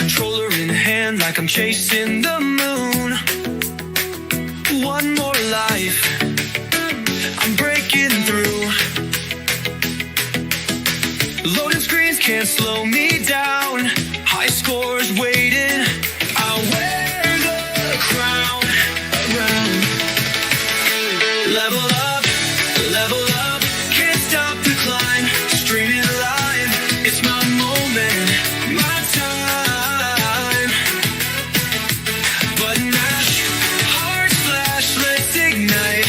controller in hand like I'm chasing the moon. One more life, I'm breaking through. Loading screens can't slow me down. High scores waiting, I'll wear the crown around. Level up, level up, can't stop the climb. Streaming live, it's my moment, my time. Button mash, heart flash, let's ignite.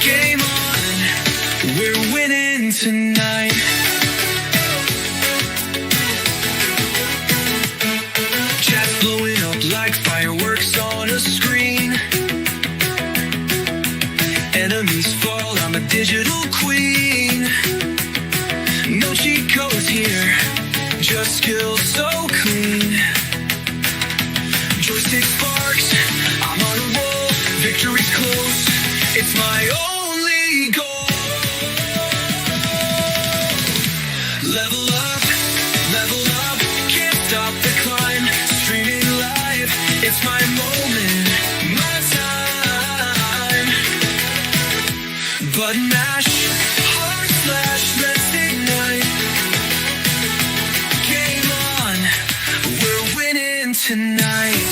Game on, we're winning tonight. Chat's blowing up like fireworks on a screen. Enemies fall, I'm a digital queen. No cheat codes here, just skills so clean. Joystick sparks, I'm on a roll. Victory's close, it's my only goal. Level up, can't stop the climb. Streaming live, it's my moment, my time. Button mash, heart flash, let's ignite. Game on, we're winning tonight.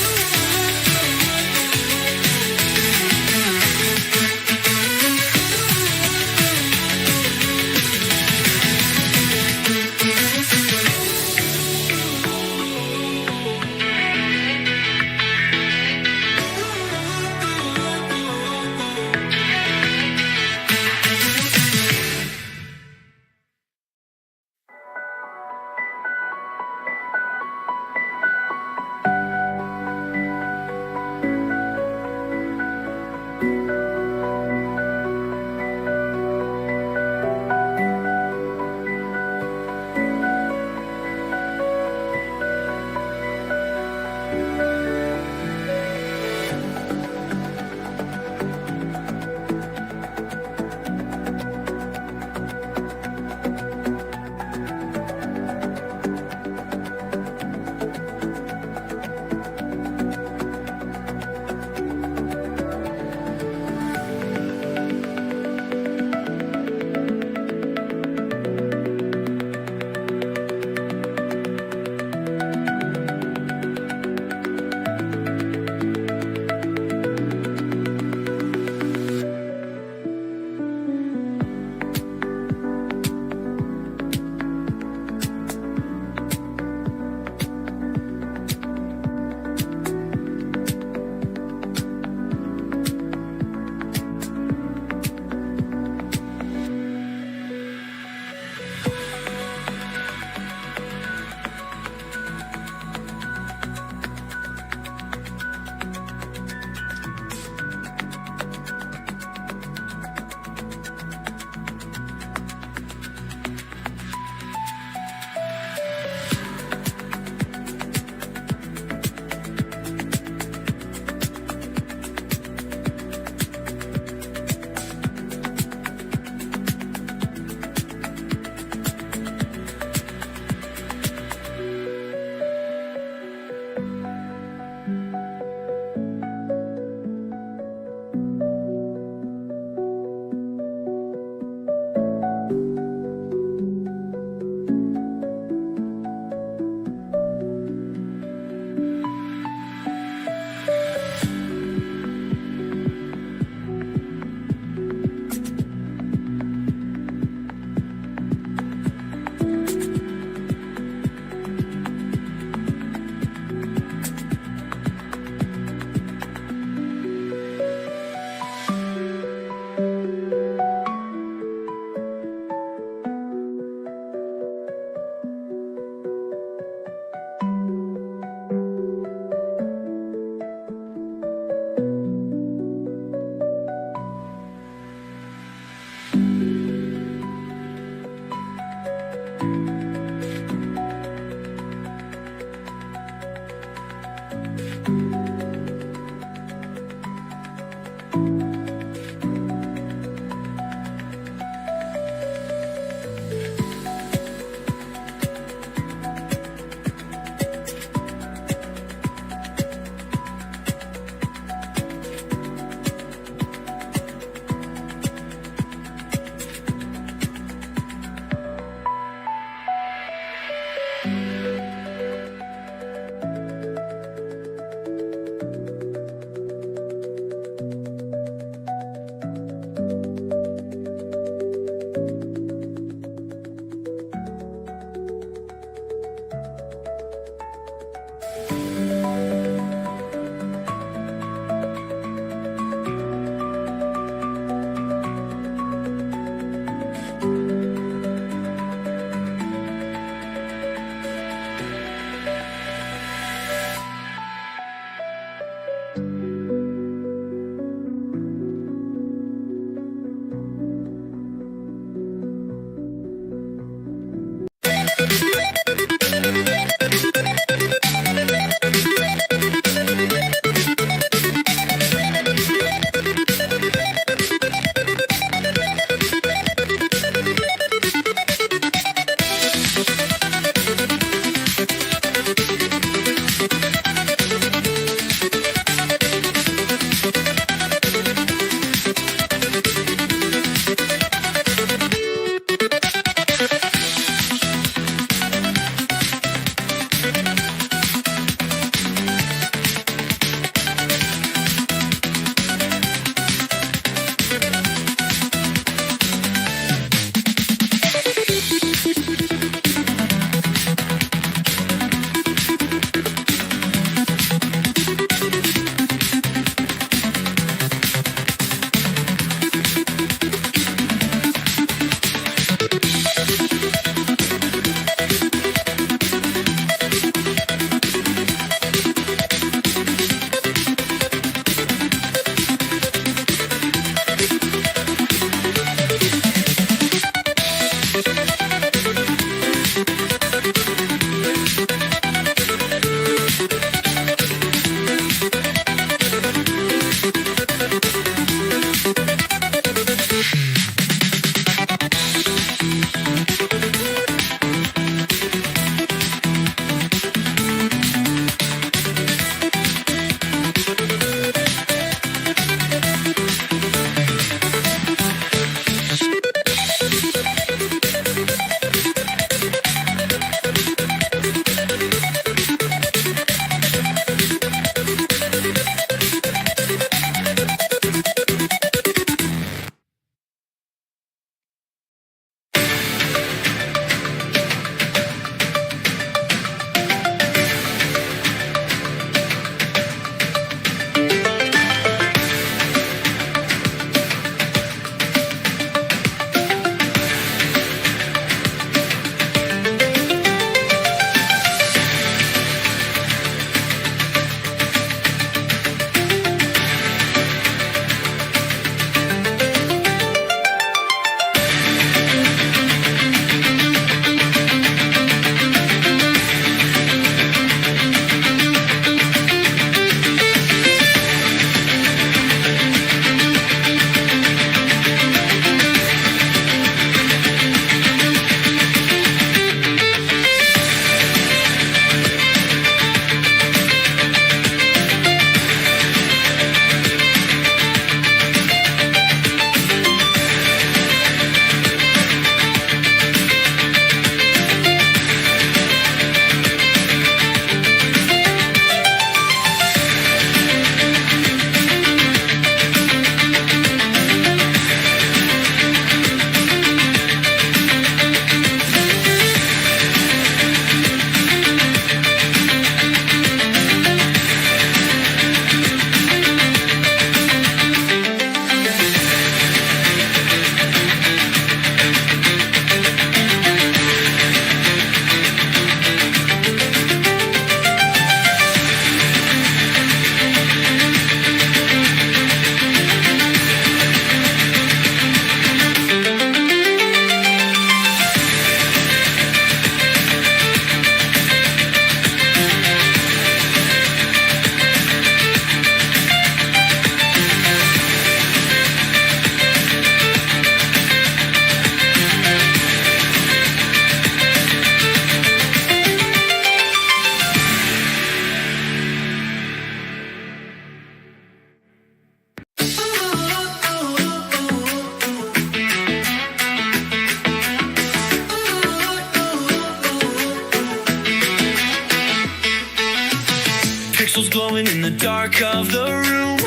Pixels glowing in the dark of the room.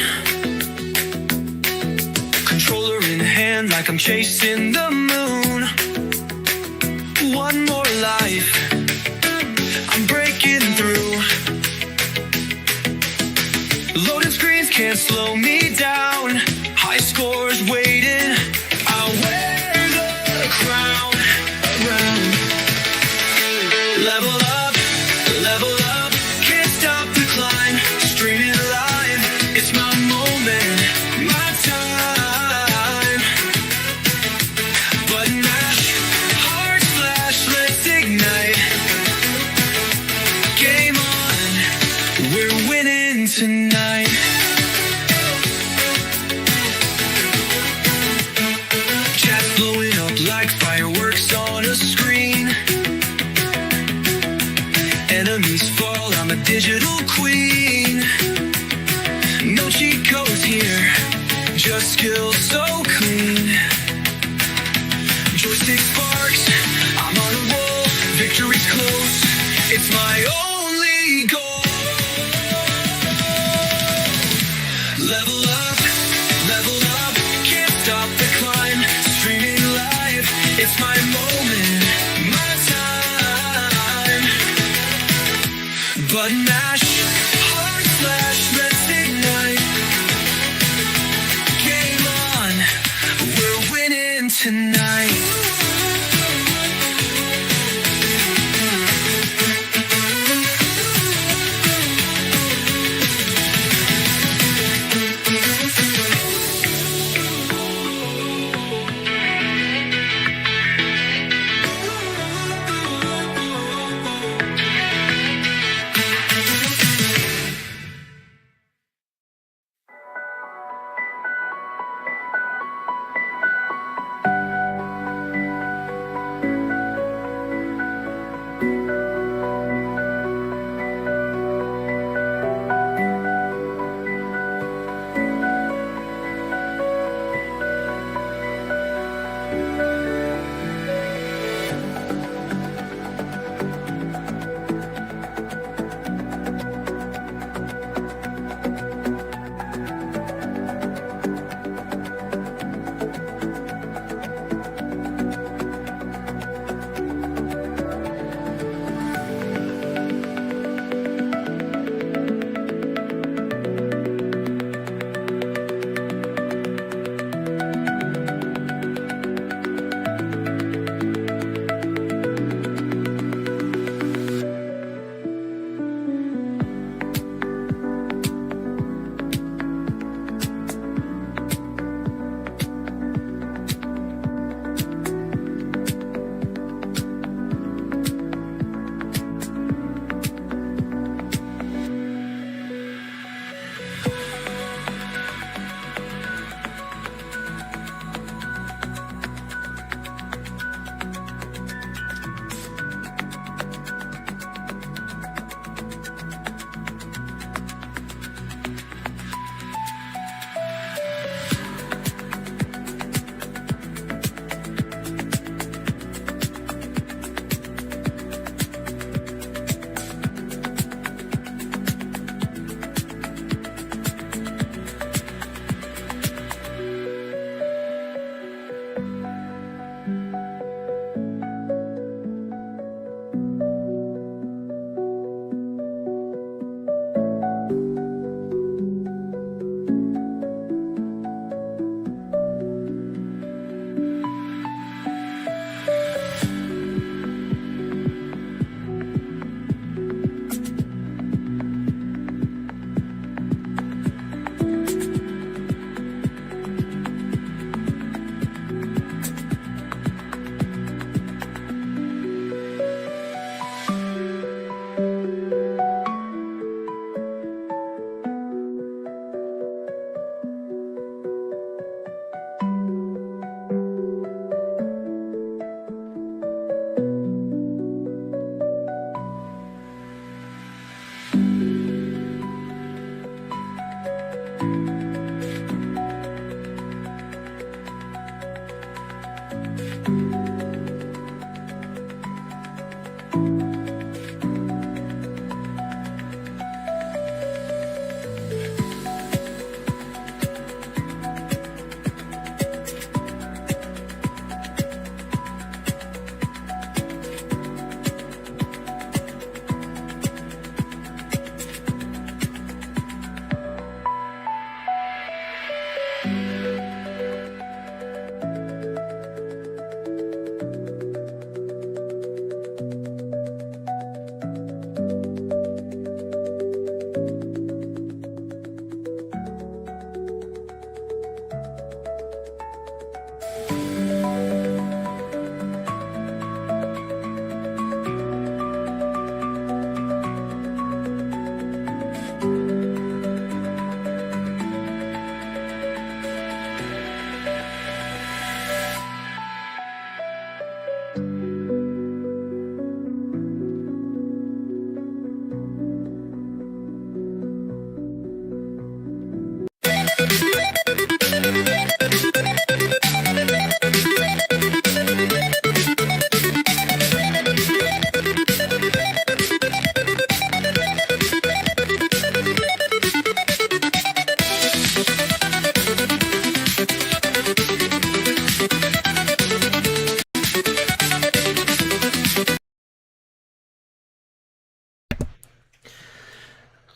Controller in hand like I'm chasing the moon. One more life, I'm breaking through. Loading screens can't slow me down. High scores waiting. I'll wear the crown around. Level up, can't stop the climb. Streaming live, it's my moment, my time. Button mash, hearts flash, let's ignite. Game on, we're winning tonight. Chat blowing up like fireworks on a screen. Enemies fall, I'm a digital queen. No cheat codes here, just skills so clean. Joystick sparks, I'm on a roll. Victory's close, it's my only goal. Level up, can't stop the climb. Streaming live, it's my moment, my time. Button mash, heart flash, let's ignite. Game on, we're winning tonight.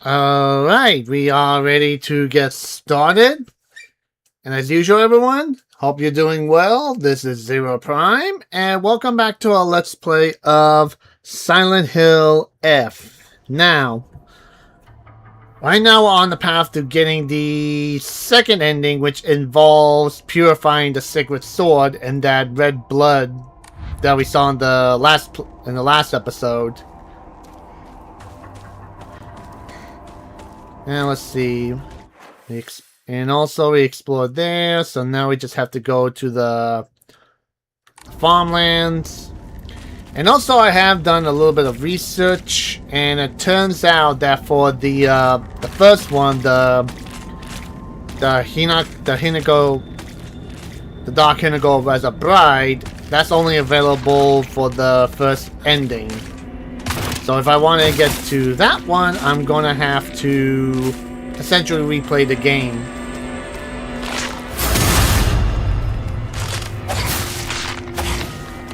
Alright, we are ready to get started. And as usual, everyone, hope you're doing well. This is Zero Prime, and welcome back to our Let's Play of Silent Hill F. Now, right now we're on the path to getting the second ending, which involves purifying the sacred sword and that red blood that we saw in the last episode. And let's see. And also we explored there, so now we just have to go to the farmlands. And also I have done a little bit of research, and it turns out that for the first one, the Dark Hinago as a bride, that's only available for the first ending. So if I want to get to that one, I'm going to have to essentially replay the game.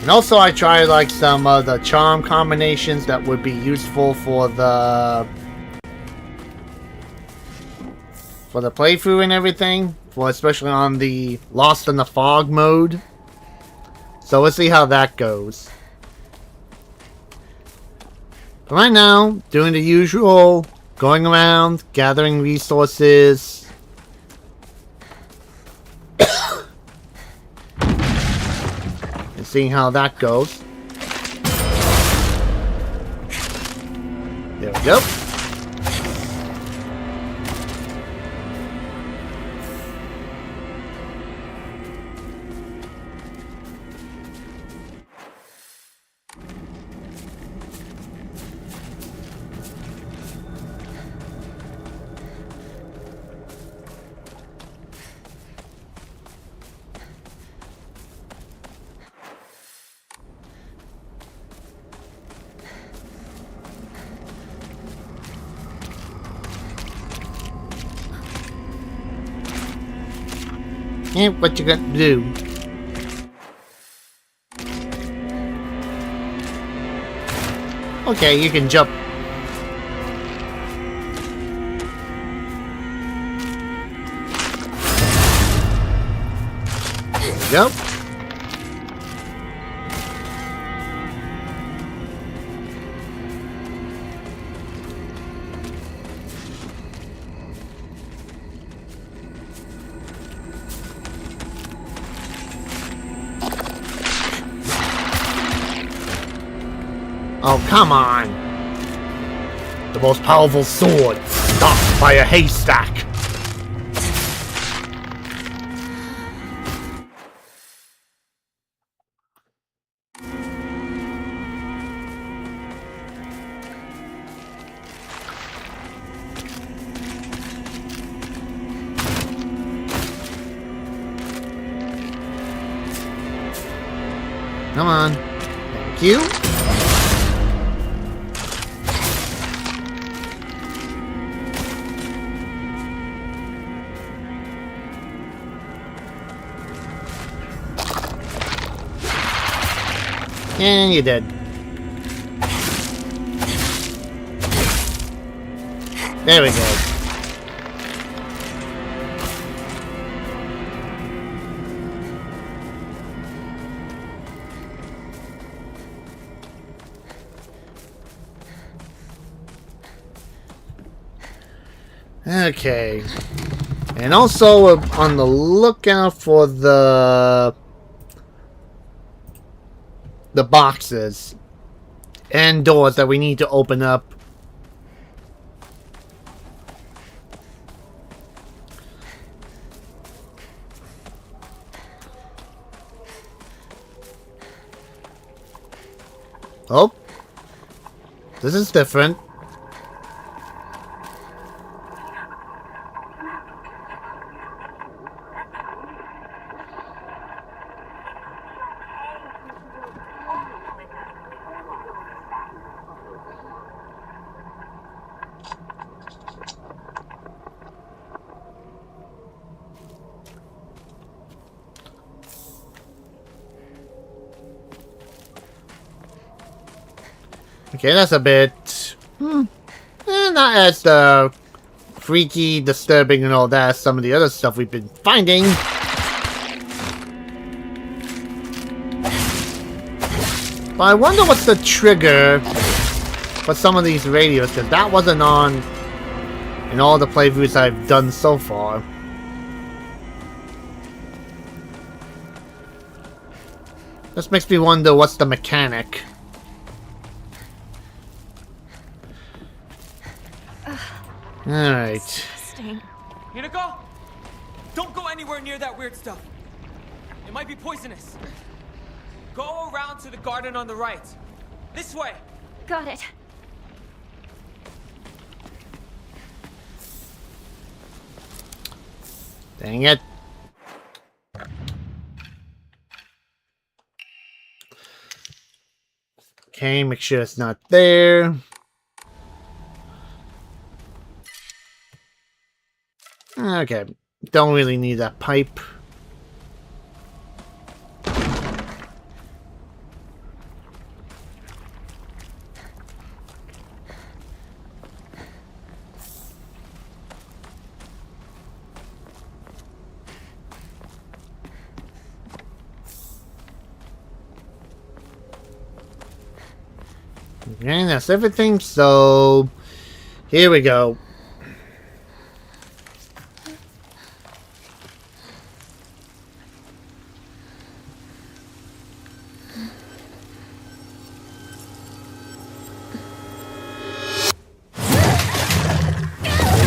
And also I tried like some of the charm combinations that would be useful for the playthrough and everything, especially on the Lost in the Fog mode. So let's see how that goes. But right now, doing the usual, going around, gathering resources. And seeing how that goes. There we go. And what you got to do? Okay, you can jump. There we go. Oh, come on! The most powerful sword, stopped by a haystack! Come on. Thank you. And you're dead. There we go. Okay. And also on the lookout for the boxes and doors that we need to open up. Oh, this is different. Okay, that's a bit Not as freaky, disturbing, and all that as some of the other stuff we've been finding. But I wonder what's the trigger for some of these radios, because that wasn't on in all the playthroughs I've done so far. This makes me wonder what's the mechanic. Alright. Hinako! Don't go anywhere near that weird stuff. It might be poisonous. Go around to the garden on the right. This way. Got it. Dang it. Okay, make sure it's not there. Okay, don't really need that pipe. Okay, that's everything, so here we go.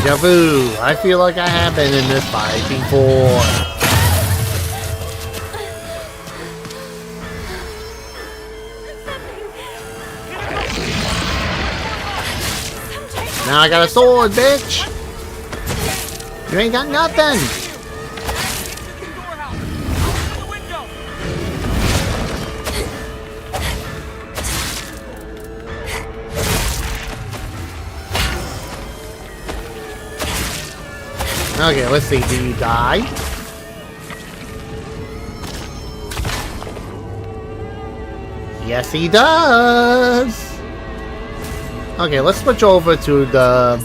Deja vu. I feel like I have been in this fight before. Now I got a sword, bitch! You ain't got nothing! Okay, let's see, do you die? Yes, he does! Okay, let's switch over to the...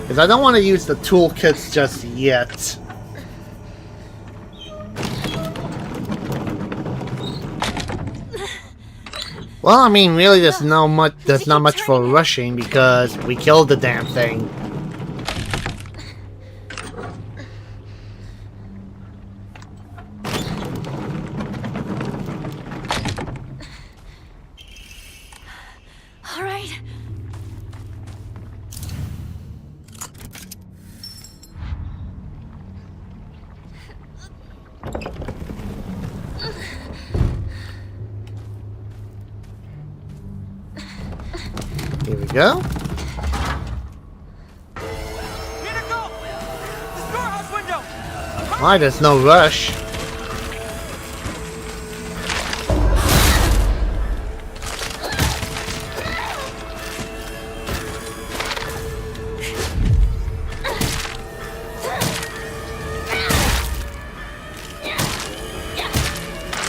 because I don't want to use the toolkits just yet. Well, I mean, really, there's not much for rushing because we killed the damn thing. All right. Here we go. Hinako! The storehouse window! Why, there's no rush.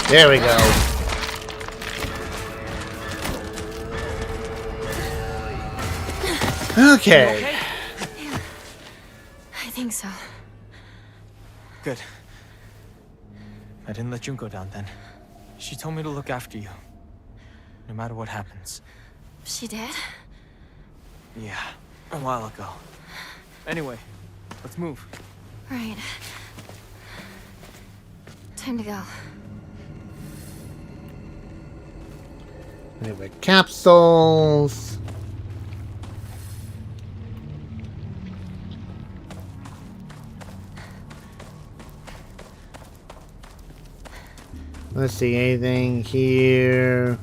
There we go. Okay. I think so. Good. I didn't let Junko down then. She told me to look after you. No matter what happens. She did? Yeah, a while ago. Anyway, let's move. Right. Time to go. There were capsules. Let's see, anything here?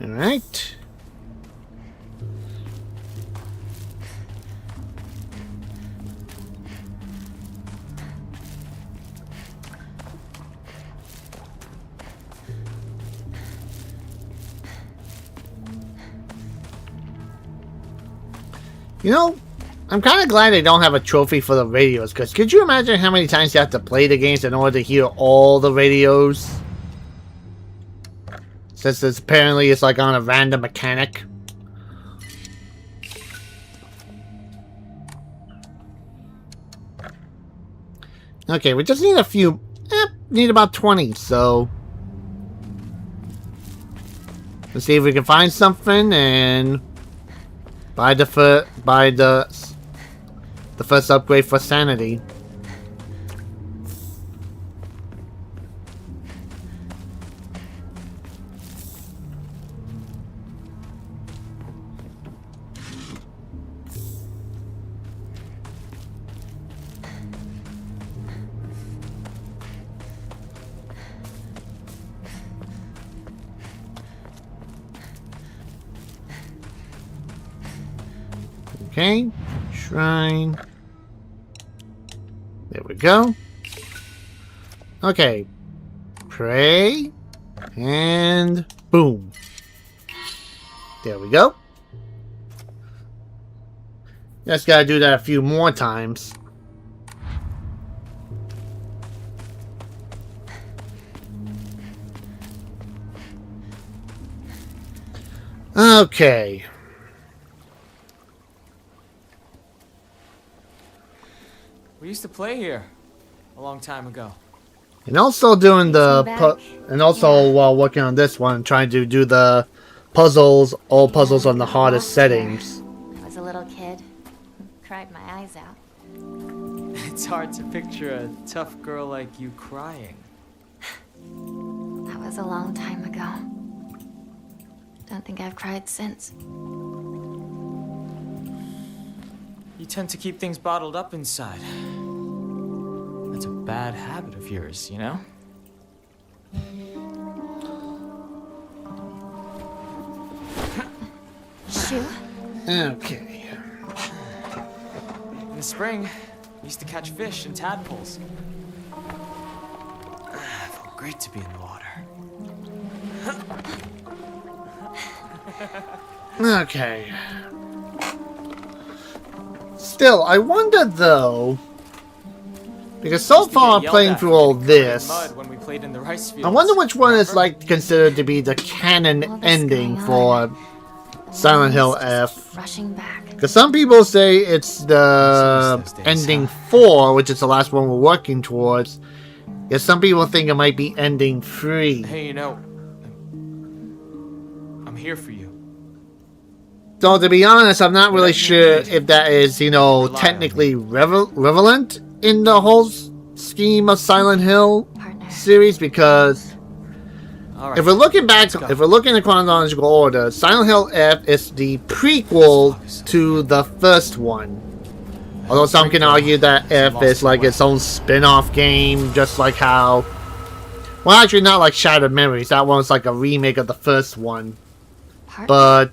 All right. You know, I'm kind of glad they don't have a trophy for the radios, because could you imagine how many times you have to play the games in order to hear all the radios? Since it's apparently it's like on a random mechanic. Okay, we just need a few. Need about 20, so let's see if we can find something and buy the first upgrade for sanity. Okay, shrine. There we go. Okay, pray, and boom. There we go. Just gotta do that a few more times. Okay. We used to play here a long time ago. And also doing the back. and also while working on this one, trying to do the puzzles, all puzzles on the hardest settings. I was a little kid. Cried my eyes out. It's hard to picture a tough girl like you crying. That was a long time ago. Don't think I've cried since. You tend to keep things bottled up inside. That's a bad habit of yours, you know? Shoe? Okay. In the spring, we used to catch fish and tadpoles. It felt great to be in the water. Okay. Still, I wonder though, because so far playing through all this, When we played in the rice I fields. wonder which one is Remember? like considered to be the canon All this ending going for on. Silent Hill Just F. Rushing back. Because some people say it's the Those days, ending huh? 4, which is the last one we're working towards. Yet some people think it might be ending 3. Hey, you know, I'm here for you. So to be honest, I'm not really sure if that is, you know, technically relevant in the whole scheme of Silent Hill Partner. series, because All right. if we're looking back, Let's go. if we're looking in chronological order, Silent Hill F is the prequel to the first one. Although some can argue that F is like its own spin-off game, just like how... Well, actually not like Shattered Memories, that one's like a remake of the first one. Partner.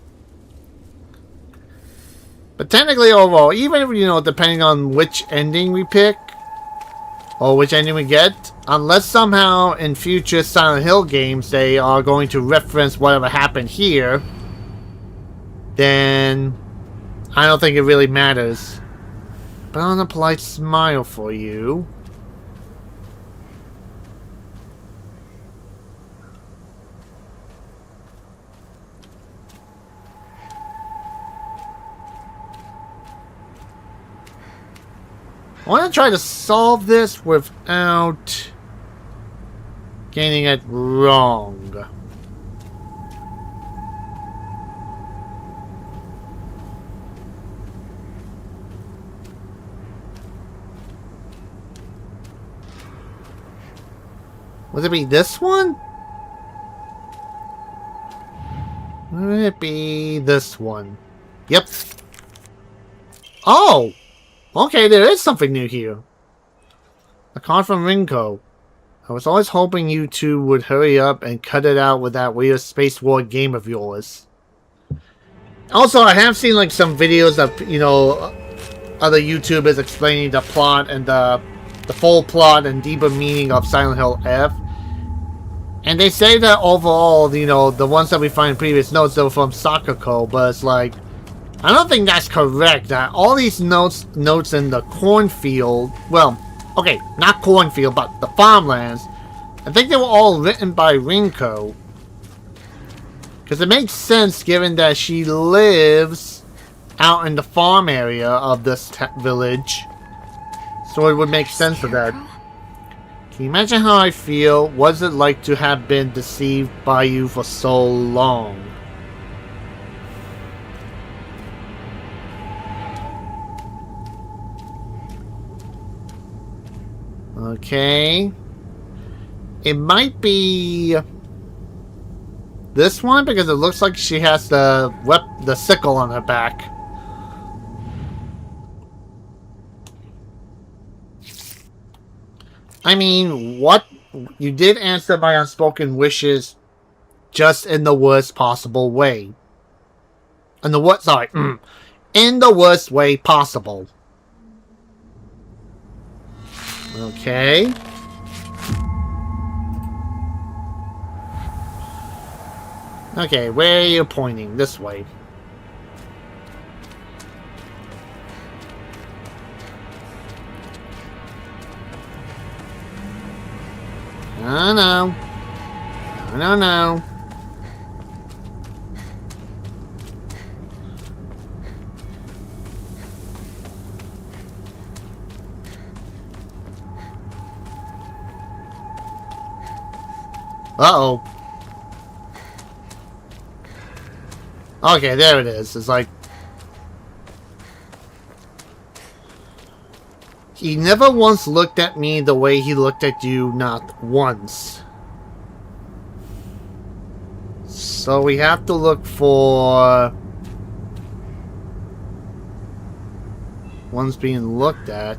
But technically overall, even if, you know, depending on which ending we pick, or which ending we get, unless somehow in future Silent Hill games they are going to reference whatever happened here, then I don't think it really matters. But on a polite smile for you. I want to try to solve this without getting it wrong. Would it be this one? Would it be this one? Yep. Oh! Okay, there is something new here. A card from Rinko. I was always hoping you two would hurry up and cut it out with that weird Space War game of yours. Also, I have seen like some videos of, you know, other YouTubers explaining the plot and the full plot and deeper meaning of Silent Hill F. And they say that overall, you know, the ones that we find in previous notes, they were from Sakako, but it's like, I don't think that's correct. That all these notes in the cornfield, well, okay, not cornfield, but the farmlands, I think they were all written by Rinko. Because it makes sense given that she lives out in the farm area of this village. So it would make sense for that. Can you imagine how I feel? What's it like to have been deceived by you for so long? Okay. It might be this one because it looks like she has the sickle on her back. I mean, what? You did answer my unspoken wishes just in the worst possible way. In the what? Sorry. In the worst way possible. Okay. Okay, where are you pointing? This way. No, no. No, no. Uh-oh. Okay, there it is. It's like... He never once looked at me the way he looked at you, not once. So we have to look for... one's being looked at.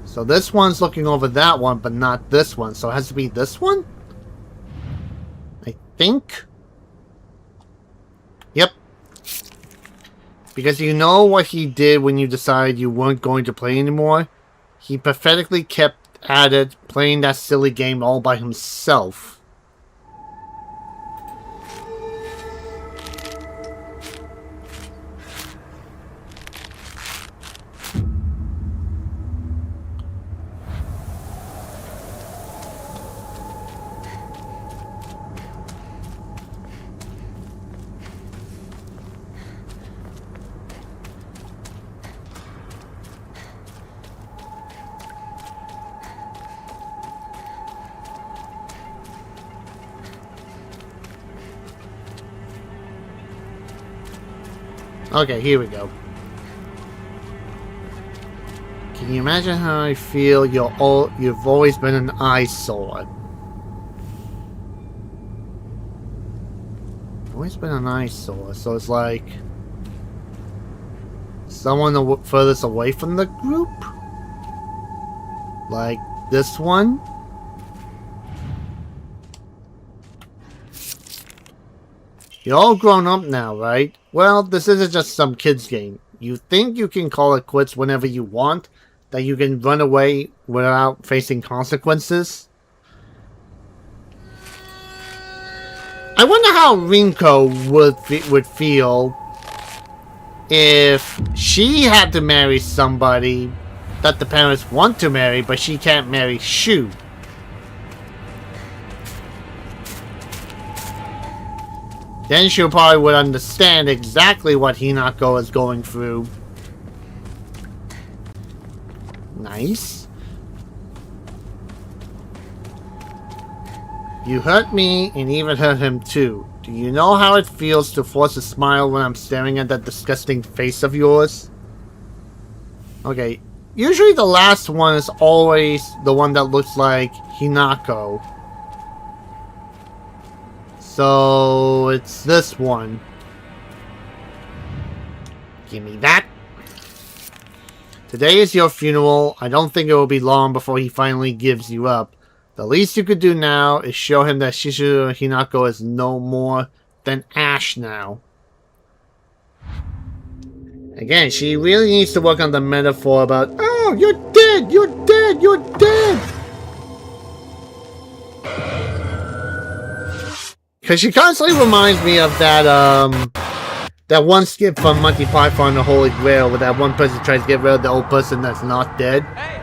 So this one's looking over that one, but not this one. So it has to be this one? I think. Yep. Because you know what he did when you decided you weren't going to play anymore? He pathetically kept at it, playing that silly game all by himself. Okay, here we go. Can you imagine how I feel? You've always been an eyesore. Always been an eyesore, so it's like someone furthest away from the group? Like this one? You're all grown up now, right? Well, this isn't just some kid's game. You think you can call it quits whenever you want? That you can run away without facing consequences? I wonder how Rinko would feel if she had to marry somebody that the parents want to marry, but she can't marry Shu. Then she probably would understand exactly what Hinako is going through. Nice. You hurt me and even hurt him too. Do you know how it feels to force a smile when I'm staring at that disgusting face of yours? Okay, usually the last one is always the one that looks like Hinako. So it's this one. Give me that. Today is your funeral. I don't think it will be long before he finally gives you up. The least you could do now is show him that Chizuru Hinako is no more than ash now. Again, she really needs to work on the metaphor about, oh, you're dead, you're dead, you're dead. Because she constantly reminds me of that that one skip from Monty Python and the Holy Grail where that one person tries to get rid of the old person that's not dead. Hey!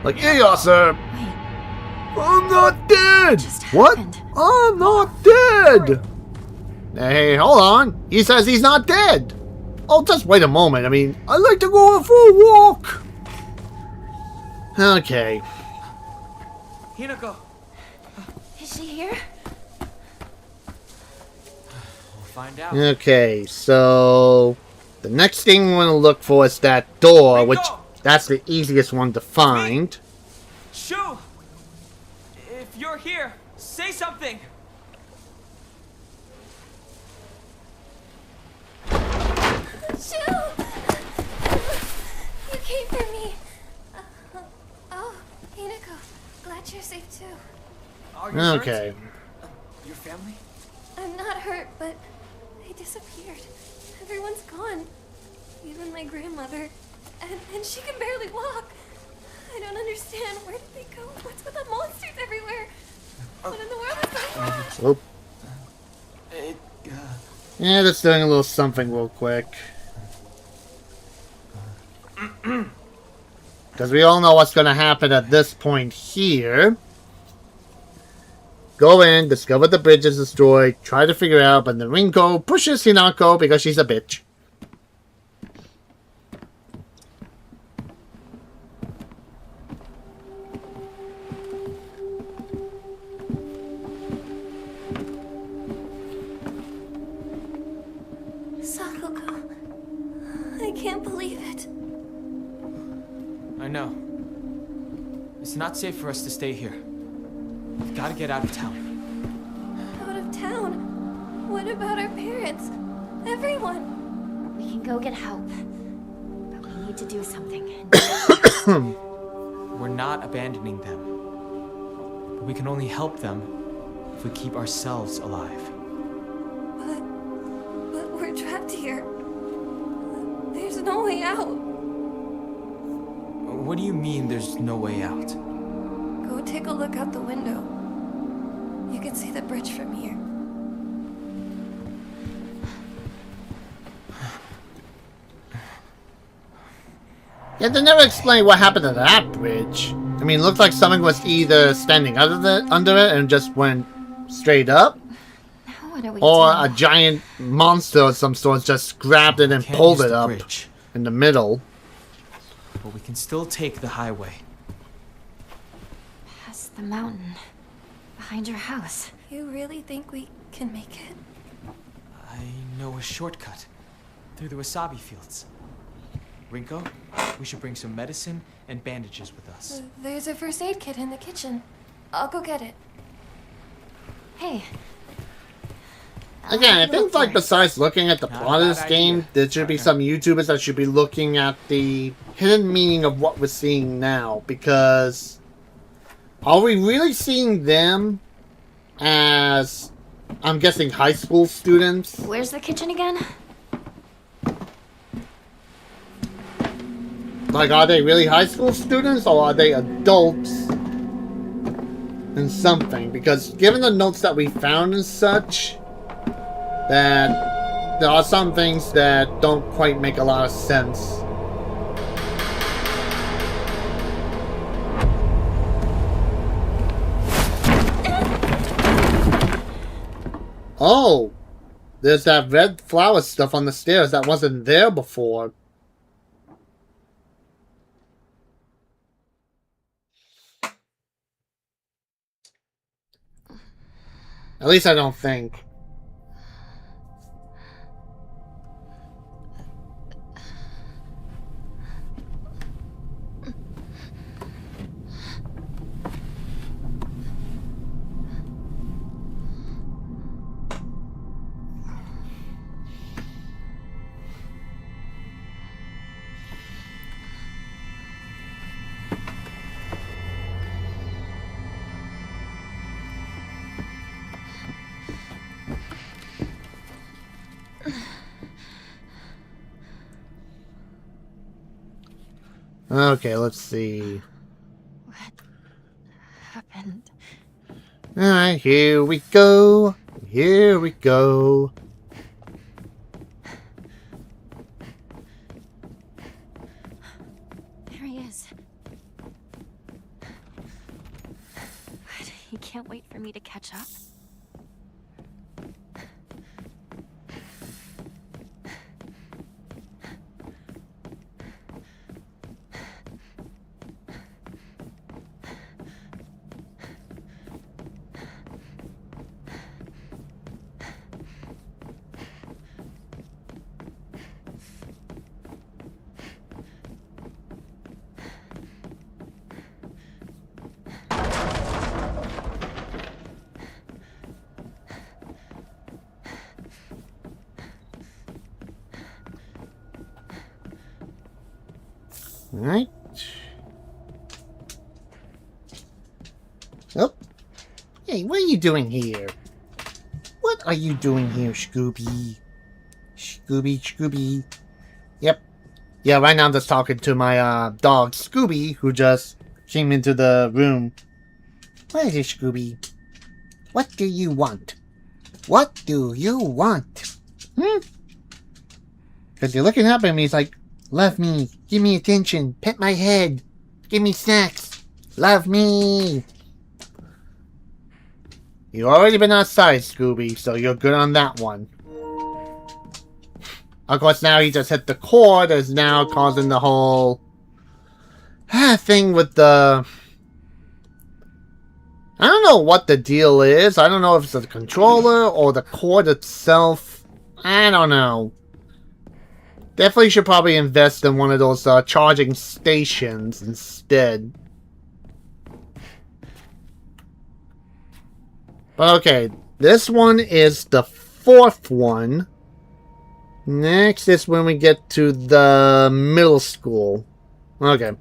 Like, here you are, sir. Wait, I'm not dead. just What? happened? I'm not dead. Hey, hold on. He says he's not dead. Oh, just wait a moment. I mean, I'd like to go for a walk. Okay. Hinako! is she here? We'll find out. Okay, so the next thing we want to look for is that door, which that's the easiest one to find. Shu! If you're here, say something! Shoo! You came for me. Oh, Hinako, glad you're safe too. Are you hurt? Okay. Your family? I'm not hurt, but they disappeared. Everyone's gone. Even my grandmother. And she can barely walk. I don't understand. Where did they go? What's with the monsters everywhere? What in the world is going on? Oh, It, yeah, that's doing a little something real quick. Because we all know what's going to happen at this point here. Go in, discover the bridge is destroyed, try to figure out, but the Rinko pushes Hinako because she's a bitch. Sakuko. I can't believe it. I know. It's not safe for us to stay here. We've got to get out of town. Out of town? What about our parents? Everyone? We can go get help. But we need to do something. We're not abandoning them. But we can only help them if we keep ourselves alive. But we're trapped here. There's no way out. What do you mean there's no way out? Go take a look out the window. You can see the bridge from here. Yeah, they never explain what happened to that bridge. I mean, it looked like something was either standing under it and just went straight up, Now what do we or do? a giant monster of some sort just grabbed it and Can't pulled use it the up bridge, in the middle. but we can still take the highway. Past the mountain. Behind your house. You really think we can make it? I know a shortcut through the wasabi fields. Rinko, we should bring some medicine and bandages with us. There's a first aid kit in the kitchen. I'll go get it. Hey. Again, I think, like, the besides looking at the Not a plot of this bad game, idea, there should be partner. some YouTubers that should be looking at the hidden meaning of what we're seeing now, because are we really seeing them as, I'm guessing, high school students? Where's the kitchen again? Like, are they really high school students, or are they adults in something? Because given the notes that we found and such, that there are some things that don't quite make a lot of sense. Oh! There's that red flower stuff on the stairs that wasn't there before. At least I don't think. Okay, let's see. What happened? Alright, here we go. Here we go. There he is. What? He can't wait for me to catch up? Alright. Oh. Hey, what are you doing here? What are you doing here, Scooby? Scooby. Yep. Yeah, right now I'm just talking to my dog, Scooby, who just came into the room. What is it, Scooby? What do you want? What do you want? Because you're looking up at me, he's like, love me, give me attention, pet my head, give me snacks, love me. You've already been outside, Scooby, so you're good on that one. Of course, now he just hit the cord, that's now causing the whole thing with the... I don't know what the deal is. I don't know if it's the controller or the cord itself. I don't know. Definitely should probably invest in one of those charging stations instead. But okay, this one is the fourth one. Next is when we get to the middle school. Okay.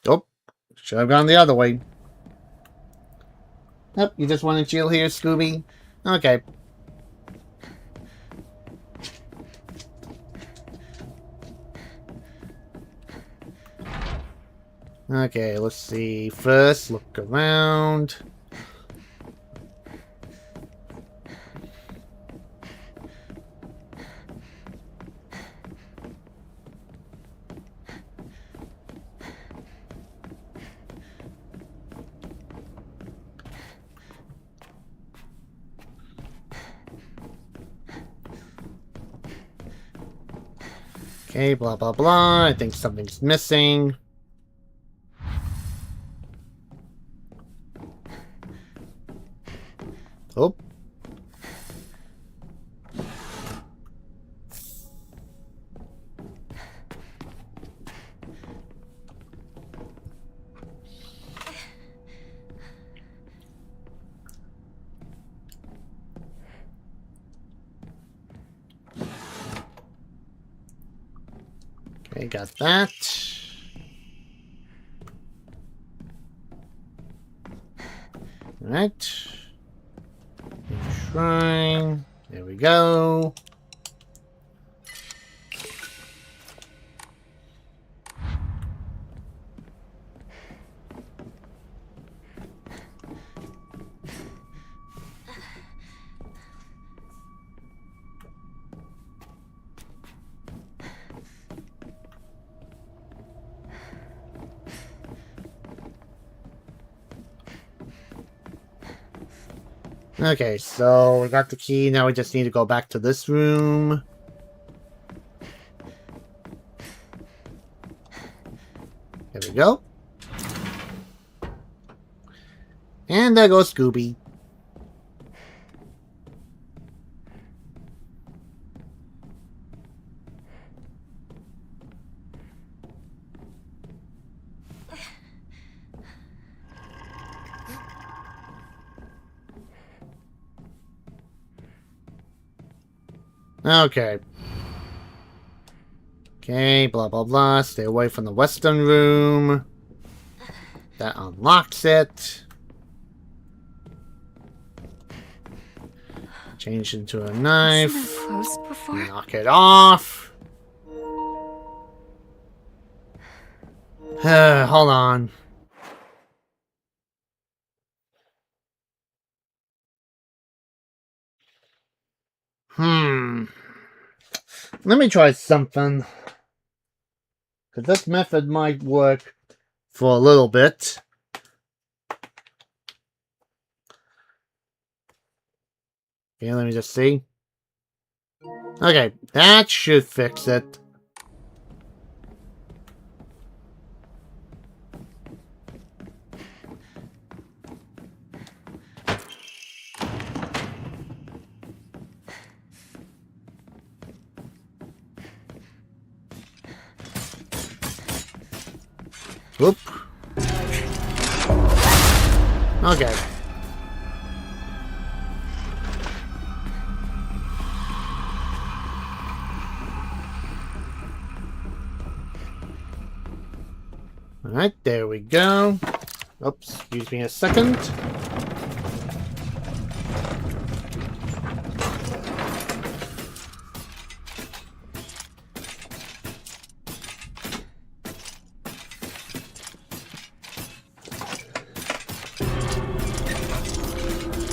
Oh, should have gone the other way. Yep, you just want to chill here, Scooby? Okay. Okay, let's see. First, look around. Okay, blah, blah, blah. I think something's missing. Oh. Okay, got that. Alright. Shrine. There we go. Okay, so we got the key. Now we just need to go back to this room. There we go. And there goes Scooby. Okay. Okay, blah, blah, blah. Stay away from the western room. That unlocks it. Change into a knife. I've seen them closed before. Knock it off. Hold on. Let me try something. Because this method might work for a little bit. Okay, let me just see. Okay, that should fix it. Whoop. Okay. Alright, there we go. Oops, excuse me a second.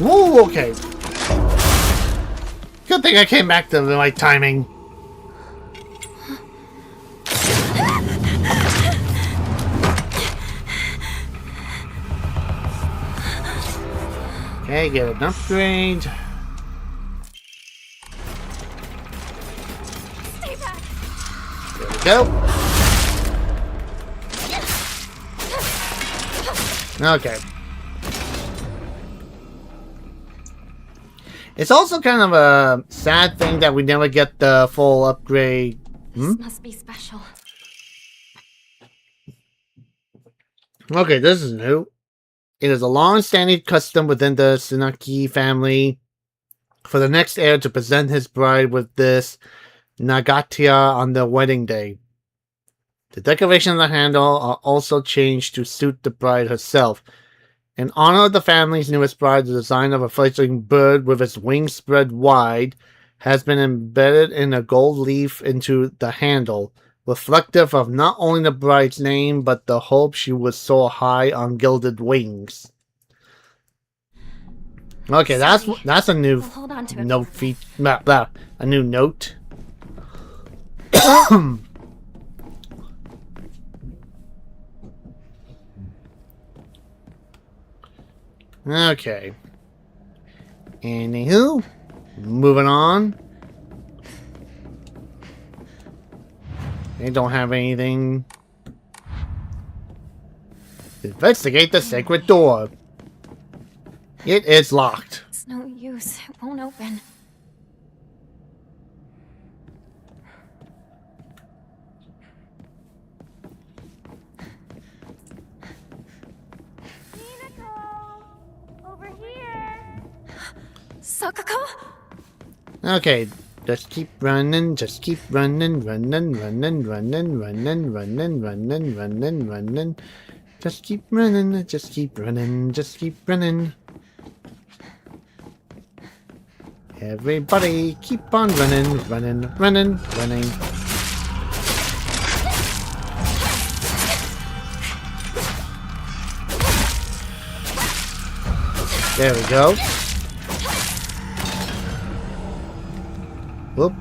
Whoa, okay. Good thing I came back to the right timing. Okay, get an upgrade. Stay back. There we go. Okay. It's also kind of a sad thing that we never get the full upgrade. This must be special. Okay, this is new. It is a long-standing custom within the Tsunaki family for the next heir to present his bride with this Nagatia on their wedding day. The decoration of the handle are also changed to suit the bride herself. In honor of the family's newest bride, the design of a fledgling bird with its wings spread wide has been embedded in a gold leaf into the handle, reflective of not only the bride's name, but the hope she would soar high on gilded wings. Okay, that's a new We'll hold on to it. note a new note. Okay. Anywho, moving on. They don't have anything. Investigate the sacred door. It is locked. It's no use. It won't open. Over here. Sakako? Okay, just keep running, just keep running, running, running, running, running, running, running, running, running. Just keep running, just keep running, just keep running. Everybody keep on running, running, running, running. There we go. Whoop.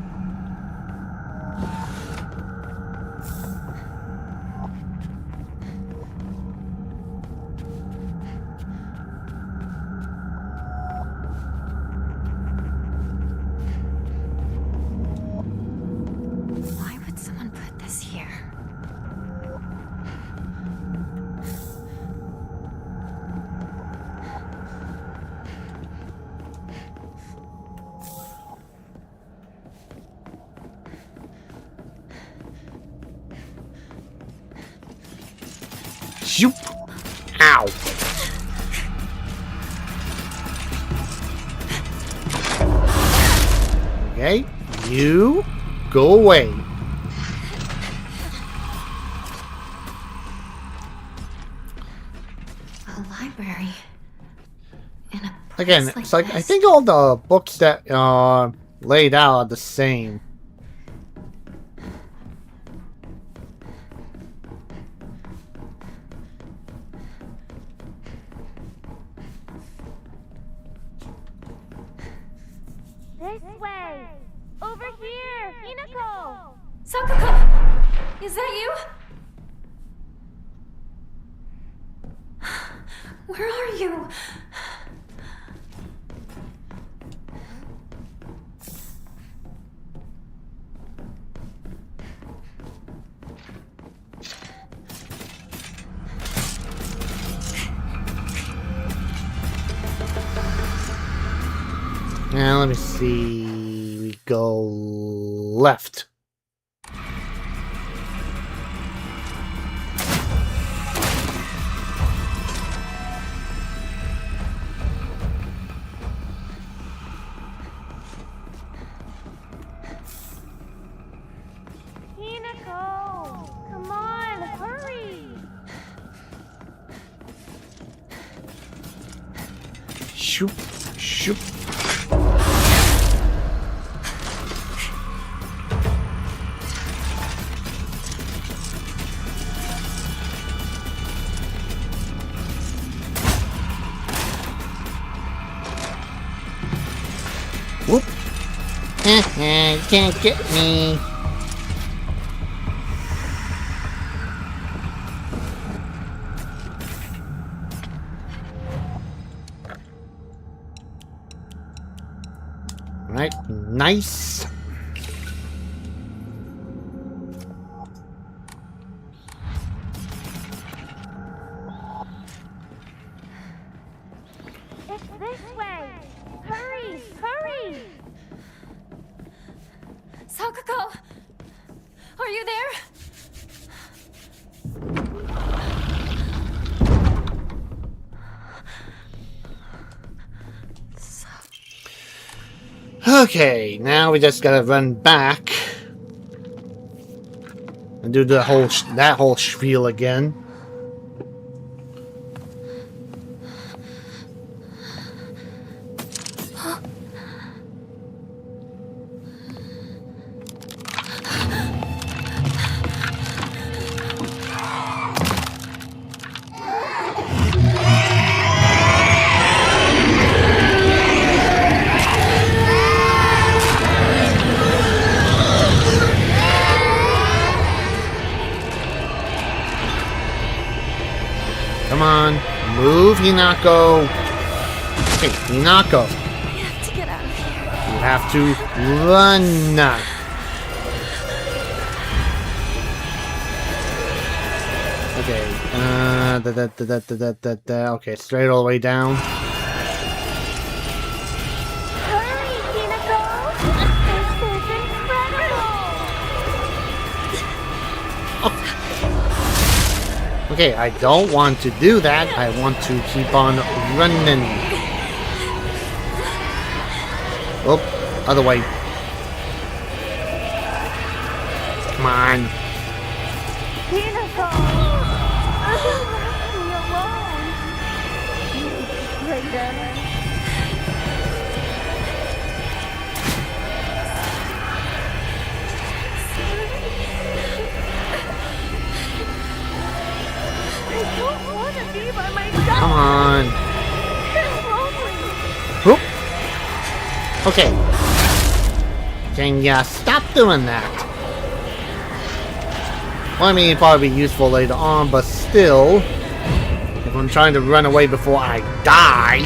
Why would someone put this here? Shoop. Ow. Okay, you go away. A library. In a Again, place it's like I this. think all the books that are laid out are the same. This way! Over here! Hinako! Sakako! Is that you? Where are you? Now let me see. We go left. Hinako! Come on, hurry! Shoop, shoop. Whoop. You can't get me. Right, nice. It's this way! Hurry! Hurry! Sakako! Are you there? Okay, now we just gotta run back and do the whole that whole spiel again. Come on, move, Hinako. Okay, Hinako, We have to get out of here. you have to run. Okay, okay, straight all the way down. Hurry, Hinako! This is incredible! Okay, I don't want to do that. I want to keep on running. Oh, other way. Come on. Hinako! Leave me alone! Traitor! I don't want to be by myself! Come on. It's lonely! Whoop. Okay. Can ya stop doing that? Well, I mean, it'd probably be useful later on, but still, if I'm trying to run away before I die.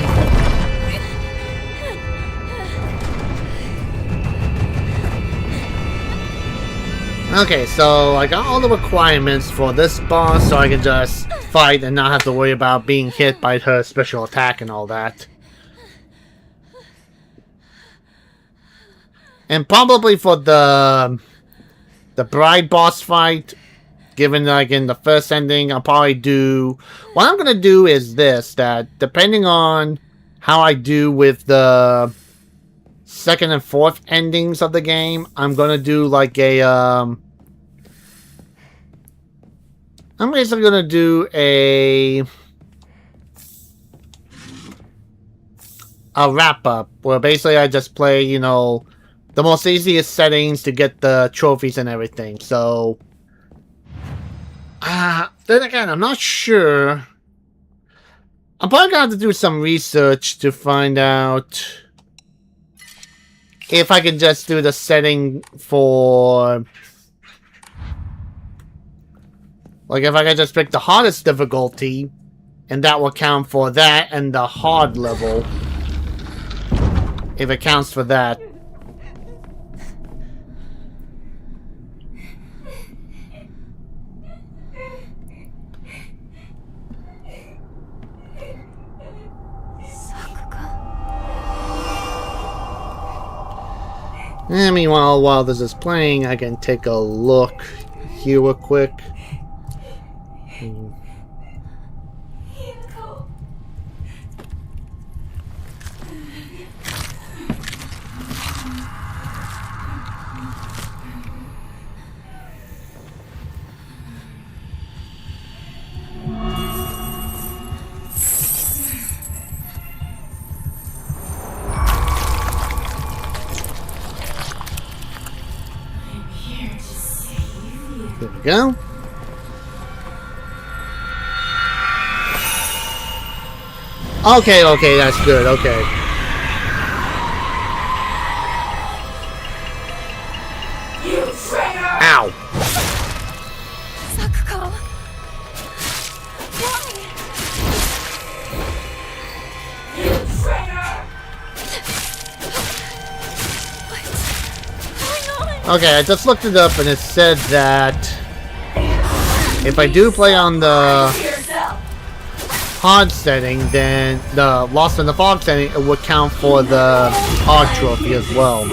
Okay, so I got all the requirements for this boss, so I can just fight and not have to worry about being hit by her special attack and all that. And probably for the bride boss fight, given like in the first ending, I'll probably do... What I'm gonna do is this, that depending on how I do with the second and fourth endings of the game, I'm gonna do like a I'm basically gonna do a wrap up where basically I just play, you know, the most easiest settings to get the trophies and everything. So then again, I'm not sure. I'm probably gonna have to do some research to find out if I can just do the setting for Like if I could just pick the hardest difficulty, and that will count for that and the hard level. If it counts for that. And meanwhile, while this is playing, I can take a look here real quick. There we go. Okay, that's good, okay. Ow! Sakuko! Why? What's going on? Okay, I just looked it up and it said that if I do play on the hard setting, then the Lost in the Fog setting, it would count for the hard trophy as well.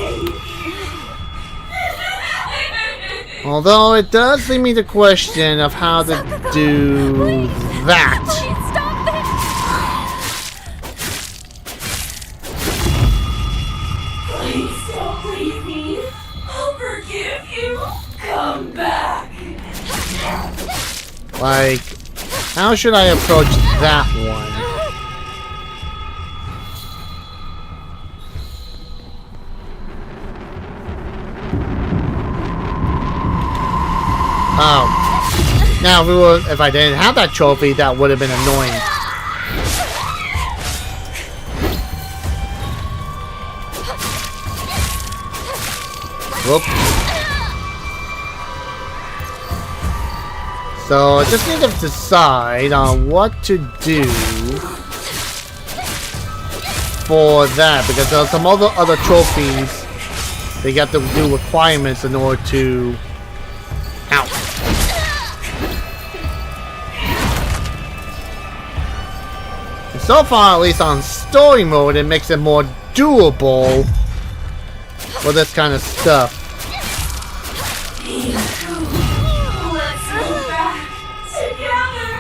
Although it does lead me to question of how to do that. Please stop this! Please don't leave me. I'll forgive you. Come back. Like, how should I approach that one? Oh. Now, if I didn't have that trophy, that would have been annoying. Whoop. So I just need to decide on what to do for that, because there are some other trophies. They got to do requirements in order to. Ow. And so far, at least on story mode, it makes it more doable for this kind of stuff. Let's go back together.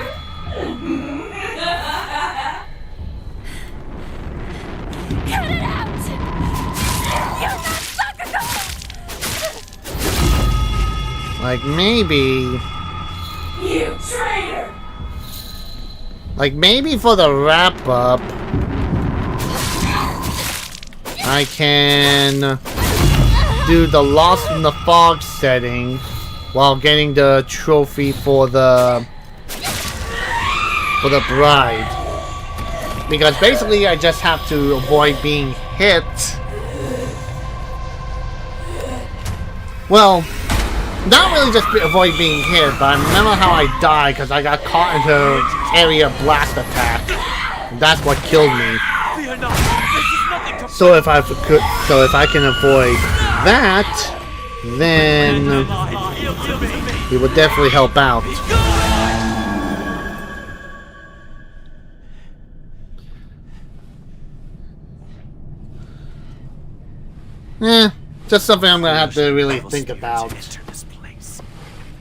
Cut it out! You're not Sakuko! Like maybe. You traitor. Like maybe for the wrap up, I can do the Lost in the Fog setting while getting the trophy for the bride. Because basically I just have to avoid being hit. Well, not really just avoid being hit, but I remember how I died because I got caught into an area blast attack. And that's what killed me. Fear not. This is nothing to So if I can avoid that, then it would definitely help out. Just something I'm gonna have to really think about.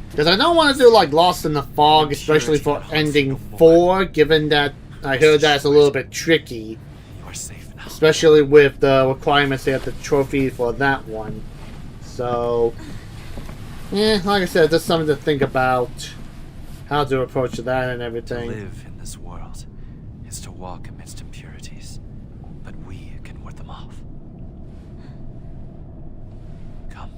Because I don't want to do like Lost in the Fog, especially for ending 4, given that I heard that's a little bit tricky. Especially with the requirements they have the trophy for that one. So, yeah, like I said, just something to think about. How to approach that and To everything. live in this world is to walk amidst impurities, but we can ward them off. Come.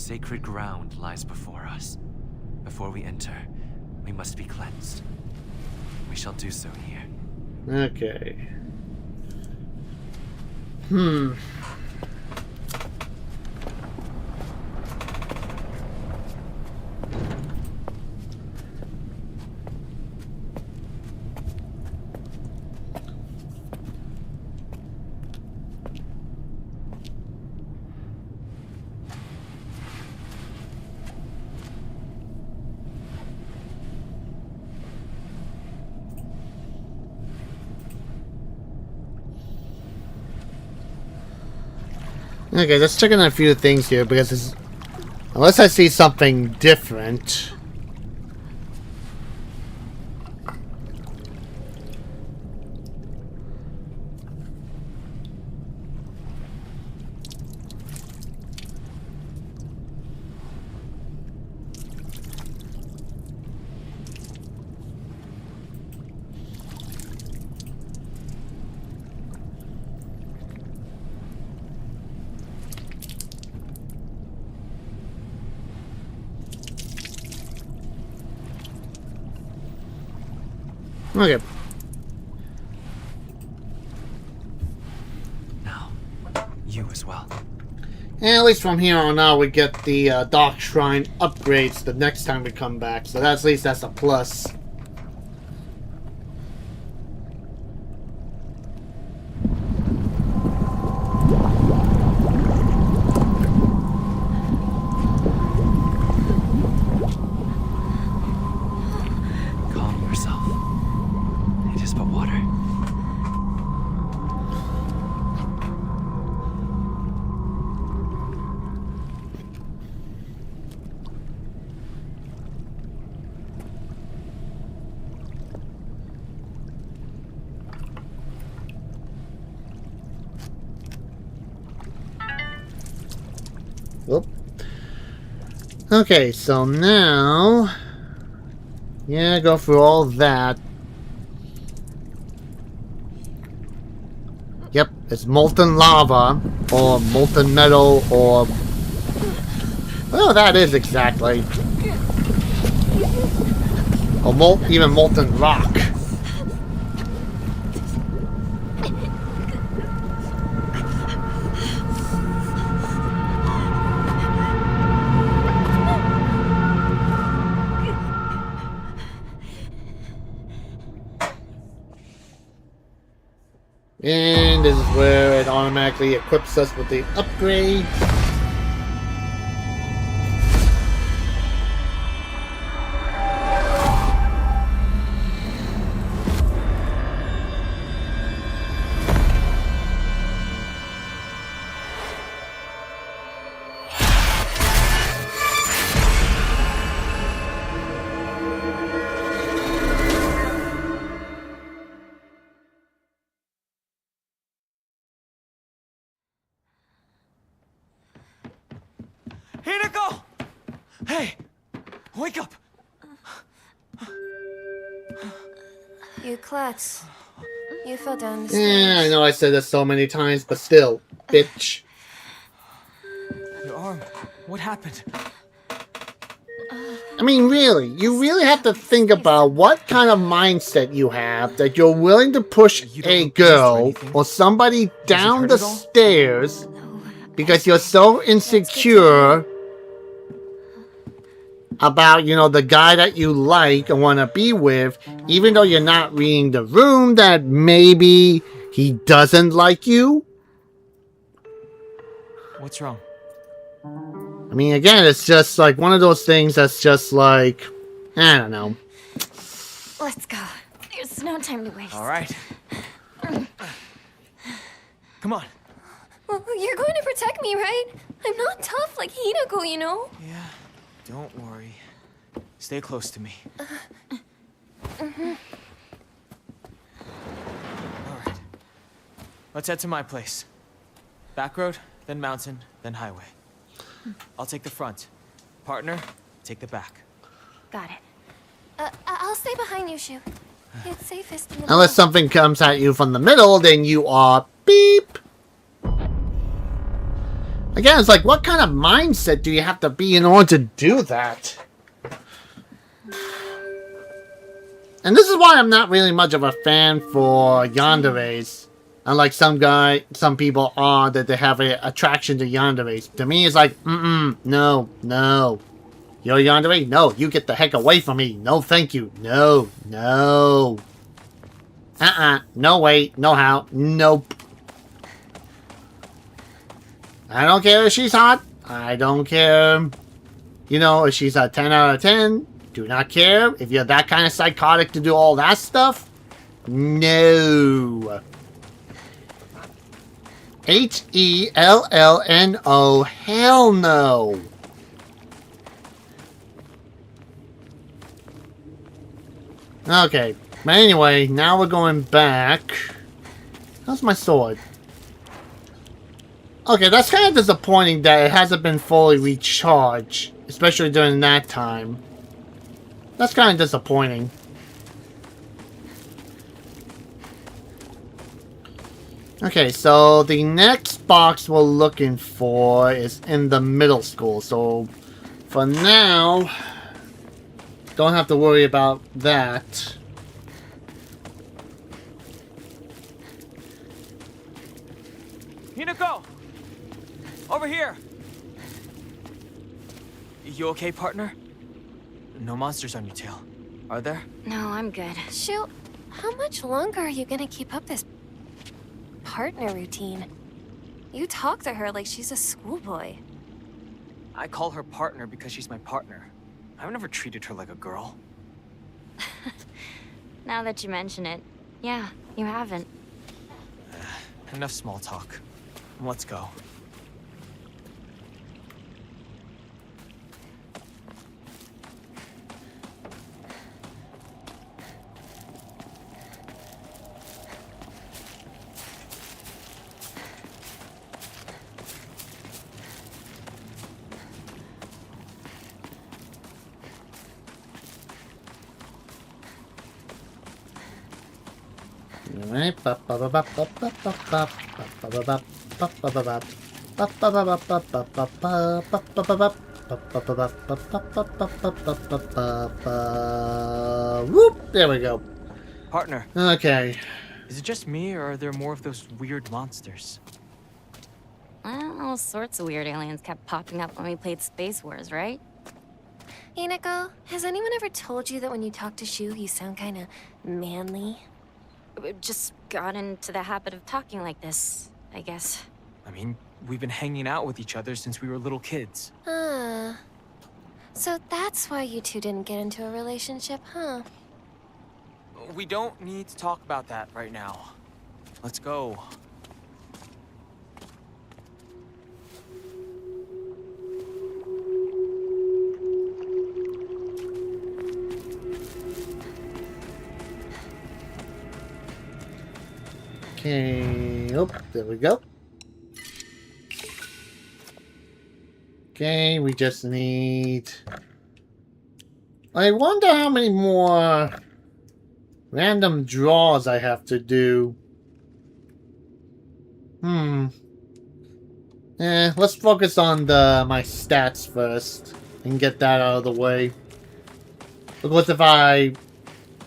Sacred ground lies before us. Before we enter, we must be cleansed. We shall do so here. Okay. Okay, let's check in a few things here because unless I see something different. Okay. Now, you as well. And at least from here on out, we get the Dark Shrine upgrades the next time we come back. So that's, at least that's a plus. Calm yourself. It is but water. Whoop. Okay, so now... Yeah, go through all that. Yep, it's molten lava, or molten metal, or... Well, that is exactly. Or even molten rock. And this is where it automatically equips us with the upgrades. Hinako! Hey! Wake up! You klutz. You fell down the Yeah, I stairs. know I said this so many times, but still, bitch. Your arm. What happened? I mean, really, you really have to think about what kind of mindset you have that you're willing to push You don't a look pleased or girl anything. or somebody down hurt the at all? stairs No. because you're so insecure about, you know, the guy that you like and want to be with, even though you're not reading the room that maybe he doesn't like you. What's wrong? I mean, again, it's just like one of those things that's just like, I don't know. Let's go. There's no time to waste. All right. Come on. Well, you're going to protect me, right? I'm not tough like Hinako, you know? Yeah. Don't worry. Stay close to me. All right. Let's head to my place. Back road, then mountain, then highway. I'll take the front. Partner, take the back. Got it. I'll stay behind you, Shu. It's safest in the Unless middle. something comes at you from the middle, then you are beep. Again, it's like, what kind of mindset do you have to be in order to do that? And this is why I'm not really much of a fan for yanderes. Unlike some people are, that they have an attraction to yanderes. To me, it's like, no. You're a yandere? No, you get the heck away from me. No, thank you. No. No way, no how, nope. I don't care if she's hot. I don't care, you know, if she's a 10 out of 10. Do not care. If you're that kind of psychotic to do all that stuff, no. Hellno. Hell no. Okay. But anyway, now we're going back. How's my sword? Okay, that's kind of disappointing that it hasn't been fully recharged. Especially during that time. That's kind of disappointing. Okay, so the next box we're looking for is in the middle school. So, for now, don't have to worry about that. Hinako! Over here! You okay, partner? No monsters on your tail, are there? No, I'm good. Shu, how much longer are you gonna keep up this partner routine? You talk to her like she's a schoolboy. I call her partner because she's my partner. I've never treated her like a girl. Now that you mention it, yeah, you haven't. Enough small talk. Let's go. Whoop! There we go. Partner, Okay. is it just me or are there more of those weird monsters? Well, all sorts of weird aliens kept popping up when we played Space Wars, right? Hinako, has anyone ever told you that when you talk to Shu, you sound kinda manly? We just got into the habit of talking like this, I guess. I mean, we've been hanging out with each other since we were little kids. So that's why you two didn't get into a relationship, huh? We don't need to talk about that right now. Let's go. Okay. Oh, there we go. Okay, we just need... I wonder how many more random draws I have to do. Let's focus on my stats first and get that out of the way. Because if I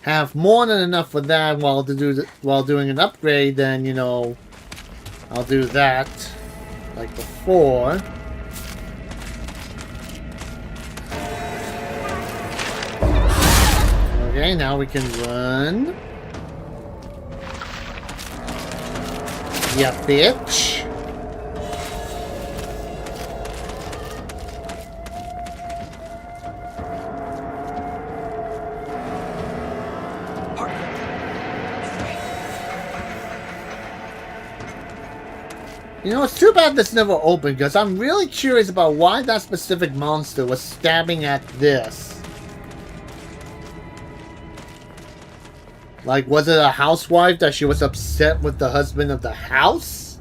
have more than enough for that while doing an upgrade, then, you know, I'll do that like before. Okay, now we can run. Yeah, bitch. You know, it's too bad this never opened, because I'm really curious about why that specific monster was stabbing at this. Like, was it a housewife that she was upset with the husband of the house?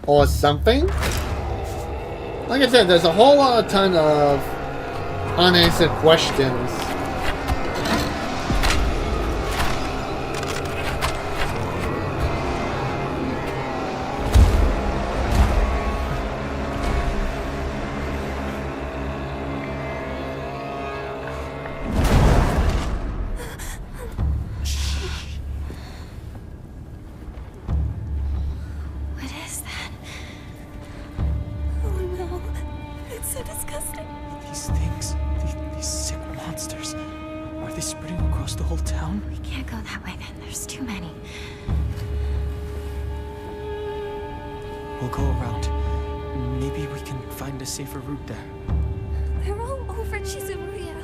Or something? Like I said, there's a whole ton of unanswered questions. they spreading across the whole town? We can't go that way then. There's too many. We'll go around. Maybe we can find a safer route there. They're all over Chizuruya.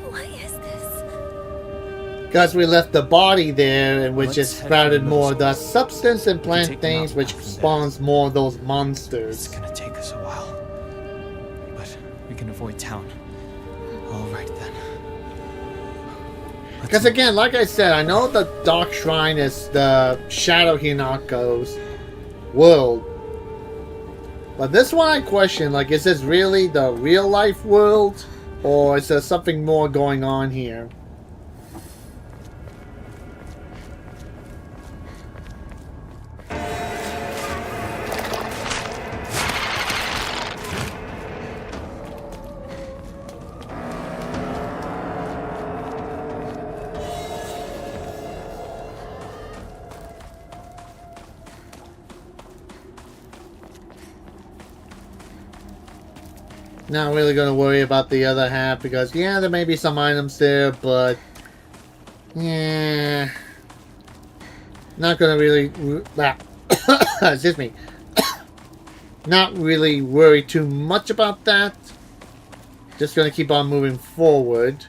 Why is this? Because we left the body there, and which Let's just head sprouted for the more of middle the substance and take plant them things, out which from there. spawns more of those It's monsters. gonna take us a while. But we can avoid town. Alright then. Let's Because move. again, like I said, I know the Dark Shrine is the Shadow Hinako's world. But this one I question, like, is this really the real life world? Or is there something more going on here? Not really going to worry about the other half because, yeah, there may be some items there, but yeah, not going to really, excuse me, not really worry too much about that. Just going to keep on moving forward.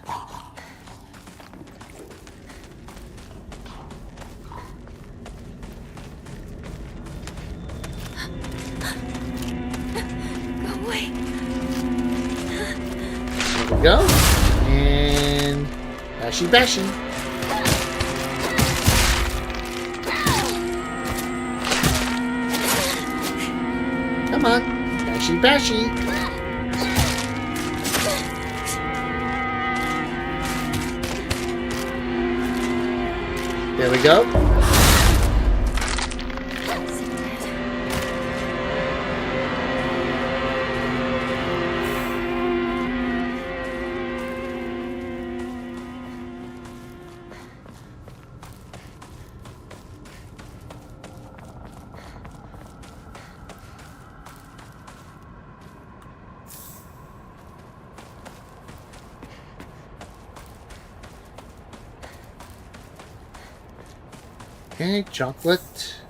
Go away. There we go. And bashy bashy. Come on. Bashy bashy. There we go. Okay, chocolate.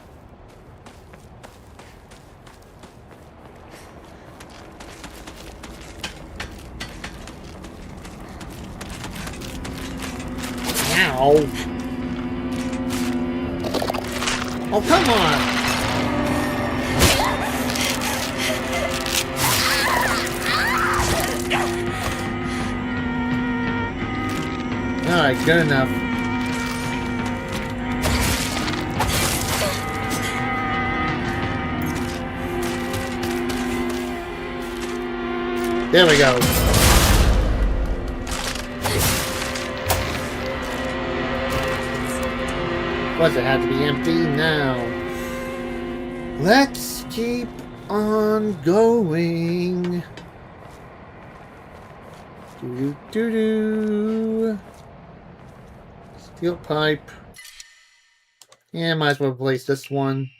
Ow. Oh, come on. Alright, good enough. There we go. Plus it had to be empty now. Let's keep on going. Doo doo doo. Steel pipe. Yeah, might as well replace this one.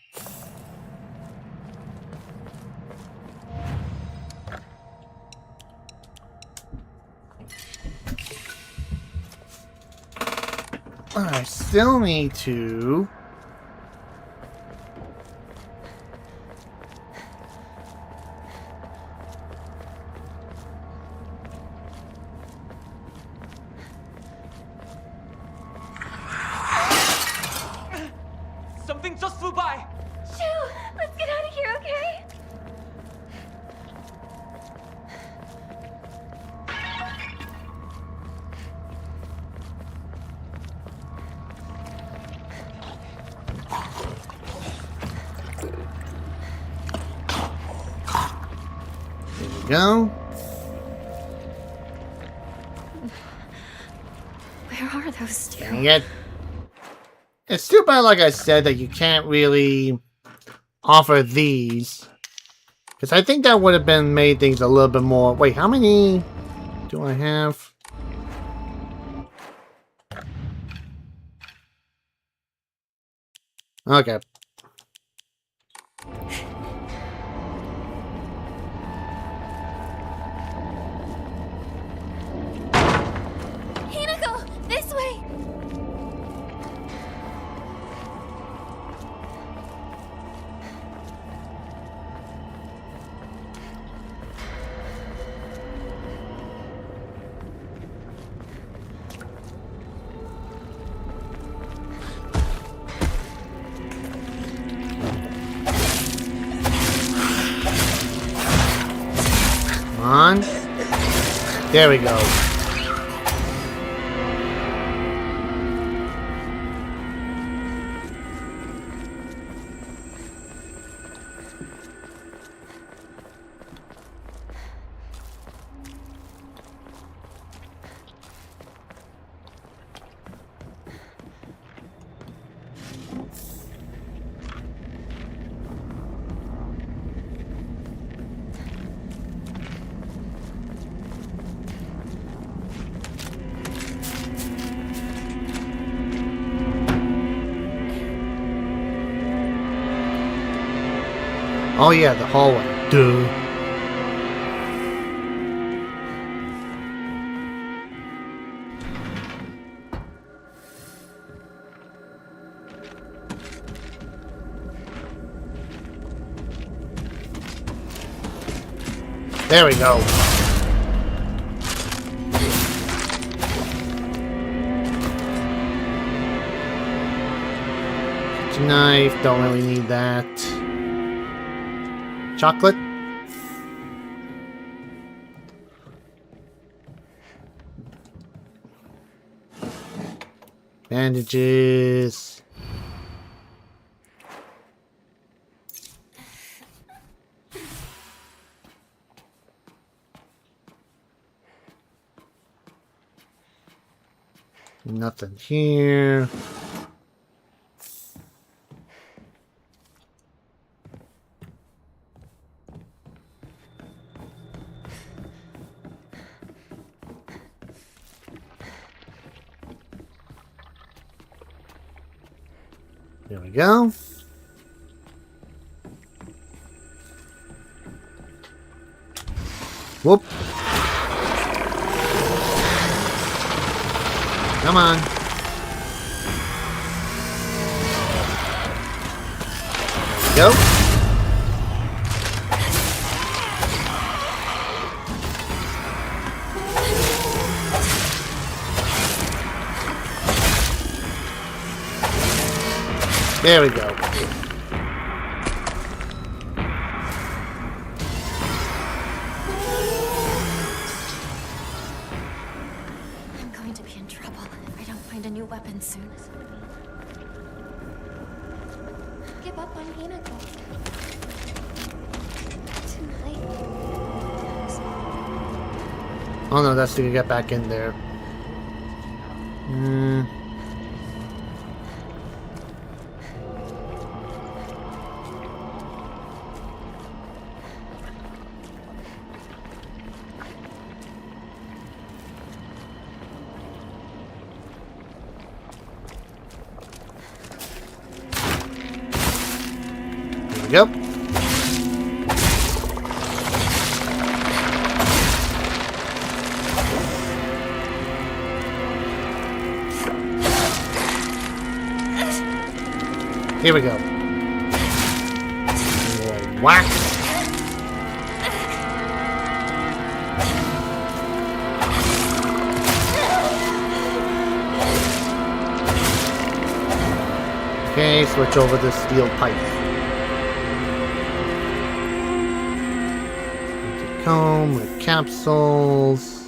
I still need to... Something just flew by! Shoo! Let's get out of here, okay? Go. Where are those two? Dang it. It's too bad, like I said, that you can't really offer these. Because I think that would have been made things a little bit more... Wait, how many do I have? Okay. Hinako! There we go. Oh yeah, the hallway. Duh. There we go. Knife, don't really need that. Chocolate? Bandages. Nothing here. There we go. Whoop. Come on. There we go. There we go. I'm going to be in trouble if I don't find a new weapon soon. Give up on Hinako. Too late. Oh no, that's to get back in there. Yep. Here we go. Whack. Okay, switch over to steel pipe. Comb with capsules.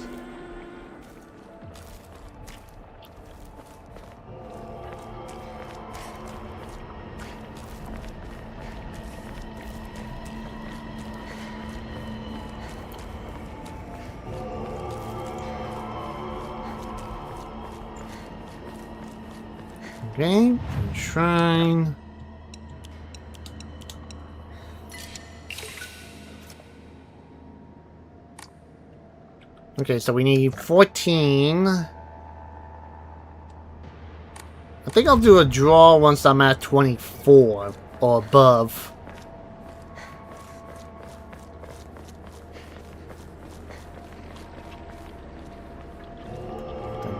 Okay, shrine. Okay, so we need 14. I think I'll do a draw once I'm at 24 or above.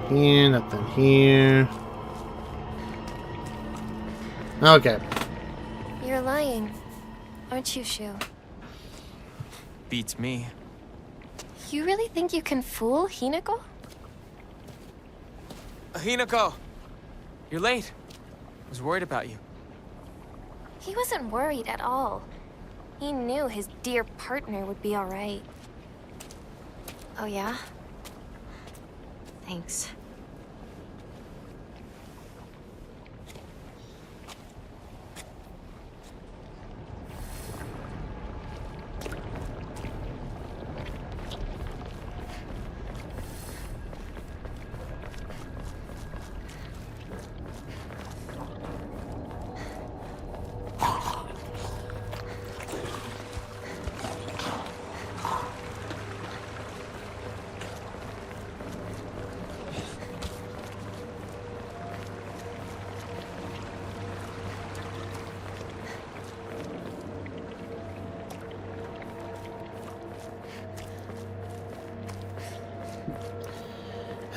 Nothing here, nothing here. Okay. You're lying, aren't you, Shu? Beats me. You really think you can fool Hinako? Hinako! You're late. I was worried about you. He wasn't worried at all. He knew his dear partner would be alright. Oh yeah? Thanks.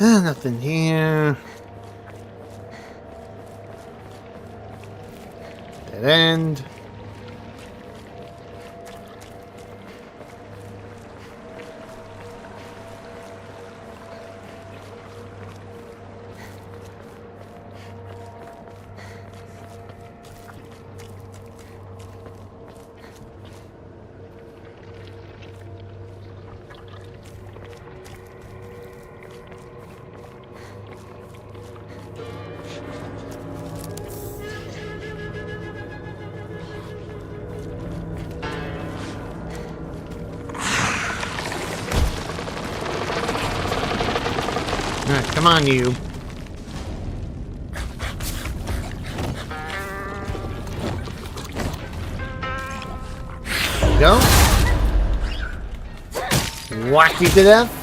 Nothing here. Dead end. Alright, come on, you. There you go. Whack you to death.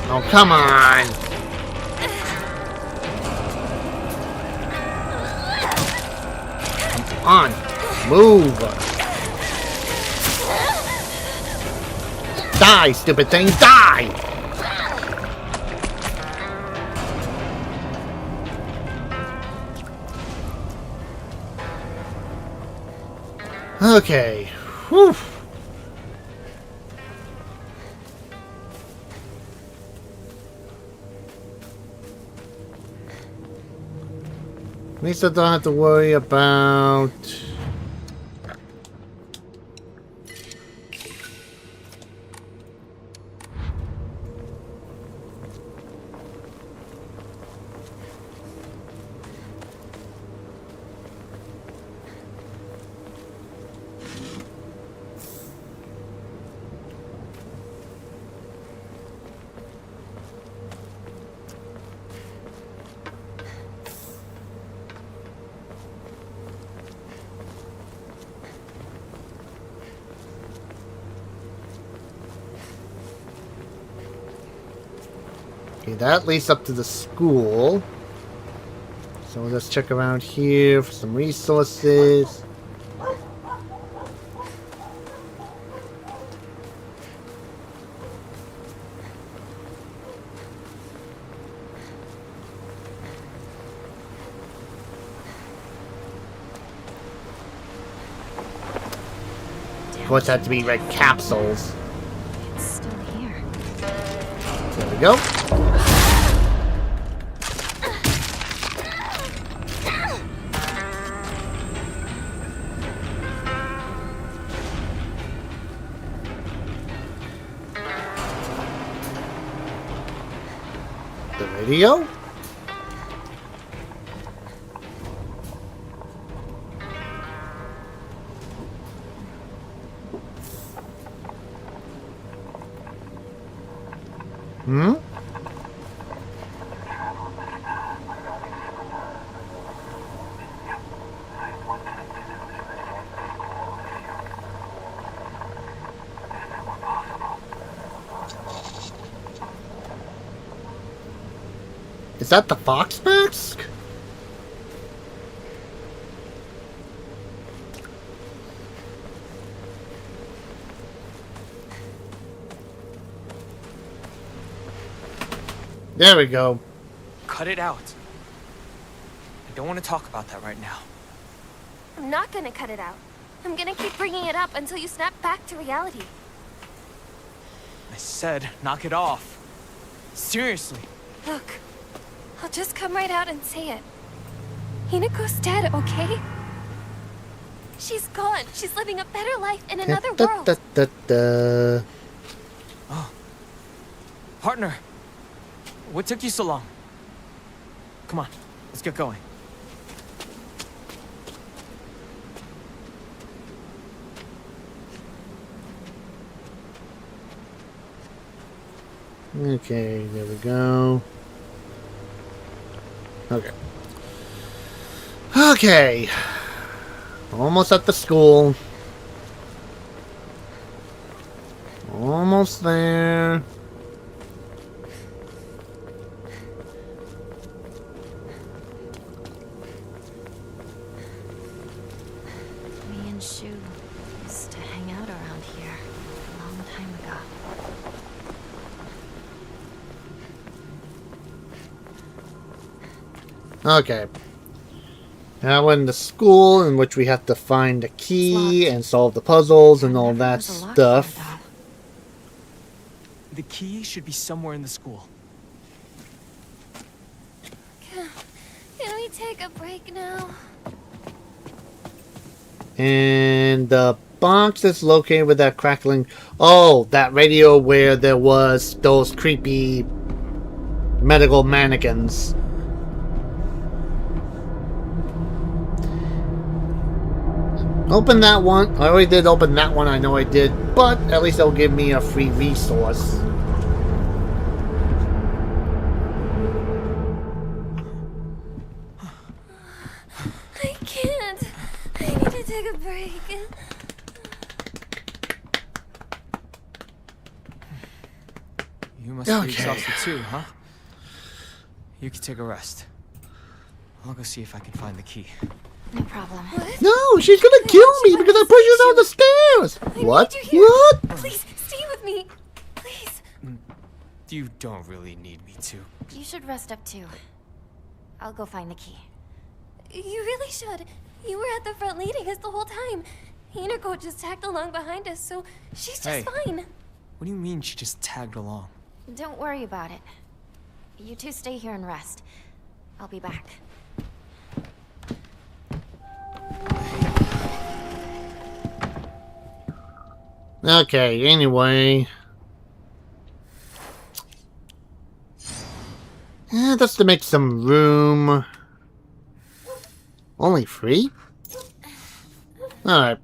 Oh, come on! Come on! Move! Die, stupid thing! Die! Okay. Whew. At least I don't have to worry about... Okay, that leads up to the school. So let's check around here for some resources. Of course, have to be red capsules. It's still here. There we go. The radio? Hmm? Is that the Fox mask? There we go. Cut it out. I don't want to talk about that right now. I'm not gonna cut it out. I'm gonna keep bringing it up until you snap back to reality. I said, knock it off. Seriously. Look, I'll just come right out and say it. Hinako's dead, okay? She's gone. She's living a better life in another world. Partner, what took you so long? Come on, let's get going. Okay, there we go. Okay. Okay. Almost at the school. Almost there. Me and Shu used to hang out around here a long time ago. Okay. Now we're in the school in which we have to find the key and solve the puzzles and all that There's a lock stuff. here, though. The key should be somewhere in the school. Can we take a break now? And the box that's located with that crackling... Oh, that radio where there was those creepy medical mannequins. Open that one. I already did open that one, I know I did. But at least it'll give me a free resource. I can't. I need to take a break. You must Okay. be exhausted too, huh? You can take a rest. I'll go see if I can find the key. No problem. What? No, she's gonna kill me because I pushed her down the stairs. What? need you here. What? Please, stay with me. Please. You don't really need me to. You should rest up too. I'll go find the key. You really should. You were at the front leading us the whole time. Hinako just tagged along behind us, so she's just Hey. fine. What do you mean she just tagged along? Don't worry about it. You two stay here and rest. I'll be back. Okay, anyway. Just to make some room. Only 3? Alright.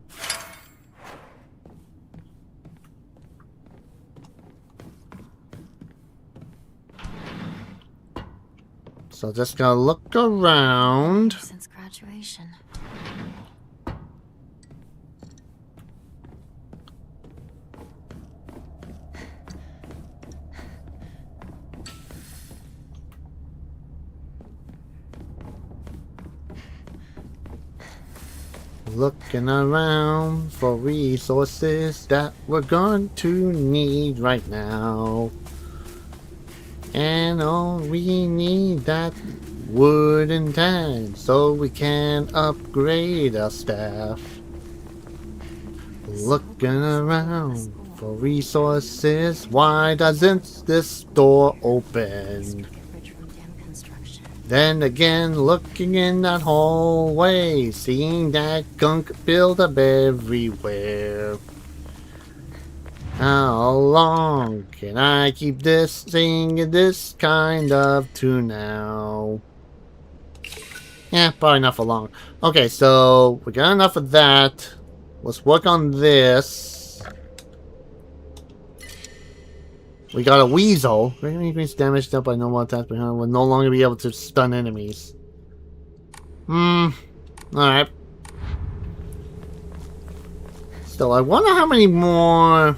So just gonna look around. Since graduation. Looking around for resources that we're going to need right now. And all we need that wooden tank so we can upgrade our staff. Looking around for resources. Why doesn't this door open? Then again, looking in that hallway, seeing that gunk build up everywhere. How long can I keep this singing this kind of tune now? Yeah, probably not for long. Okay, so we got enough of that. Let's work on this. We got a weasel. Greatly increased damage dealt by normal attacks behind will no longer be able to stun enemies. Alright. Still, I wonder how many more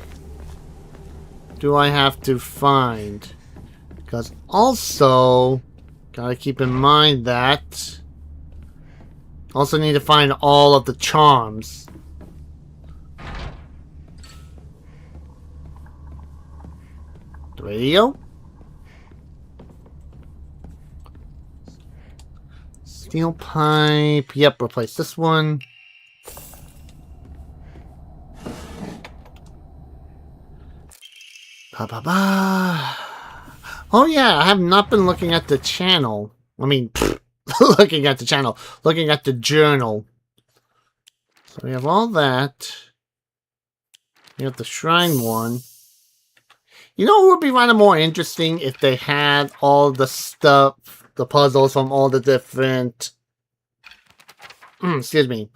do I have to find? Because also, gotta keep in mind that also need to find all of the charms. The radio? Steel pipe. Yep, replace this one. Ba ba ba. Oh yeah, I have not been looking at the channel. I mean, looking at the channel, looking at the journal. So we have all that. We have the shrine one. You know what would be kind of more interesting if they had all the stuff, the puzzles from all the different, excuse me,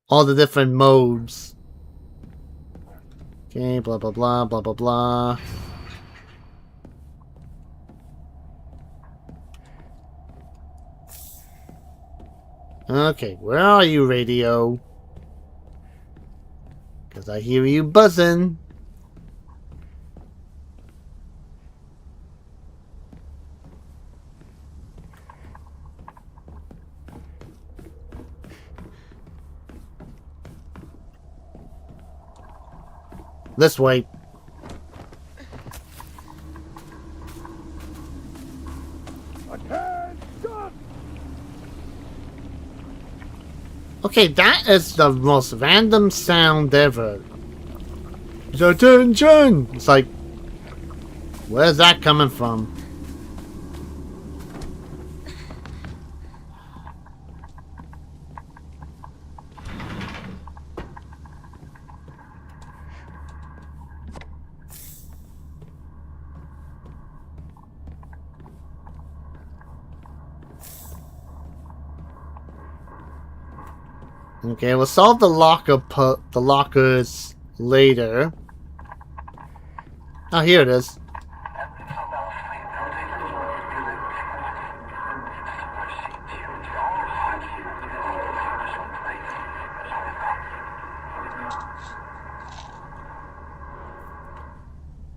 all the different modes. Okay, blah blah blah blah blah blah. Okay, where are you, radio? Because I hear you buzzing. This way. Okay, that is the most random sound ever. Attention! It's like, where's that coming from? Okay, we'll solve the lockers later. Oh, here it is.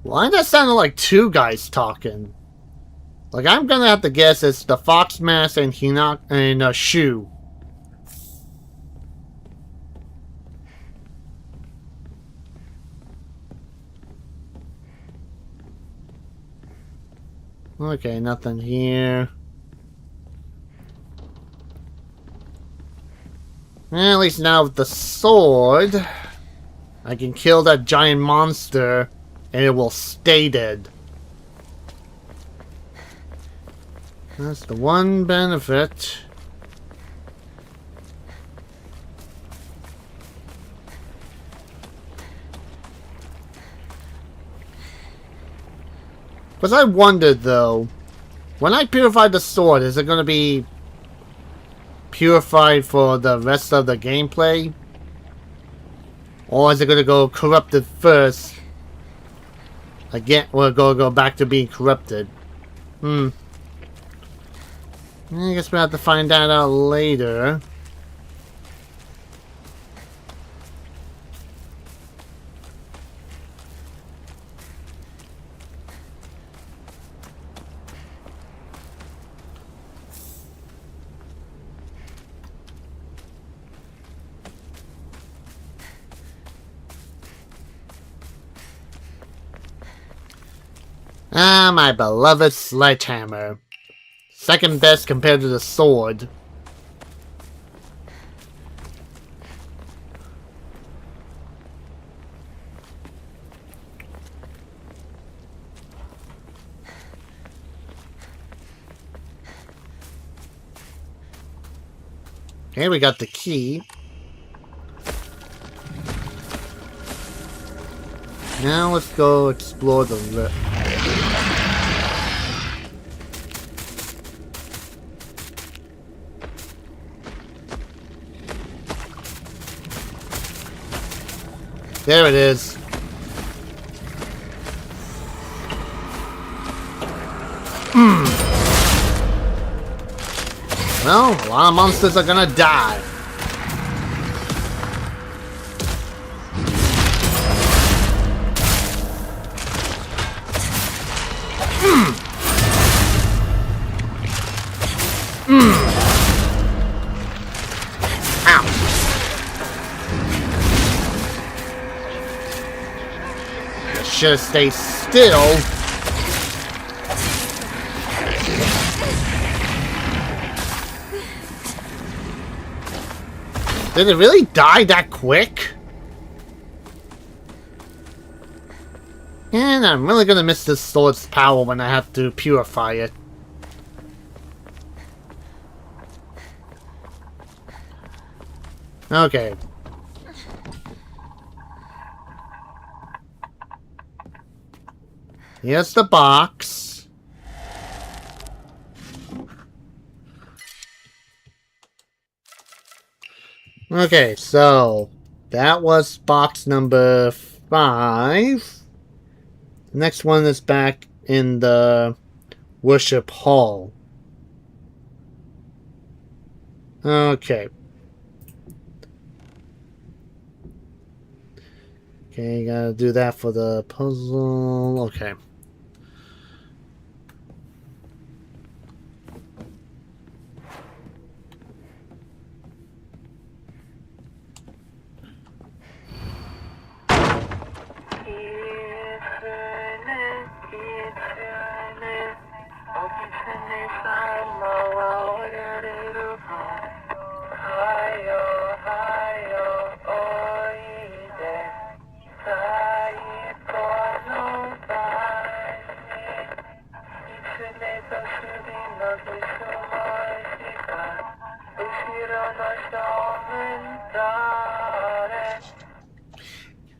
Why does that sound like two guys talking? Like, I'm gonna have to guess it's the Fox Mask and Shu. Okay, nothing here. At least now with the sword, I can kill that giant monster and it will stay dead. That's the one benefit. Because I wondered, though, when I purify the sword, is it going to be purified for the rest of the gameplay? Or is it going to go corrupted first? Again, we're going to go back to being corrupted. I guess we'll have to find that out later. Ah, my beloved sledgehammer. Second best compared to the sword. Okay, we got the key. Now let's go explore the rift. There it is. Well, a lot of monsters are gonna die. Should stay still. Did it really die that quick? And I'm really gonna miss this sword's power when I have to purify it. Okay. Here's the box. Okay, so that was box number 5. Next one is back in the worship hall. Okay. Okay, gotta do that for the puzzle. Okay.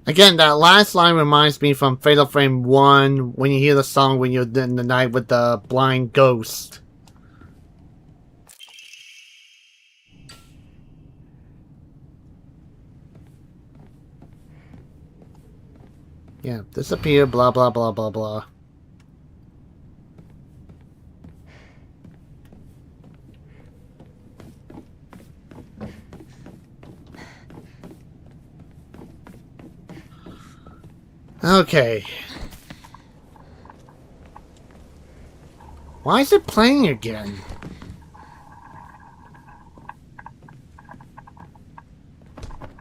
Again, that last line reminds me from Fatal Frame 1 when you hear the song when you're in the night with the blind ghost. Yeah, disappear, blah blah blah blah blah. Okay. Why is it playing again?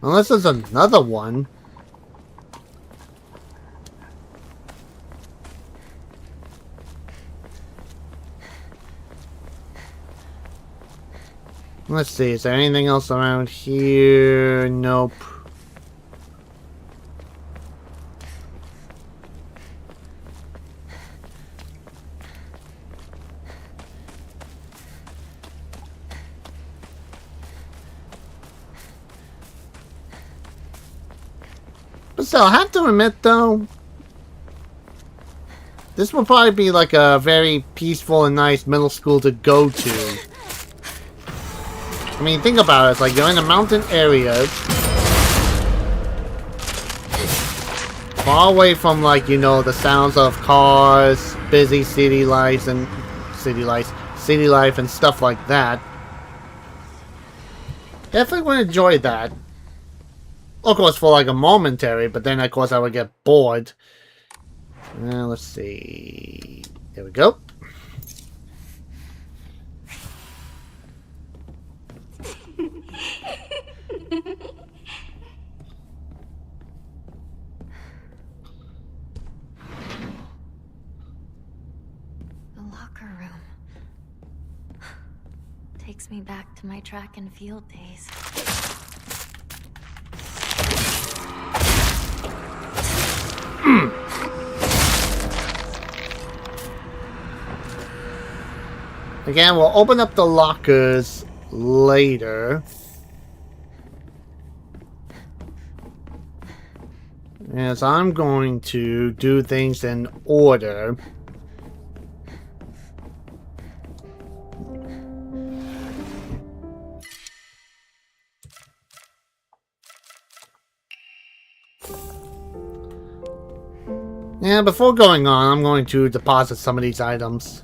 Unless there's another one. Let's see, is there anything else around here? Nope. But still, I have to admit though, this will probably be like a very peaceful and nice middle school to go to. I mean, think about it, it's like you're in a mountain area, far away from, like, you know, the sounds of cars, busy city life and stuff like that. Definitely would enjoy that. Of course, for like a momentary, but then of course I would get bored. Let's see. There we go. The locker room. Takes me back to my track and field days. Again, we'll open up the lockers later. As I'm going to do things in order. Yeah, before going on, I'm going to deposit some of these items.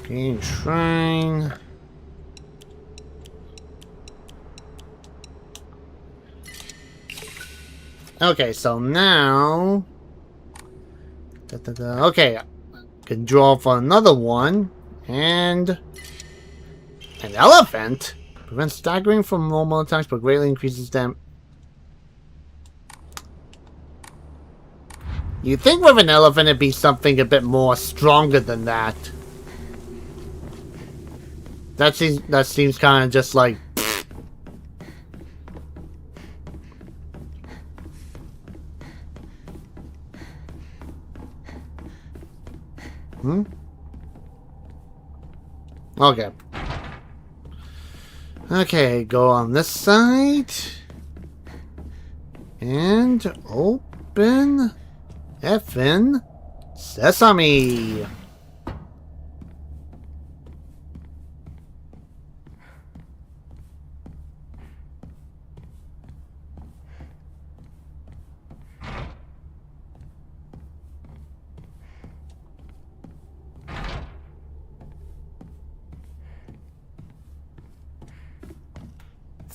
Okay, shrine. Okay, so now... Okay, can draw for another one. And... an elephant? Prevents staggering from normal attacks, but greatly increases them. You'd think with an elephant it'd be something a bit more stronger than that. That seems kind of just like... Hmm? Okay. Okay, go on this side. And open effin' sesame.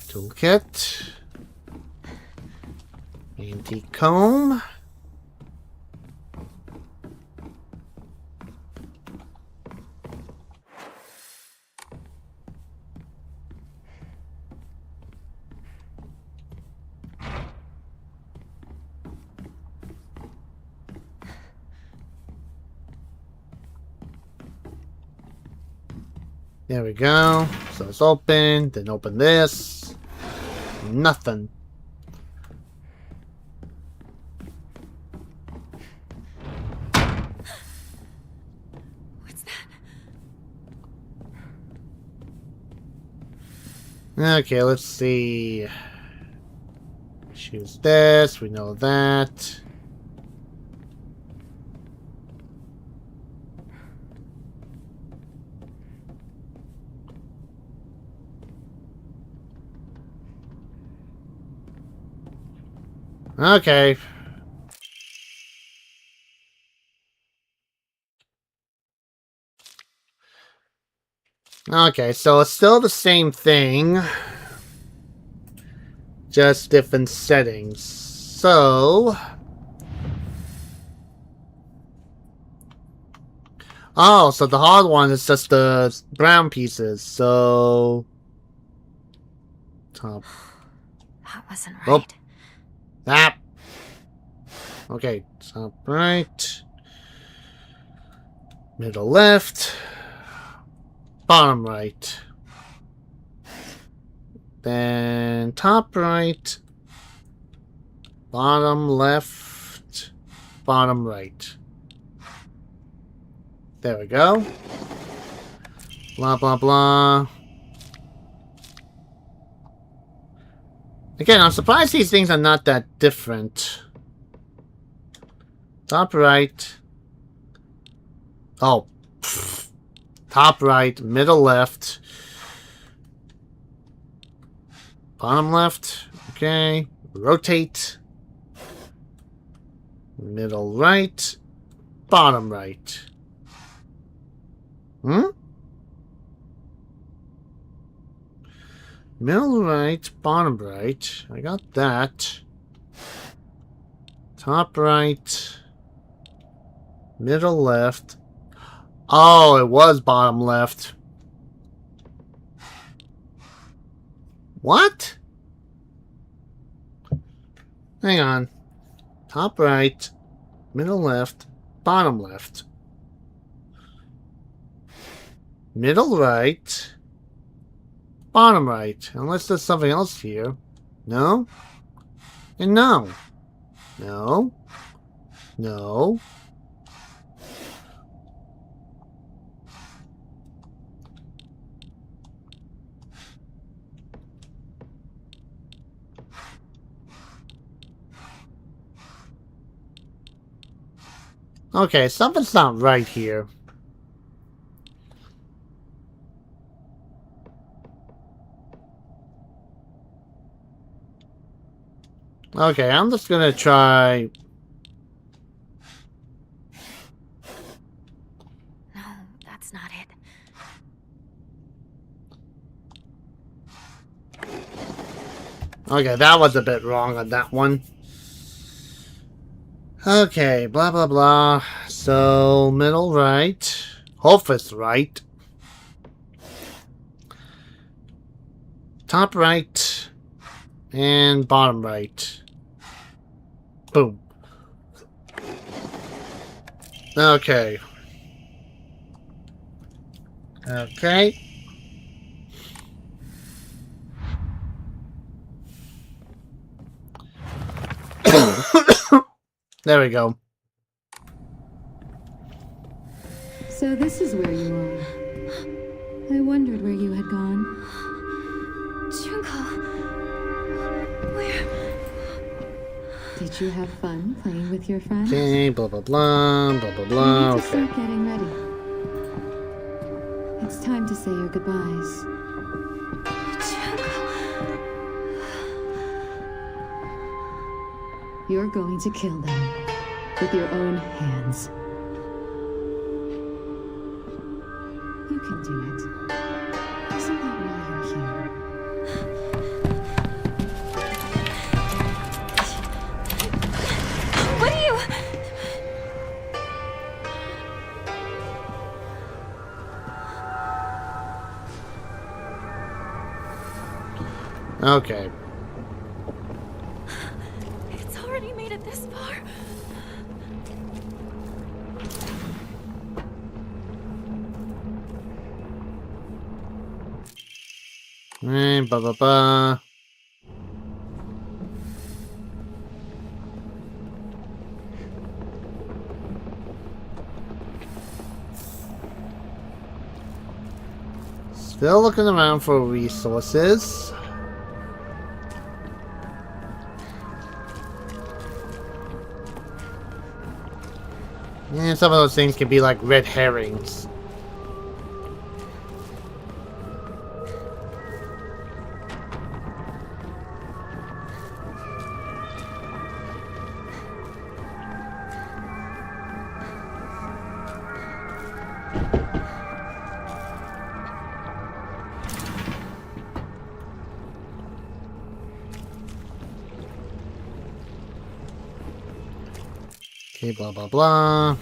Toolkit. Antique comb. There we go. So it's open. Then open this. Nothing. What's that? Okay, let's see. Choose this. We know that. Okay. Okay, so it's still the same thing. Just different settings. So... Oh, so the hard one is just the brown pieces, so... Top. That wasn't Oh. right. That. Okay, top right. Middle left. Bottom right. Then top right. Bottom left. Bottom right. There we go. Blah, blah, blah. Again, I'm surprised these things are not that different. Top right. Oh. Pfft. Top right, middle left. Bottom left. Okay. Rotate. Middle right. Bottom right. Hmm? Middle right, bottom right. I got that. Top right. Middle left. Oh, it was bottom left. What? Hang on. Top right. Middle left. Bottom left. Middle right. Bottom right. Unless there's something else here. No? And no. No. No. Okay, something's not right here. Okay, I'm just gonna try... No, that's not it. Okay, that was a bit wrong on that one. Okay, blah, blah, blah. So, middle right. Hope it's right. Top right. And bottom right. Boom. Okay. Okay. There we go. So this is where you are. I wondered where you had gone. Junko. Where? Did you have fun playing with your friends? Okay, blah blah blah, blah blah We blah. need to Okay. start getting ready. It's time to say your goodbyes. You're going to kill them with your own hands. You can do it. Isn't that why you're here? What are you? Okay. It's already made it this far. Blah blah blah. Still looking around for resources. And some of those things can be like red herrings. Okay, blah blah blah.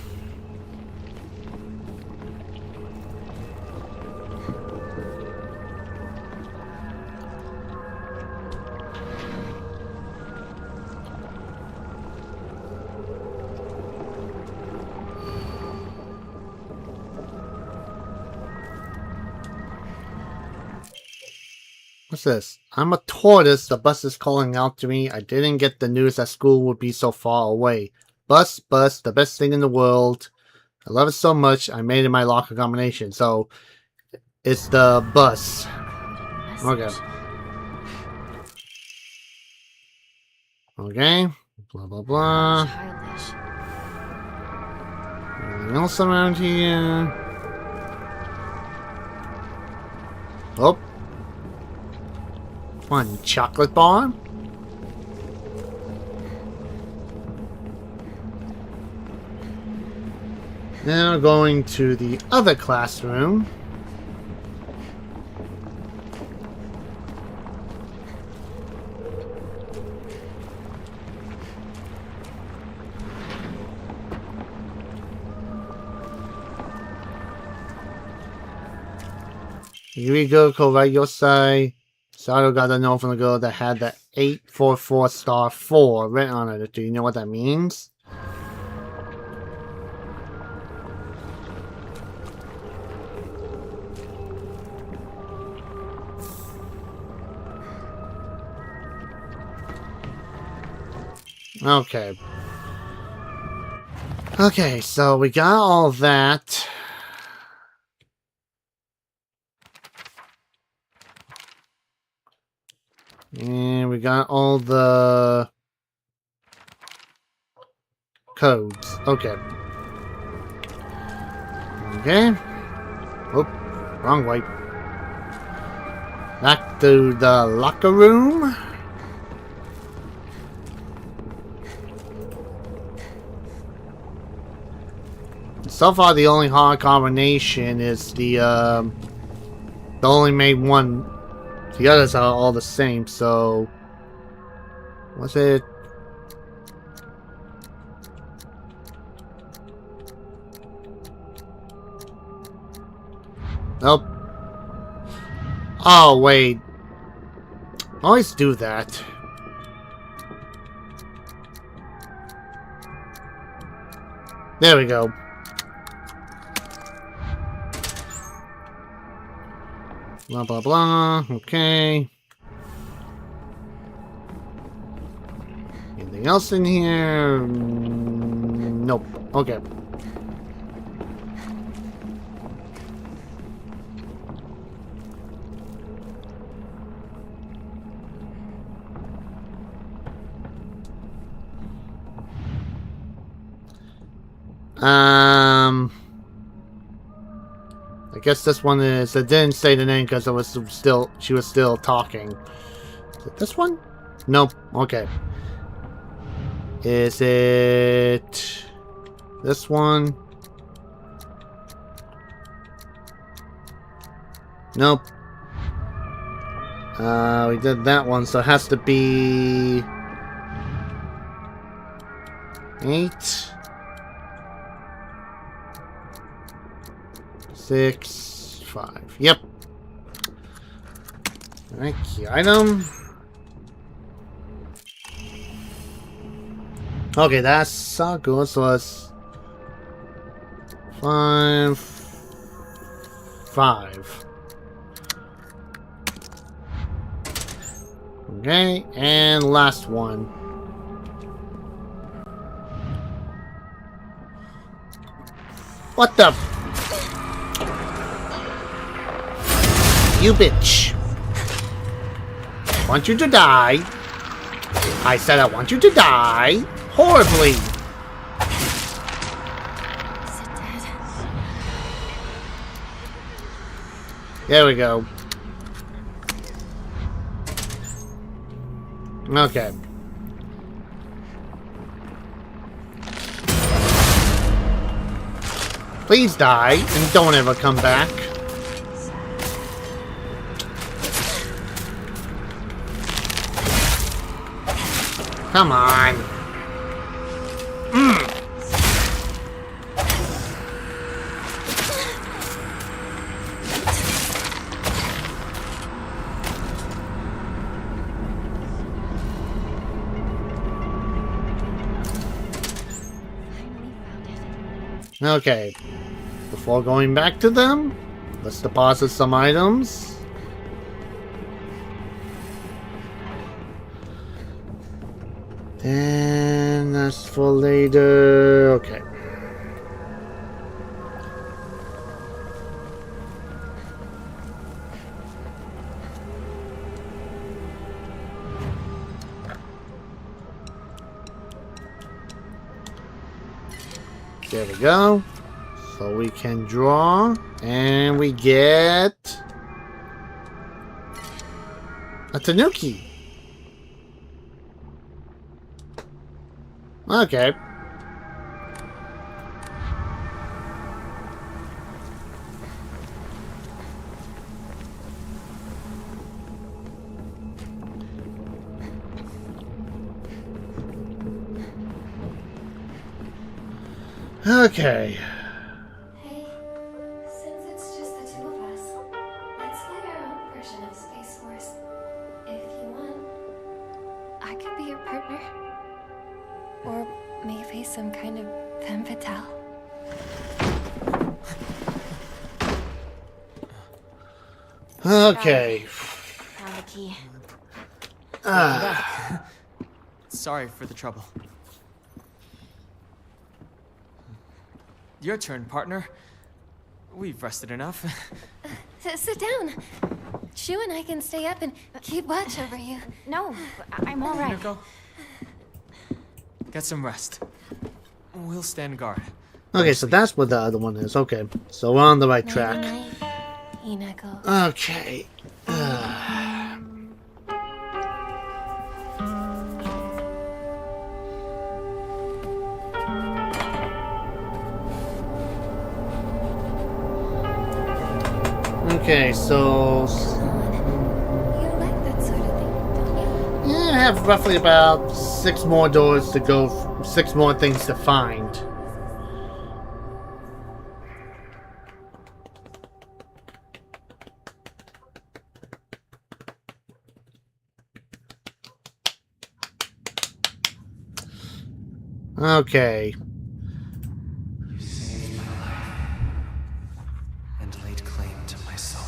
What's this? I'm a tortoise. The bus is calling out to me. I didn't get the news that school would be so far away. Bus, the best thing in the world. I love it so much. I made it my locker combination. So, it's the bus. Okay. Okay. Blah, blah, blah. Childish. Anything else around here? Oh. One chocolate bar. Now going to the other classroom. Yurigo Kobayosai. Sato got a note from the girl that had the 844 star 4 written on it. Do you know what that means? Okay. Okay, so we got all that. And we got all the codes. Okay. Okay. Oop, wrong way. Back to the locker room. So far, the only hard combination is the only made one. The others are all the same, so... What's it? Nope. Oh, wait. I always do that. There we go. Blah, blah, blah. Okay. Anything else in here? Nope. Okay. I guess this one is. It didn't say the name because she was still talking. Is it this one? Nope. Okay. Is it this one? Nope. We did that one, so it has to be 8, 6, 5. Yep. Alright, key item. Okay, that's good. So it's 5. Okay, and last one. What the? You bitch. I want you to die. I said I want you to die. Horribly. Is it dead? There we go. Okay. Please die and don't ever come back. Come on. Okay. Before going back to them, let's deposit some items. And that's for later. Okay. There we go. So we can draw, and we get a Tanuki. Okay. Okay. Hey, since it's just the two of us, let's play our own version of Space Force. If you want, I could be your partner. Or maybe some kind of femme fatale. Okay. Found the key. Sorry for the trouble. Your turn, partner. We've rested enough. Sit down. Shu and I can stay up and keep watch over you. No, I'm all right. Hinako, get some rest. We'll stand guard. Okay, so that's what the other one is. Okay, so we're on the right track. Hinako. Okay. Okay, so You like that sort of thing, don't you? yeah, I have roughly about 6 more doors to go, 6 more things to find. Okay. You saved my life and laid claim to my soul.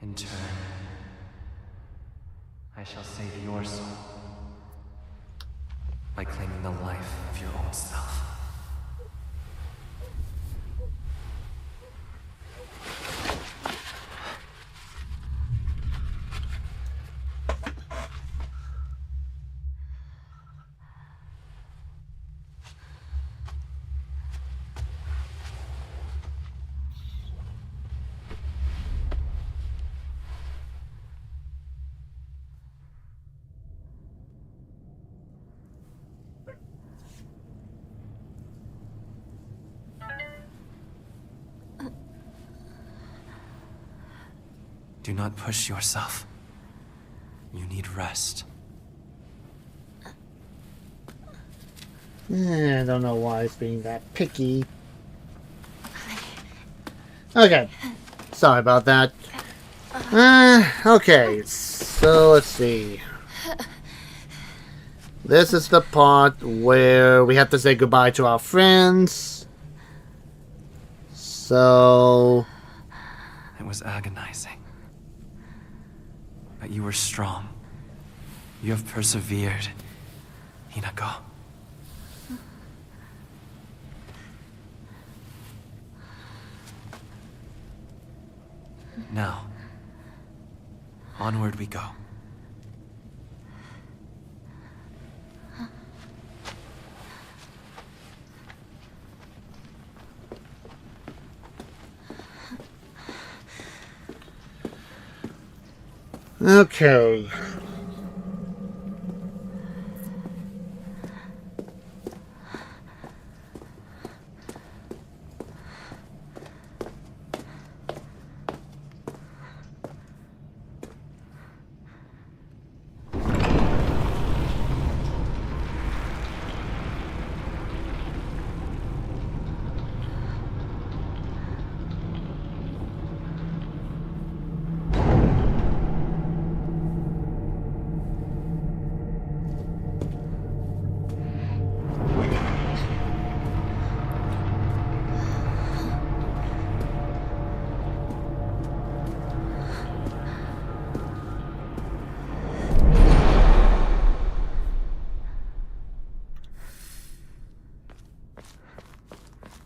In turn, I shall save your soul by claiming the life of your old self. Do not push yourself. You need rest. I don't know why it's being that picky. Okay. Sorry about that. Okay, so let's see. This is the part where we have to say goodbye to our friends. So... It was agonizing. But you were strong. You have persevered, Hinako. Now, onward we go. Okay.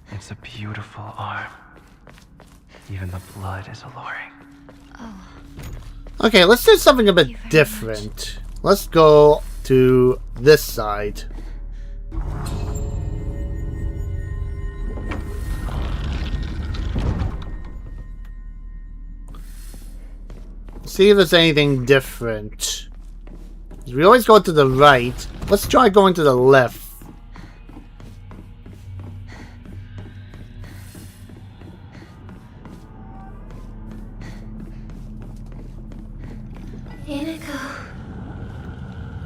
It's a beautiful arm. Even the blood is alluring. Okay, let's do something a bit different. Let's go to this side. See if there's anything different. We always go to the right. Let's try going to the left. Hinako,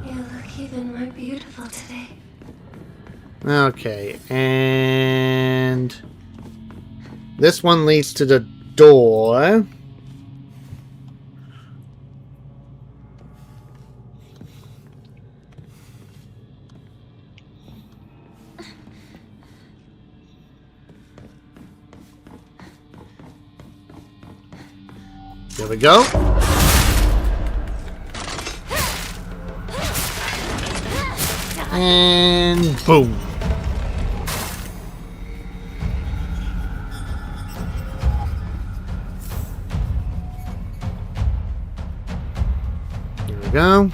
you look even more beautiful today. Okay, and this one leads to the door. There we go. And boom. Here we go.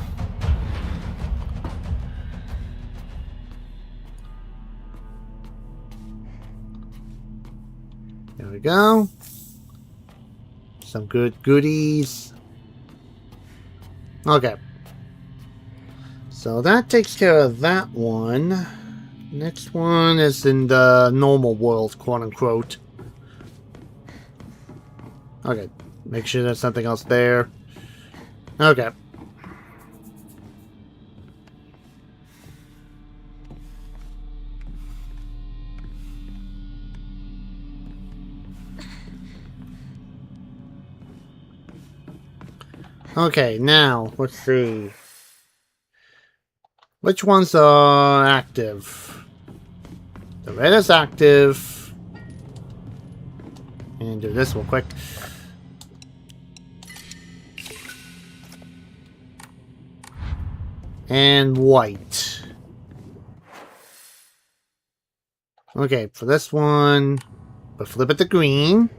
There we go. Some good goodies. Okay. So that takes care of that one. Next one is in the normal world, quote unquote. Okay. Make sure there's something else there. Okay. Okay, now, let's see. Which ones are active? The red is active. And do this real quick. and white. Okay, for this one, we'll flip it to green.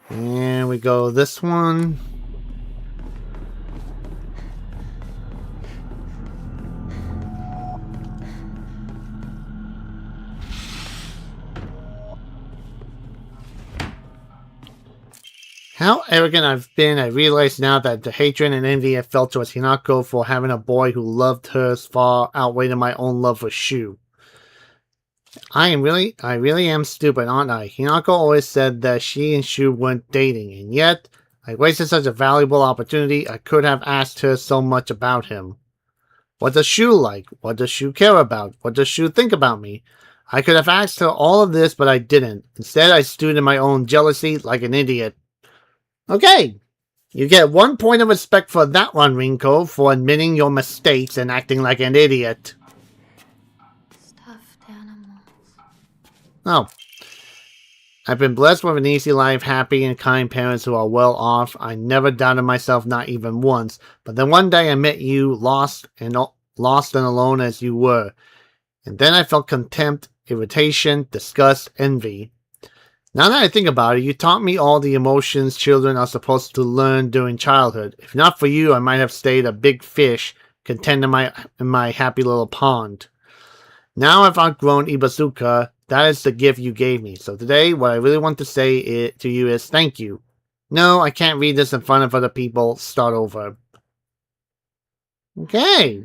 And we go this one. How arrogant I've been, I realize now that the hatred and envy I felt towards Hinako for having a boy who loved her far outweighed my own love for Shu. I really am stupid, aren't I? Hinako always said that she and Shu weren't dating, and yet I wasted such a valuable opportunity. I could have asked her so much about him. What does Shu like? What does Shu care about? What does Shu think about me? I could have asked her all of this, but I didn't. Instead, I stewed in my own jealousy like an idiot. Okay, you get 1 point of respect for that one, Rinko, for admitting your mistakes and acting like an idiot. Stuffed animals. Oh. I've been blessed with an easy life, happy and kind parents who are well off. I never doubted myself, not even once. But then one day I met you, lost and alone as you were. And then I felt contempt, irritation, disgust, envy. Now that I think about it, you taught me all the emotions children are supposed to learn during childhood. If not for you, I might have stayed a big fish, content in my happy little pond. Now I've outgrown Ibazuka. That is the gift you gave me. So today, what I really want to say to you is thank you. No, I can't read this in front of other people. Start over. Okay.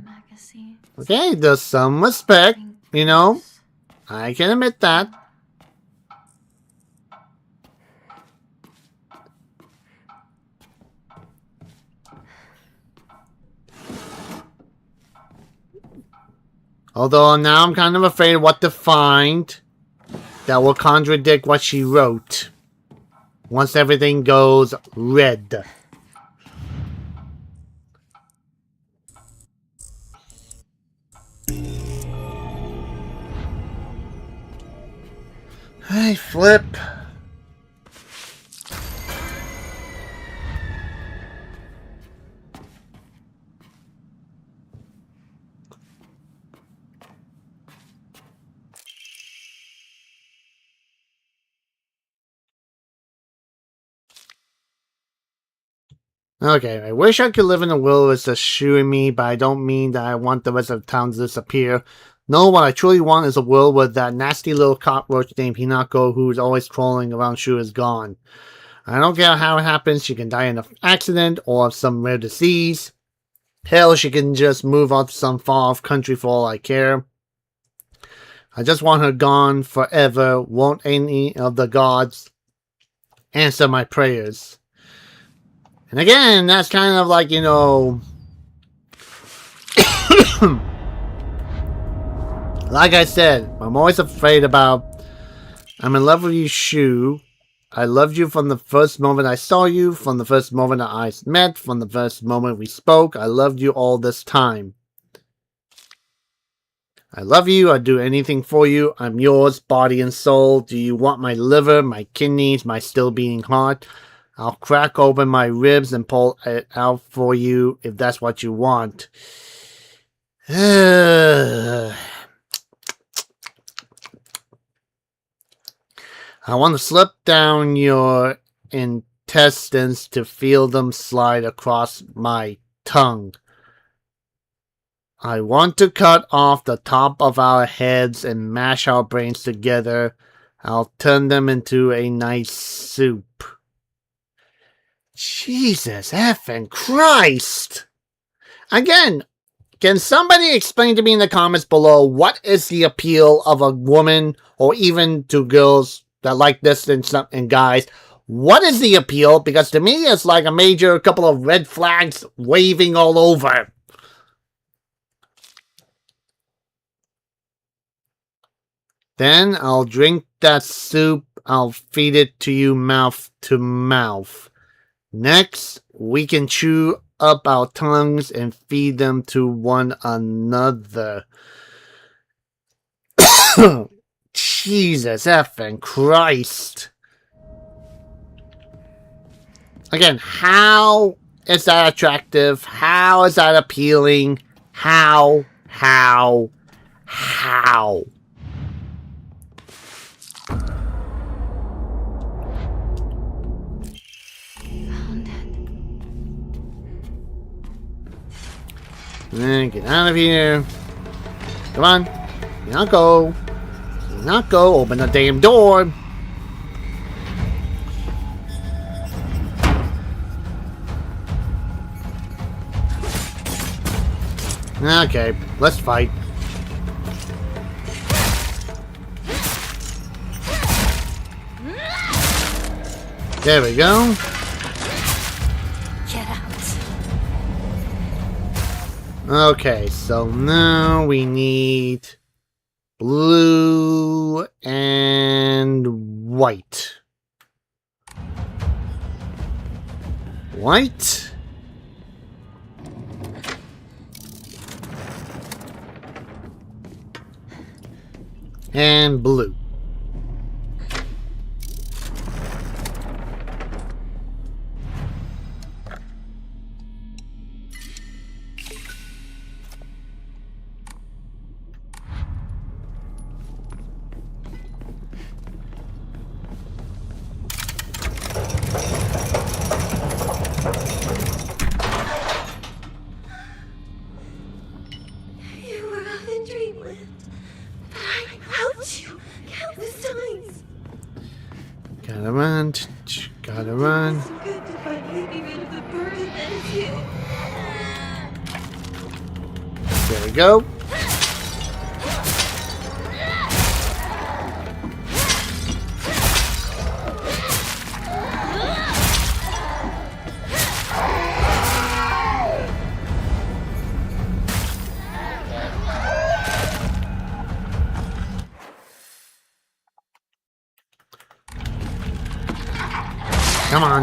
Okay, there's some respect, you know. I can admit that. Although now I'm kind of afraid of what to find that will contradict what she wrote once everything goes red. Hey, Flip. Okay, I wish I could live in a world with a Shu in me, but I don't mean that I want the rest of the town to disappear. No, what I truly want is a world where that nasty little cockroach named Hinako who's always crawling around Shu is gone. I don't care how it happens, she can die in an accident or of some rare disease. Hell, she can just move out to some far-off country for all I care. I just want her gone forever. Won't any of the gods answer my prayers? And again, that's kind of like, you know, like I said, I'm always afraid about, I'm in love with you, Shu. I loved you from the first moment I saw you, from the first moment our eyes met, from the first moment we spoke. I loved you all this time. I love you. I'd do anything for you. I'm yours, body and soul. Do you want my liver, my kidneys, my still beating heart? I'll crack open my ribs and pull it out for you if that's what you want. I want to slip down your intestines to feel them slide across my tongue. I want to cut off the top of our heads and mash our brains together. I'll turn them into a nice soup. Jesus effing Christ! Again, can somebody explain to me in the comments below what is the appeal of a woman, or even to girls that like this and guys? What is the appeal? Because to me, it's like a major couple of red flags waving all over. Then I'll drink that soup. I'll feed it to you mouth to mouth. Next, we can chew up our tongues and feed them to one another. Jesus effing Christ. Again, how is that attractive? How is that appealing? How? Get out of here. Come on. Hinako. Hinako, open the damn door. Okay, let's fight. There we go. Get out. Okay, so now we need blue and white. White. And blue. You were up in dreamland. I helped you countless times. Gotta run. Gotta run. It's good to finally be rid of the burden that is you. There we go. Come on.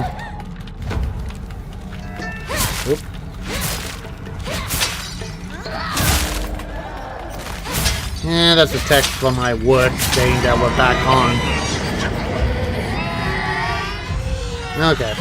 Oop. Yeah, that's a text from my work saying that we're back on. Okay.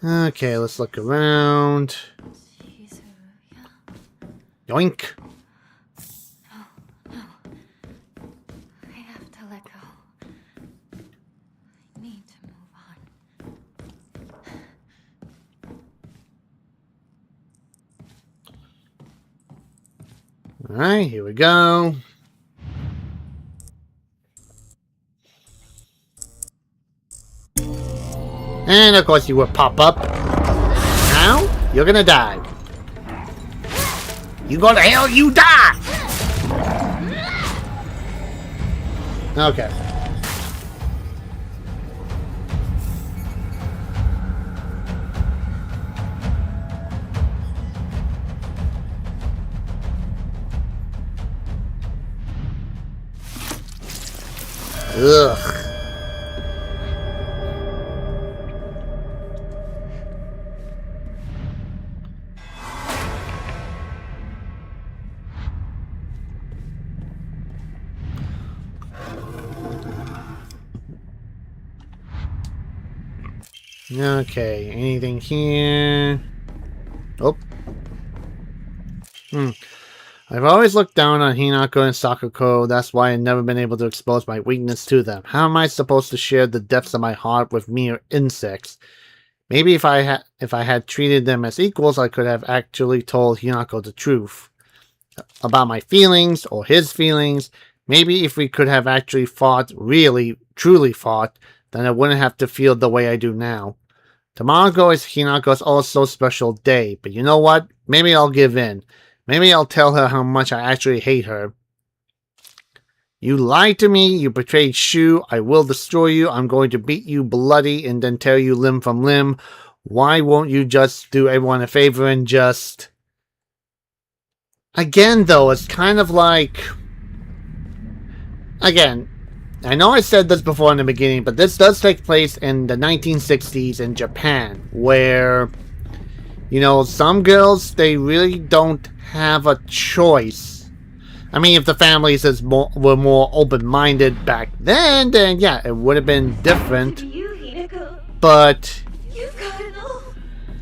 Okay, let's look around. Yoink. I have to let go. I need to move on. Alright, here we go. And of course you will pop up. Now, you're gonna die. You go to hell, you die! Okay. Ugh. Okay, anything here? Oh. I've always looked down on Hinako and Sakuko, that's why I've never been able to expose my weakness to them. How am I supposed to share the depths of my heart with mere insects? Maybe if I had treated them as equals, I could have actually told Hinako the truth about my feelings, or his feelings. Maybe if we could have actually fought, really, truly fought, then I wouldn't have to feel the way I do now. Tomorrow is Hinako's also special day, but you know what? Maybe I'll give in. Maybe I'll tell her how much I actually hate her. You lied to me. You betrayed Shu. I will destroy you. I'm going to beat you bloody and then tear you limb from limb. Why won't you just do everyone a favor and just... Again, though, it's kind of like... Again, I know I said this before in the beginning, but this does take place in the 1960s in Japan, where, you know, some girls, they really don't have a choice. I mean, if the families were more open-minded back then yeah, it would have been different. But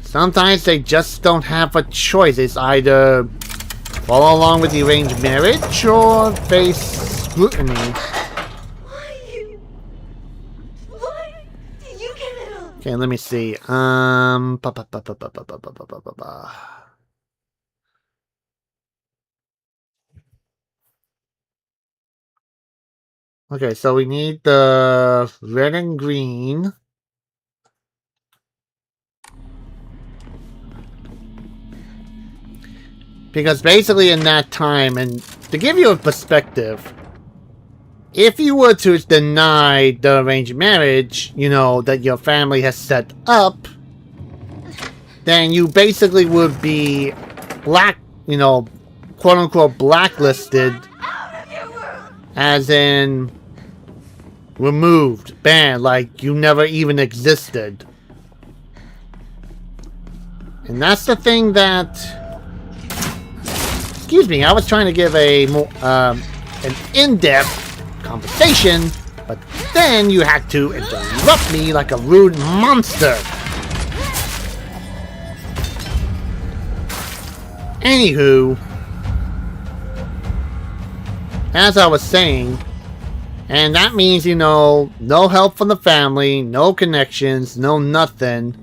sometimes they just don't have a choice. It's either follow along with the arranged marriage or face scrutiny. Why did you get it all? Okay, let me see. Okay, so we need the red and green. Because basically in that time, and to give you a perspective, if you were to deny the arranged marriage, you know, that your family has set up, then you basically would be quote unquote blacklisted, as in removed, banned, like you never even existed. And that's the thing that... Excuse me, I was trying to give a more an in-depth conversation, but then you had to interrupt me like a rude monster. Anywho, as I was saying, and that means, you know, no help from the family, no connections, no nothing.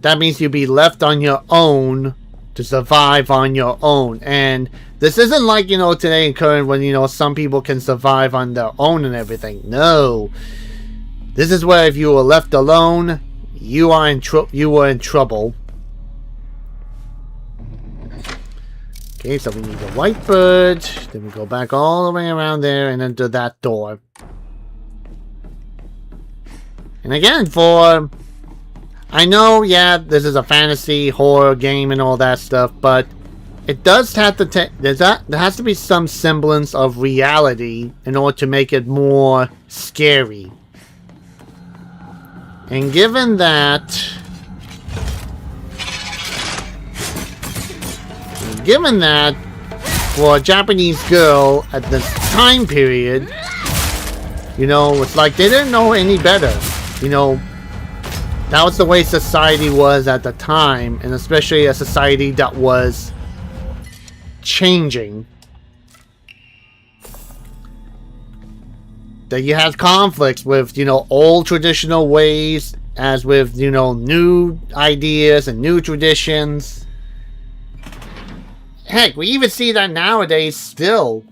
That means you'll be left on your own to survive on your own. And this isn't like, you know, today in current when, you know, some people can survive on their own and everything. No. This is where if you were left alone, you were in trouble. Okay, so we need a white bird. Then we go back all the way around there and enter that door. And again, I know, yeah, this is a fantasy horror game and all that stuff, but it does have to there has to be some semblance of reality in order to make it more scary. And given that, for a Japanese girl at this time period, you know, it's like they didn't know any better. You know, that was the way society was at the time, and especially a society that was changing. That you had conflicts with, you know, old traditional ways, as with, you know, new ideas and new traditions. Heck, we even see that nowadays still,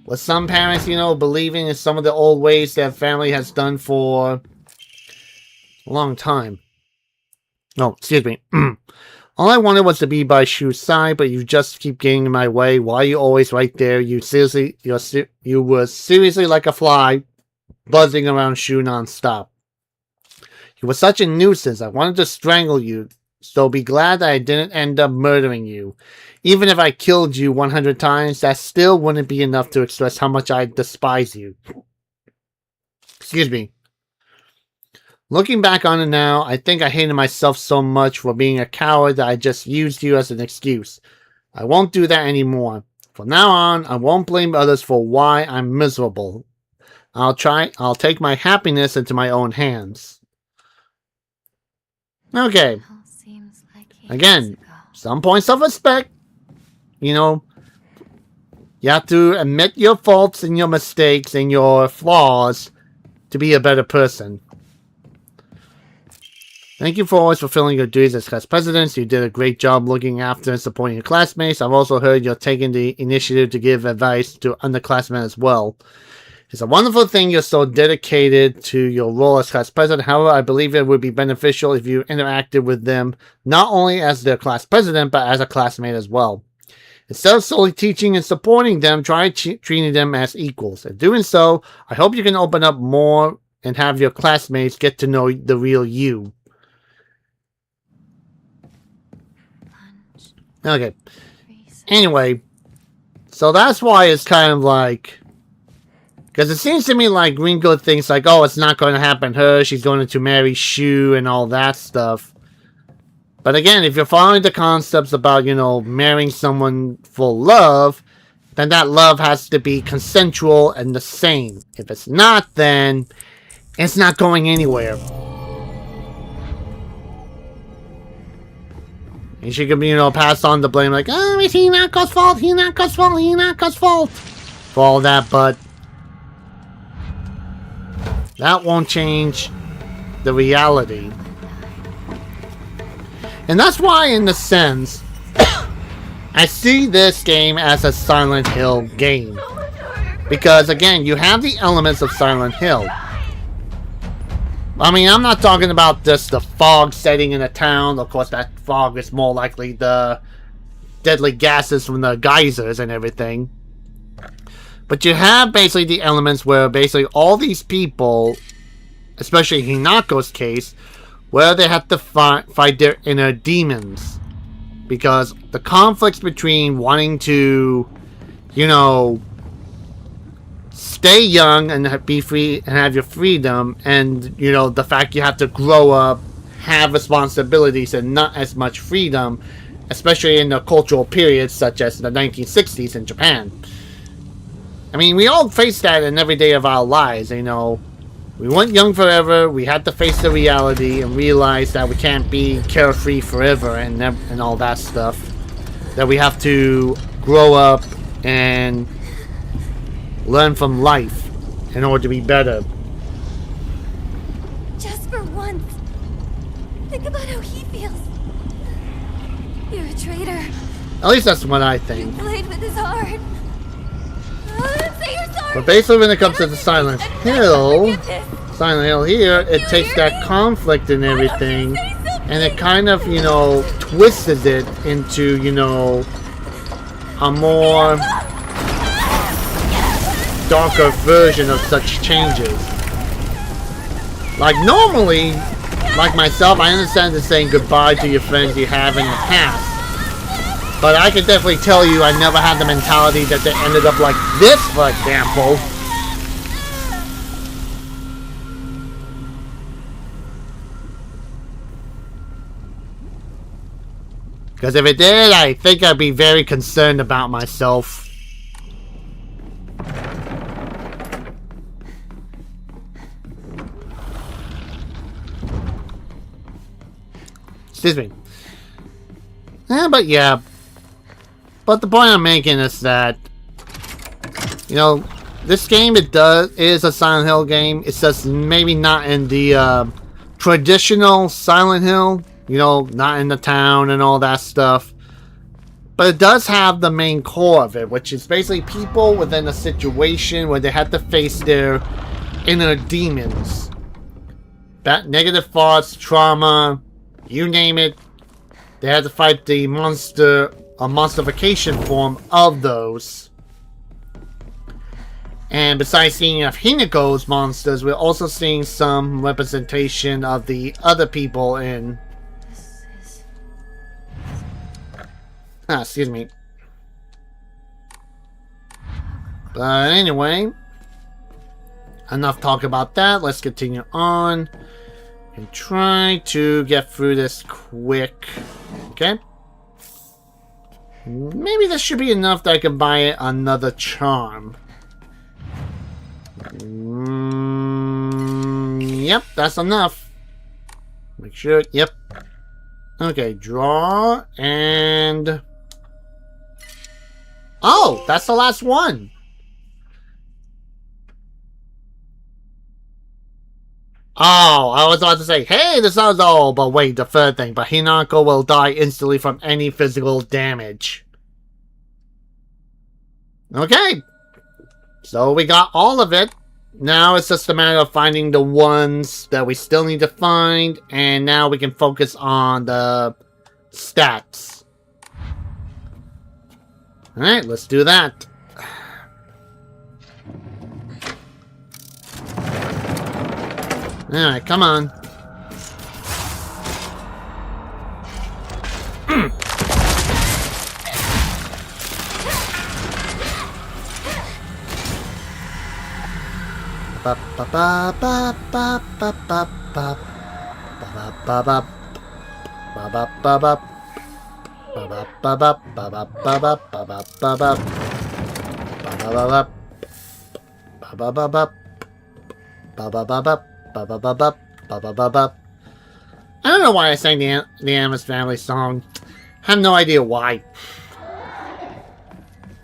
with some parents, you know, believing in some of the old ways that family has done for a long time. No, excuse me. All I wanted was to be by Shu's side, but you just keep getting in my way. Why are you always right there? You were seriously like a fly, buzzing around Shu non-stop. You were such a nuisance. I wanted to strangle you, so be glad that I didn't end up murdering you. Even if I killed you 100 times, that still wouldn't be enough to express how much I despise you. Excuse me. Looking back on it now, I think I hated myself so much for being a coward that I just used you as an excuse. I won't do that anymore. From now on, I won't blame others for why I'm miserable. I'll take my happiness into my own hands. Okay. Again, some points of respect. You know, you have to admit your faults and your mistakes and your flaws to be a better person. Thank you for always fulfilling your duties as class presidents. You did a great job looking after and supporting your classmates. I've also heard you're taking the initiative to give advice to underclassmen as well. It's a wonderful thing you're so dedicated to your role as class president. However, I believe it would be beneficial if you interacted with them not only as their class president, but as a classmate as well. Instead of solely teaching and supporting them, try treating them as equals. In doing so, I hope you can open up more and have your classmates get to know the real you. Okay. Anyway, so that's why it's kind of like... Because it seems to me like Ringo thinks like, oh, it's not going to happen to her. She's going to marry Shu and all that stuff. But again, if you're following the concepts about, you know, marrying someone for love, then that love has to be consensual and the same. If it's not, then it's not going anywhere. And she could, you know, pass on the blame like, oh, it's Hinako's fault, Hinako's fault, Hinako's fault. For all that, but that won't change the reality. And that's why, in the sense, I see this game as a Silent Hill game. Because, again, you have the elements of Silent Hill. I mean, I'm not talking about just the fog setting in a town. Of course, that fog is more likely the deadly gases from the geysers and everything. But you have basically the elements where basically all these people, especially Hinako's case, where they have to fight their inner demons. Because the conflicts between wanting to, you know, stay young and be free and have your freedom, and, you know, the fact you have to grow up, have responsibilities, and not as much freedom, especially in the cultural periods such as the 1960s in Japan. I mean, we all face that in every day of our lives, you know. We weren't young forever, we had to face the reality and realize that we can't be carefree forever and all that stuff. That we have to grow up and learn from life in order to be better. Just for once. Think about how he feels. You're a traitor. At least that's what I think. You played with his heart. Say you're sorry. But basically when it comes to the Silent Hill here, it takes that conflict and everything, and it kind of, you know, twisted it into, you know, a more darker version of such changes. Like normally, like myself, I understand the saying goodbye to your friends you have in the past. But I can definitely tell you I never had the mentality that they ended up like this, for example. Because if it did, I think I'd be very concerned about myself. Excuse me. But yeah. But the point I'm making is that, you know, this game is a Silent Hill game. It's just maybe not in the traditional Silent Hill, you know, not in the town and all that stuff. But it does have the main core of it, which is basically people within a situation where they have to face their inner demons. That negative thoughts, trauma, you name it. They had to fight the monster, a monsterification form of those. And besides seeing of Hinako's monsters, we're also seeing some representation of the other people in... excuse me. But anyway, enough talk about that. Let's continue on and try to get through this quick. Okay. Maybe this should be enough that I can buy another charm. Yep, that's enough. Make sure, yep. Okay, draw and... Oh, that's the last one. Oh, I was about to say, hey, this is all, but wait, the third thing, but Hinako will die instantly from any physical damage. Okay. So we got all of it. Now it's just a matter of finding the ones that we still need to find, and now we can focus on the stats. Alright, let's do that. Alright, come on. Ba ba ba ba ba ba ba ba ba ba ba ba ba ba. I don't know why I sang the Addams Family song. I have no idea why.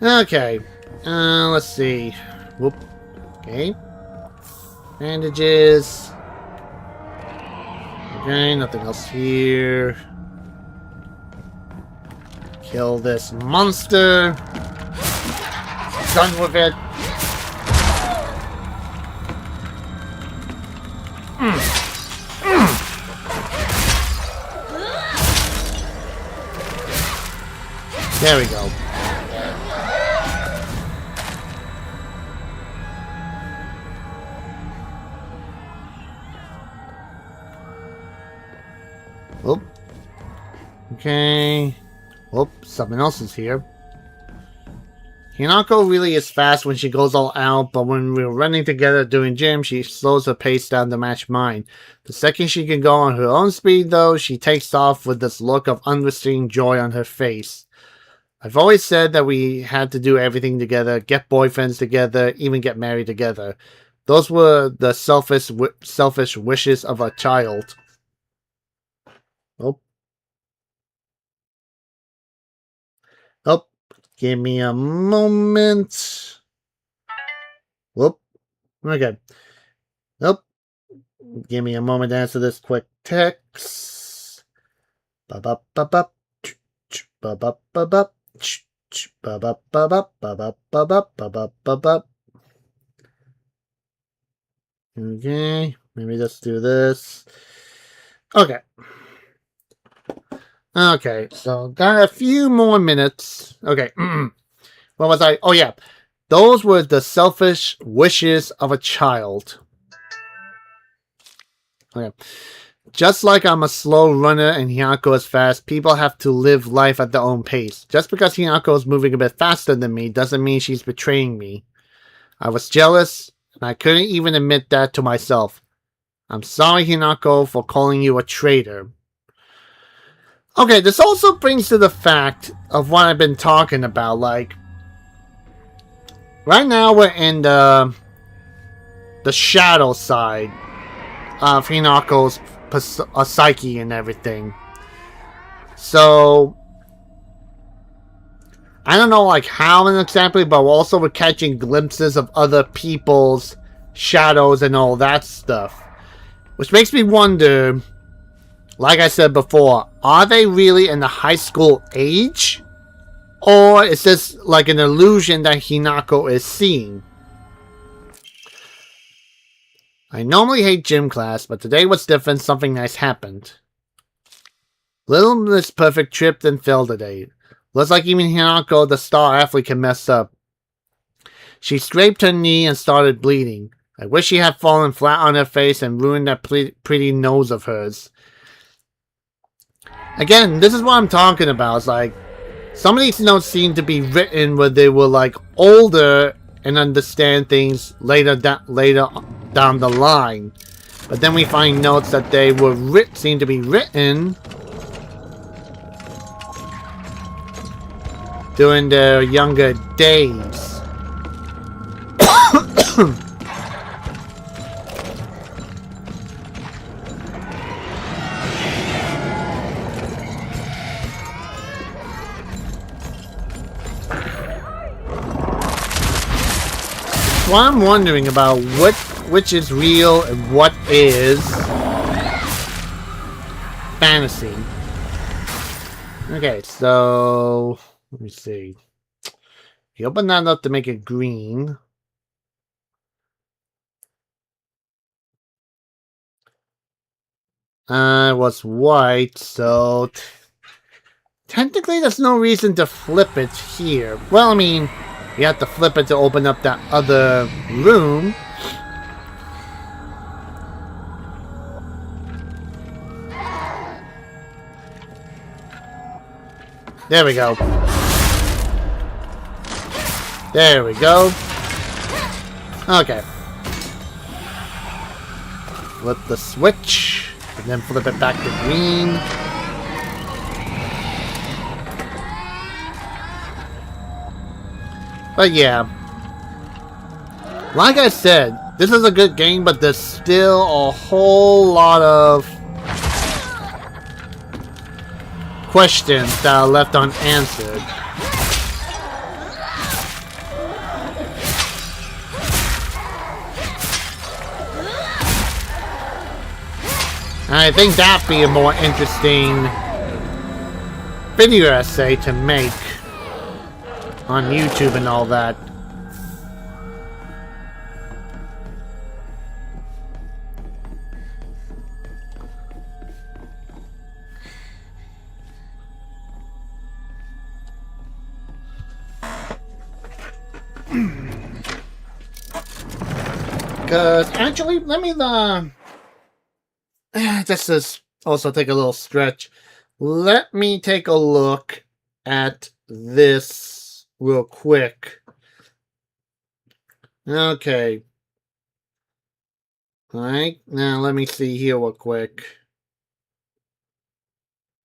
Okay. Let's see. Whoop. Okay. Bandages. Okay, nothing else here. Kill this monster. Done with it. There we go. Oh. Okay. Oh, something else is here. Hinako really is fast when she goes all out, but when we're running together doing gym, she slows her pace down to match mine. The second she can go on her own speed, though, she takes off with this look of unrestrained joy on her face. I've always said that we had to do everything together, get boyfriends together, even get married together. Those were the selfish wishes of a child. Oh. Oh. Give me a moment. Whoop. Okay. Nope. Give me a moment to answer this quick text. Ba-ba-ba-ba. Ba-ba-ba-ba. Ba-ba-ba-ba. Okay. Maybe let's do this. Okay. Okay, so got a few more minutes. Okay. What was I? Oh, yeah. Those were the selfish wishes of a child. Okay. Just like I'm a slow runner and Hinako is fast, people have to live life at their own pace. Just because Hinako is moving a bit faster than me doesn't mean she's betraying me. I was jealous, and I couldn't even admit that to myself. I'm sorry, Hinako, for calling you a traitor. Okay, this also brings to the fact of what I've been talking about. Like, right now we're in the shadow side of Hinako's psyche and everything. So, I don't know like how exactly, but also we're catching glimpses of other people's shadows and all that stuff. Which makes me wonder, like I said before, are they really in the high school age? Or is this like an illusion that Hinako is seeing? I normally hate gym class, but today was different. Something nice happened. Little Miss Perfect tripped and fell today. Looks like even Hinako, the star athlete, can mess up. She scraped her knee and started bleeding. I wish she had fallen flat on her face and ruined that pretty nose of hers. Again, this is what I'm talking about. It's like, some of these notes seem to be written where they were like older and understand things later down the line. But then we find notes that they were seem to be written during their younger days. What I'm wondering about which is real and what is fantasy. Okay, so let me see. You open that up to make it green. It was white, so technically there's no reason to flip it here. Well, I mean, you have to flip it to open up that other room. There we go. There we go. Okay. Flip the switch, and then flip it back to green. But yeah. Like I said, this is a good game, but there's still a whole lot of questions that are left unanswered. And I think that'd be a more interesting video essay to make on YouTube and all that. Because actually, let me just to also take a little stretch. Let me take a look at this real quick. Okay. Alright, now let me see here real quick.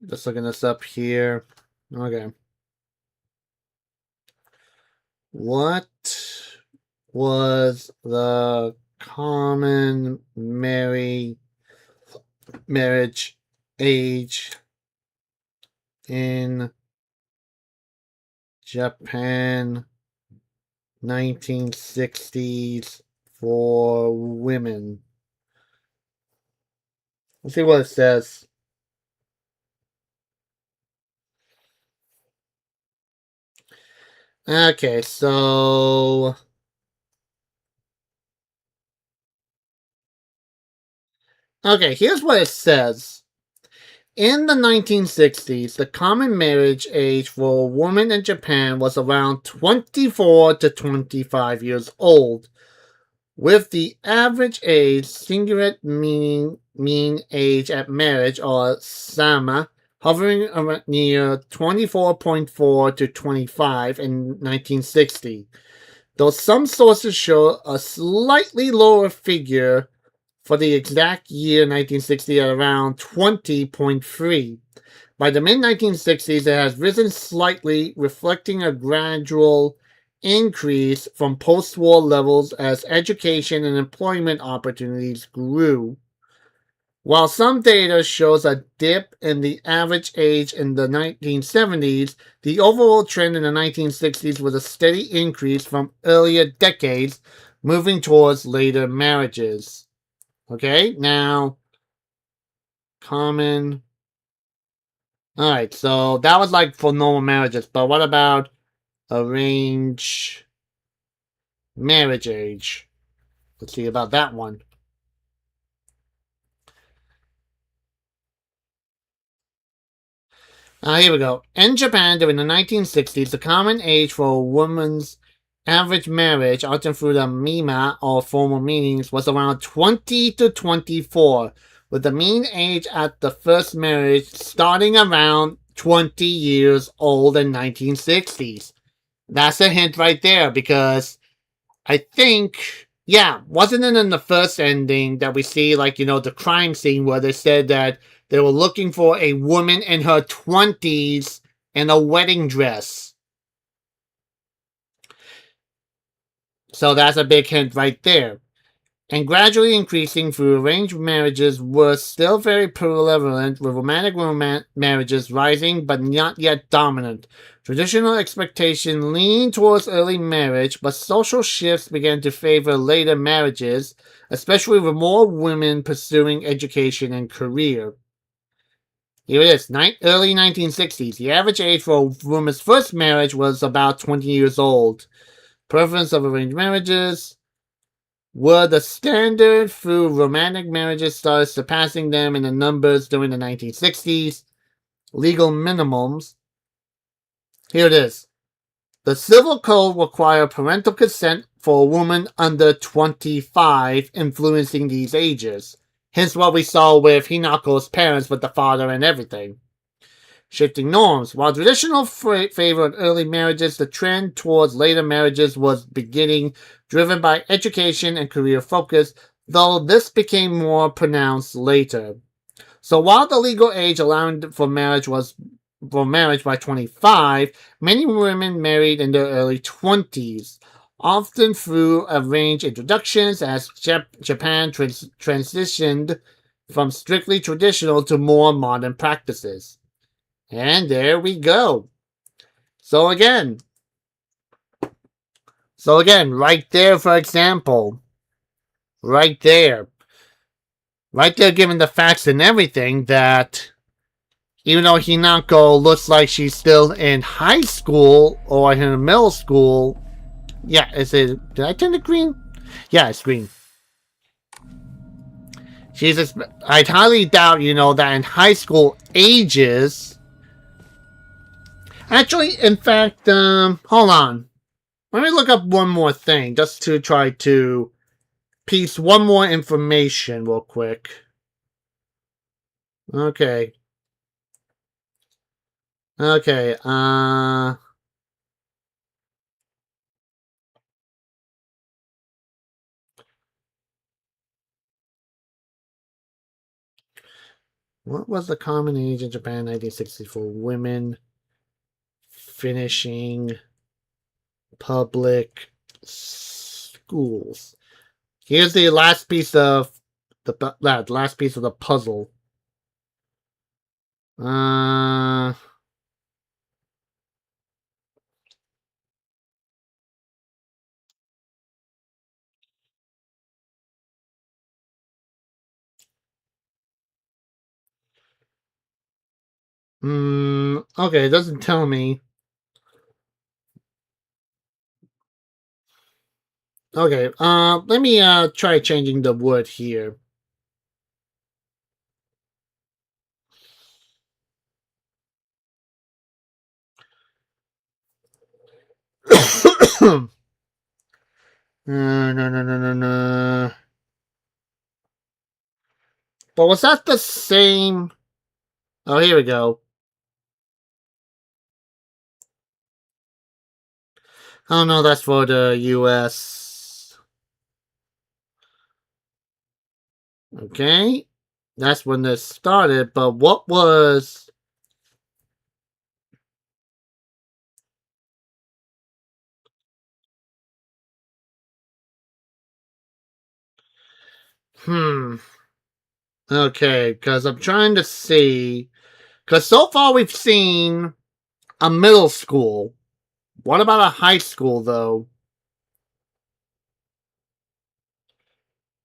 Just looking this up here. Okay. What was the common marriage age in Japan 1960s for women? Let's see what it says. Okay, so okay, here's what it says. In the 1960s, the common marriage age for a woman in Japan was around 24 to 25 years old, with the average age, singular meaning mean age at marriage, or sama, hovering around near 24.4 to 25 in 1960, though some sources show a slightly lower figure for the exact year 1960 at around 20.3. By the mid-1960s, it has risen slightly, reflecting a gradual increase from post-war levels as education and employment opportunities grew. While some data shows a dip in the average age in the 1970s, the overall trend in the 1960s was a steady increase from earlier decades, moving towards later marriages. Okay, now, common. Alright, so that was like for normal marriages, but what about arranged marriage age? Let's see about that one. Here we go. In Japan during the 1960s, the common age for a woman's average marriage, often through the mima or formal meanings, was around 20 to 24, with the mean age at the first marriage starting around 20 years old in 1960s. That's a hint right there, because I think, yeah, wasn't it in the first ending that we see, like, you know, the crime scene where they said that they were looking for a woman in her 20s in a wedding dress? So that's a big hint right there. And gradually increasing through arranged marriages were still very prevalent, with romantic marriages rising but not yet dominant. Traditional expectation leaned towards early marriage, but social shifts began to favor later marriages, especially with more women pursuing education and career. Here it is, early 1960s. The average age for a woman's first marriage was about 20 years old. Preference of arranged marriages were the standard, through romantic marriages started surpassing them in the numbers during the 1960s. Legal minimums, Here it is. The civil code requires parental consent for a woman under 25 influencing these ages. Hence what we saw with Hinako's parents with the father and everything. Shifting norms. While traditional favored early marriages, the trend towards later marriages was beginning, driven by education and career focus, though this became more pronounced later. So while the legal age allowing for marriage by 25, many women married in their early 20s, often through arranged introductions as Japan transitioned from strictly traditional to more modern practices. And there we go. So again, right there, for example, right there, given the facts and everything, that even though Hinako looks like she's still in high school or in middle school, yeah, did I turn it green? Yeah, it's green. I'd highly doubt, that in high school ages. Actually, in fact, hold on. Let me look up one more thing, just to try to piece one more information real quick. Okay. What was the common age in Japan in 1960 for women finishing public schools? Here's the last piece of the puzzle. Okay, it doesn't tell me. Okay, let me try changing the word here. No. But was that the same? Oh, here we go. Oh no, that's for the US. Okay. That's when this started, but what was... Okay, because I'm trying to see... Because so far we've seen a middle school. What about a high school, though?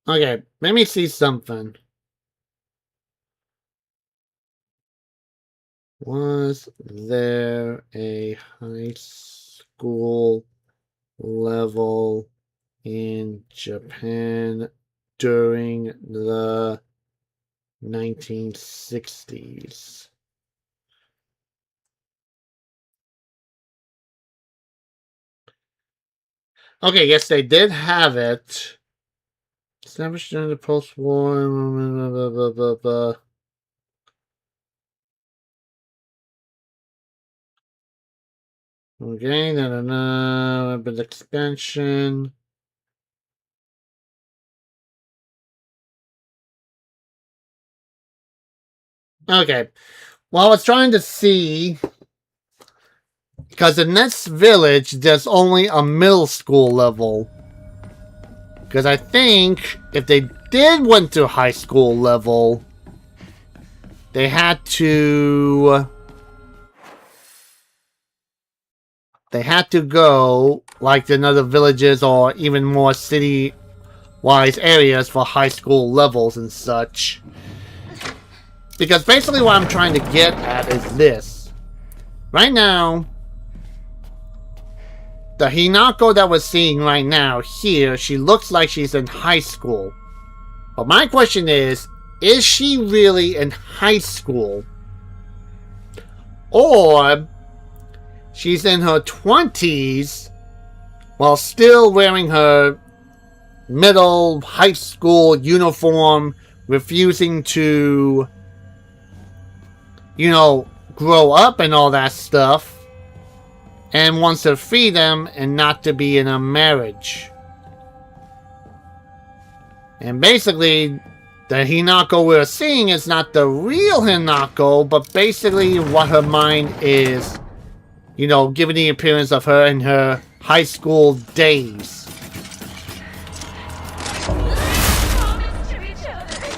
Okay, let me see something. Was there a high school level in Japan during the 1960s? Okay, yes, they did have it. Established during the post-war... Okay, but expansion. Okay, well, I was trying to see, because in this village, there's only a middle school level. Because I think if they did went to high school level, they had to... They had to go, like in other villages or even more city-wise areas for high school levels and such. Because basically what I'm trying to get at is this. Right now, the Hinako that we're seeing right now here, she looks like she's in high school. But my question is she really in high school? Or she's in her 20s while still wearing her middle high school uniform, refusing to, you know, grow up and all that stuff, and wants her freedom and not to be in a marriage. And basically, the Hinako we're seeing is not the real Hinako, but basically what her mind is, you know, giving the appearance of her in her high school days.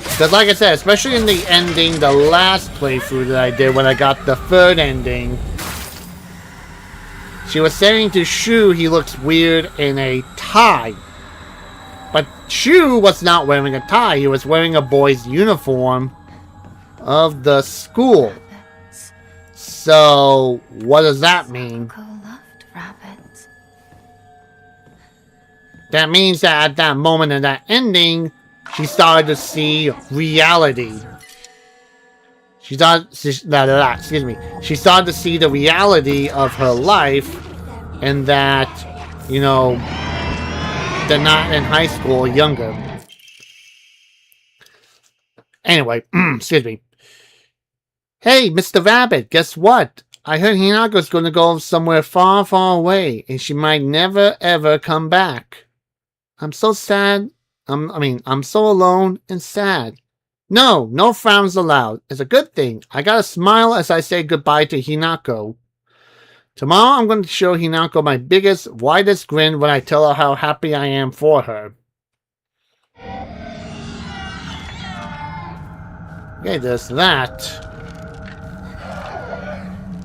Because like I said, especially in the ending, the last playthrough that I did when I got the third ending, she was saying to Shu he looks weird in a tie. But Shu was not wearing a tie, he was wearing a boy's uniform of the school. So, what does that mean? Loved rabbits. That means that at that moment in that ending, she started to see reality. She started to see the reality of her life, and that, you know, they're not in high school, younger. Anyway, excuse me. Hey, Mr. Rabbit, guess what? I heard Hinako's going to go somewhere far, far away, and she might never, ever come back. I'm so sad. I'm so alone and sad. No, no frowns allowed. It's a good thing. I gotta smile as I say goodbye to Hinako. Tomorrow I'm going to show Hinako my biggest, widest grin when I tell her how happy I am for her. Okay, there's that.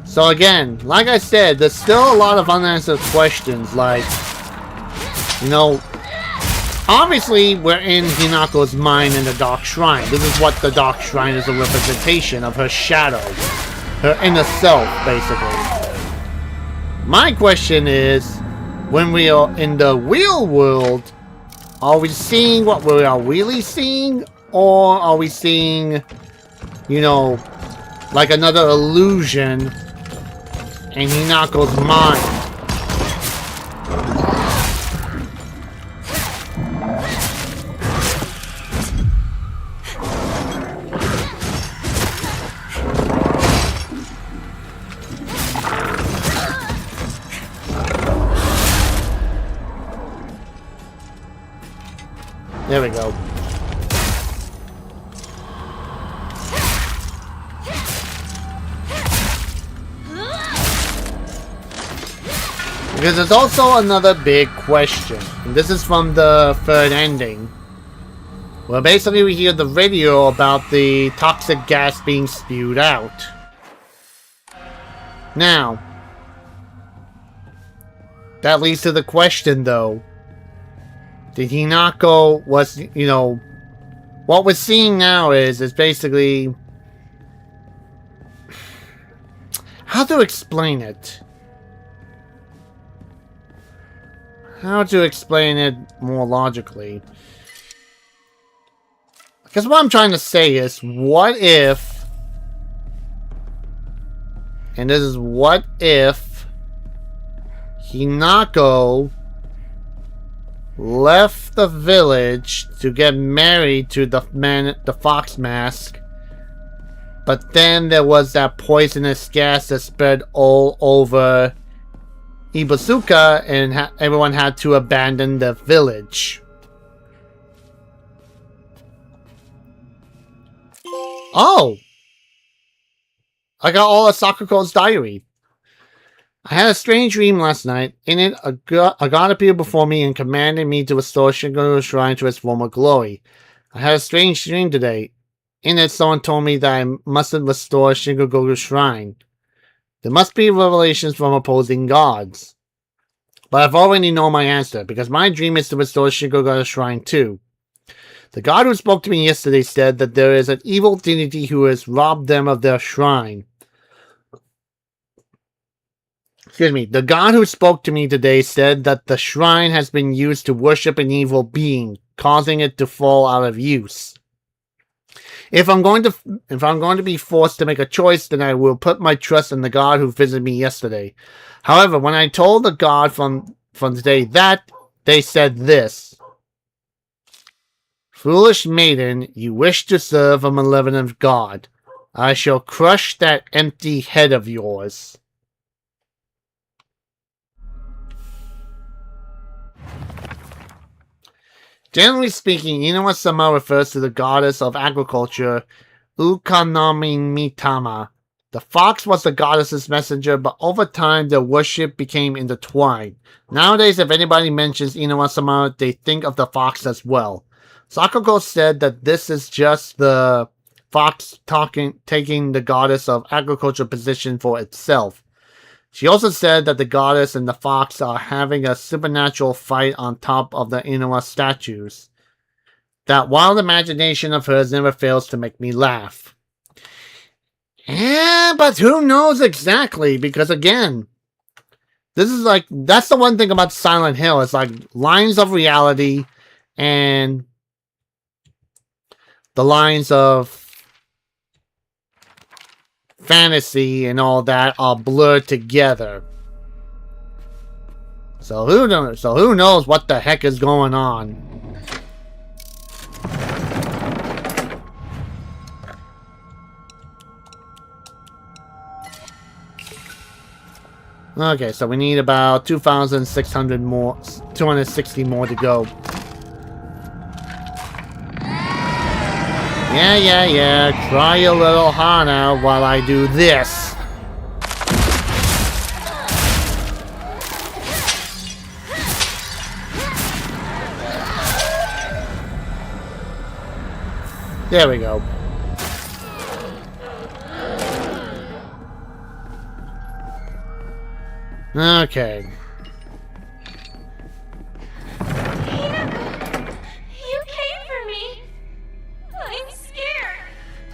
So again, like I said, there's still a lot of unanswered questions, like, you know, obviously, we're in Hinako's mind in the Dark Shrine. This is what the Dark Shrine is, a representation of her shadow. Her inner self, basically. My question is, when we are in the real world, are we seeing what we are really seeing? Or are we seeing, you know, like another illusion in Hinako's mind? There we go. Because there's also another big question. And this is from the third ending. Where basically we hear the radio about the toxic gas being spewed out. Now, that leads to the question though. The Hinako was, you know, what we're seeing now is basically, how to explain it? How to explain it more logically? Because what I'm trying to say is, what if, and this is what if Hinako left the village to get married to the man, the Fox Mask, but then there was that poisonous gas that spread all over Ibusuka, and everyone had to abandon the village. Oh! I got all of Sakuko's diary. I had a strange dream last night. In it, a god appeared before me and commanded me to restore Shingoku's shrine to its former glory. I had a strange dream today. In it, someone told me that I mustn't restore Shingoku's shrine. There must be revelations from opposing gods. But I've already known my answer, because my dream is to restore Shingoku's shrine too. The god who spoke to me yesterday said that there is an evil deity who has robbed them of their shrine. Excuse me. The god who spoke to me today said that the shrine has been used to worship an evil being, causing it to fall out of use. If I'm going to be forced to make a choice, then I will put my trust in the god who visited me yesterday. However, when I told the god from today that, they said this. Foolish maiden, you wish to serve a malevolent god. I shall crush that empty head of yours. Generally speaking, Inawa-sama refers to the goddess of agriculture, Ukanami-mitama. The fox was the goddess's messenger, but over time their worship became intertwined. Nowadays, if anybody mentions Inawa-sama, they think of the fox as well. Sakako said that this is just the fox taking the goddess of agriculture position for itself. She also said that the goddess and the fox are having a supernatural fight on top of the Inawa statues. That wild imagination of hers never fails to make me laugh. But who knows exactly? Because again, this is like, that's the one thing about Silent Hill. It's like lines of reality and the lines of fantasy and all that are blurred together. So who knows what the heck is going on? Okay, so we need about 2,600 more, 260 more to go. Yeah. Try a little harder while I do this. There we go. Okay.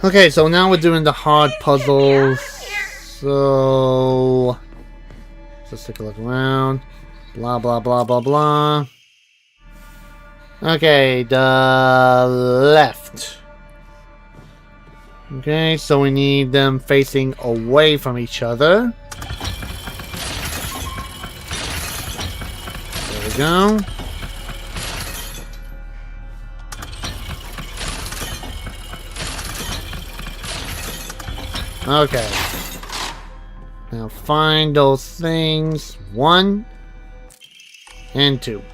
Okay, so now we're doing the hard puzzles. So let's take a look around. Blah blah blah blah blah. Okay, the left. Okay, so we need them facing away from each other. There we go. Okay. Now find those things. 1 and 2. What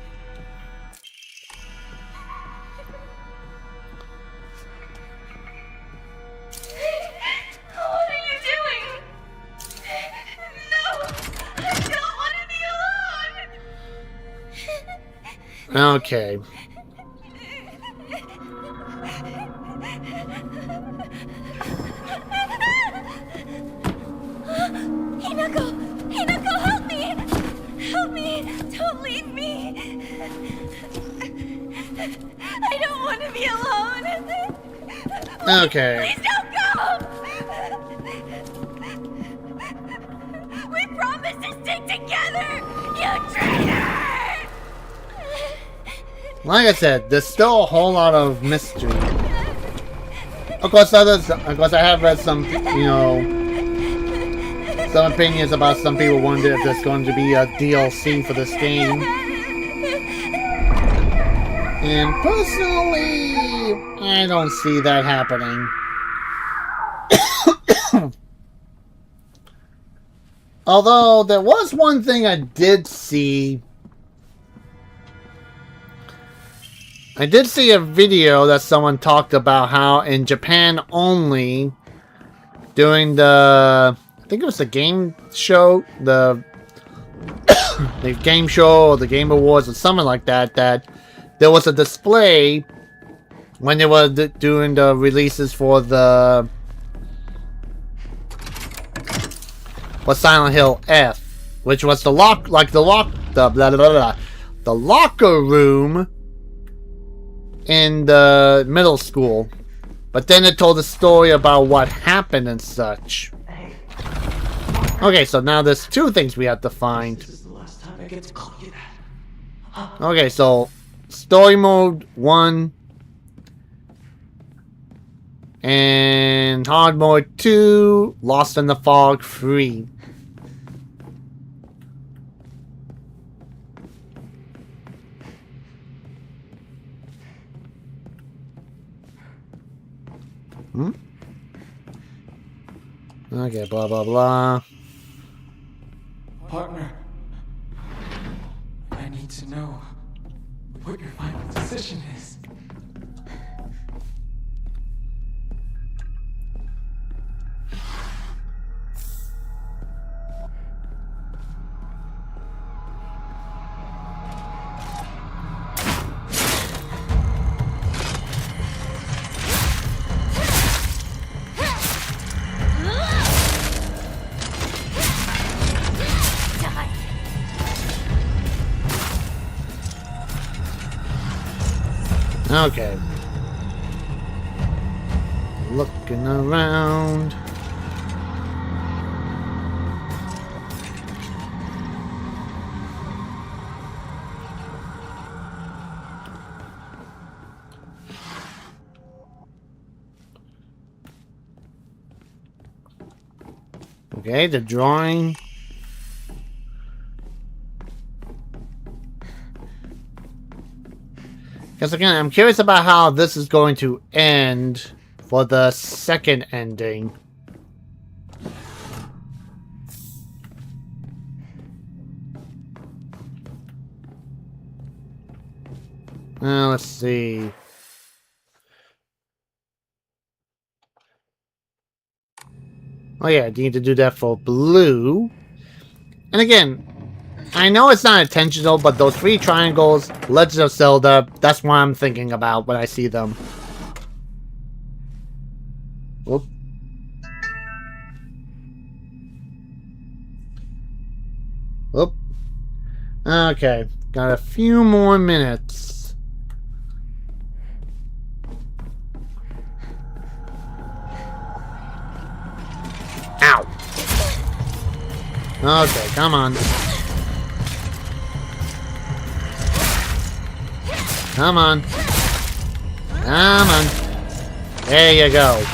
are you doing? No! I don't want to be alone! Okay. Hinako, help me! Help me! Don't leave me! I don't want to be alone! Okay. Please don't go! We promised to stick together! You traitor! Like I said, there's still a whole lot of mystery. Of course, I have read some, some opinions about some people wonder if there's going to be a DLC for this game. And personally, I don't see that happening. Although, there was one thing I did see. I did see a video that someone talked about how in Japan only, during the, I think it was the game show, the game show or the Game Awards or something like that, that there was a display when they were doing the releases for the Silent Hill F, which was the locker room in the middle school. But then it told a story about what happened and such. Okay, so now there's 2 things we have to find. Okay, so story mode 1. And Hard Mode 2, Lost in the Fog 3. Okay, blah, blah, blah. Partner, I need to know what your final decision is. Okay. Looking around. Okay, the drawing. Because again, I'm curious about how this is going to end for the second ending. Let's see. Oh yeah, I need to do that for blue. And again, I know it's not intentional, but those 3 triangles, Legend of Zelda, that's what I'm thinking about when I see them. Whoop. Whoop. Okay, got a few more minutes. Ow. Okay, come on. Come on. Come on. There you go.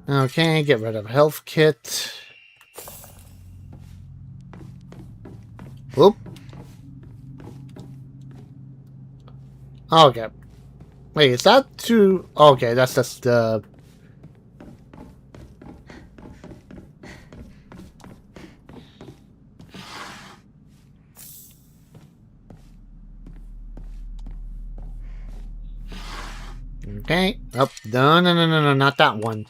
Okay, get rid of health kit. Whoop. Okay. Wait, is that too... Okay, that's just the... Okay. Oh, no, not that one.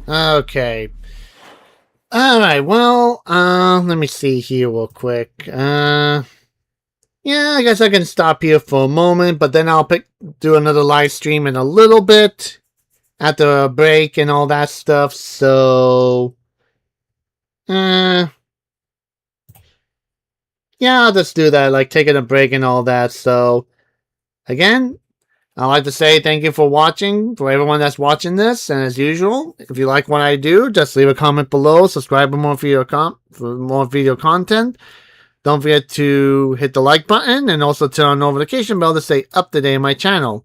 Okay. Alright, well, let me see here real quick. Yeah, I guess I can stop here for a moment, but then I'll do another live stream in a little bit after a break and all that stuff, so... yeah, I'll just do that, like taking a break and all that, so... Again, I'd like to say thank you for watching, for everyone that's watching this, and as usual, if you like what I do, just leave a comment below, subscribe for more video content. Don't forget to hit the like button and also turn on the notification bell to stay up to date on my channel.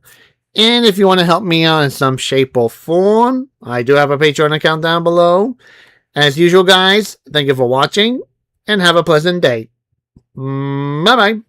And if you want to help me out in some shape or form, I do have a Patreon account down below. As usual, guys, thank you for watching and have a pleasant day. Bye-bye.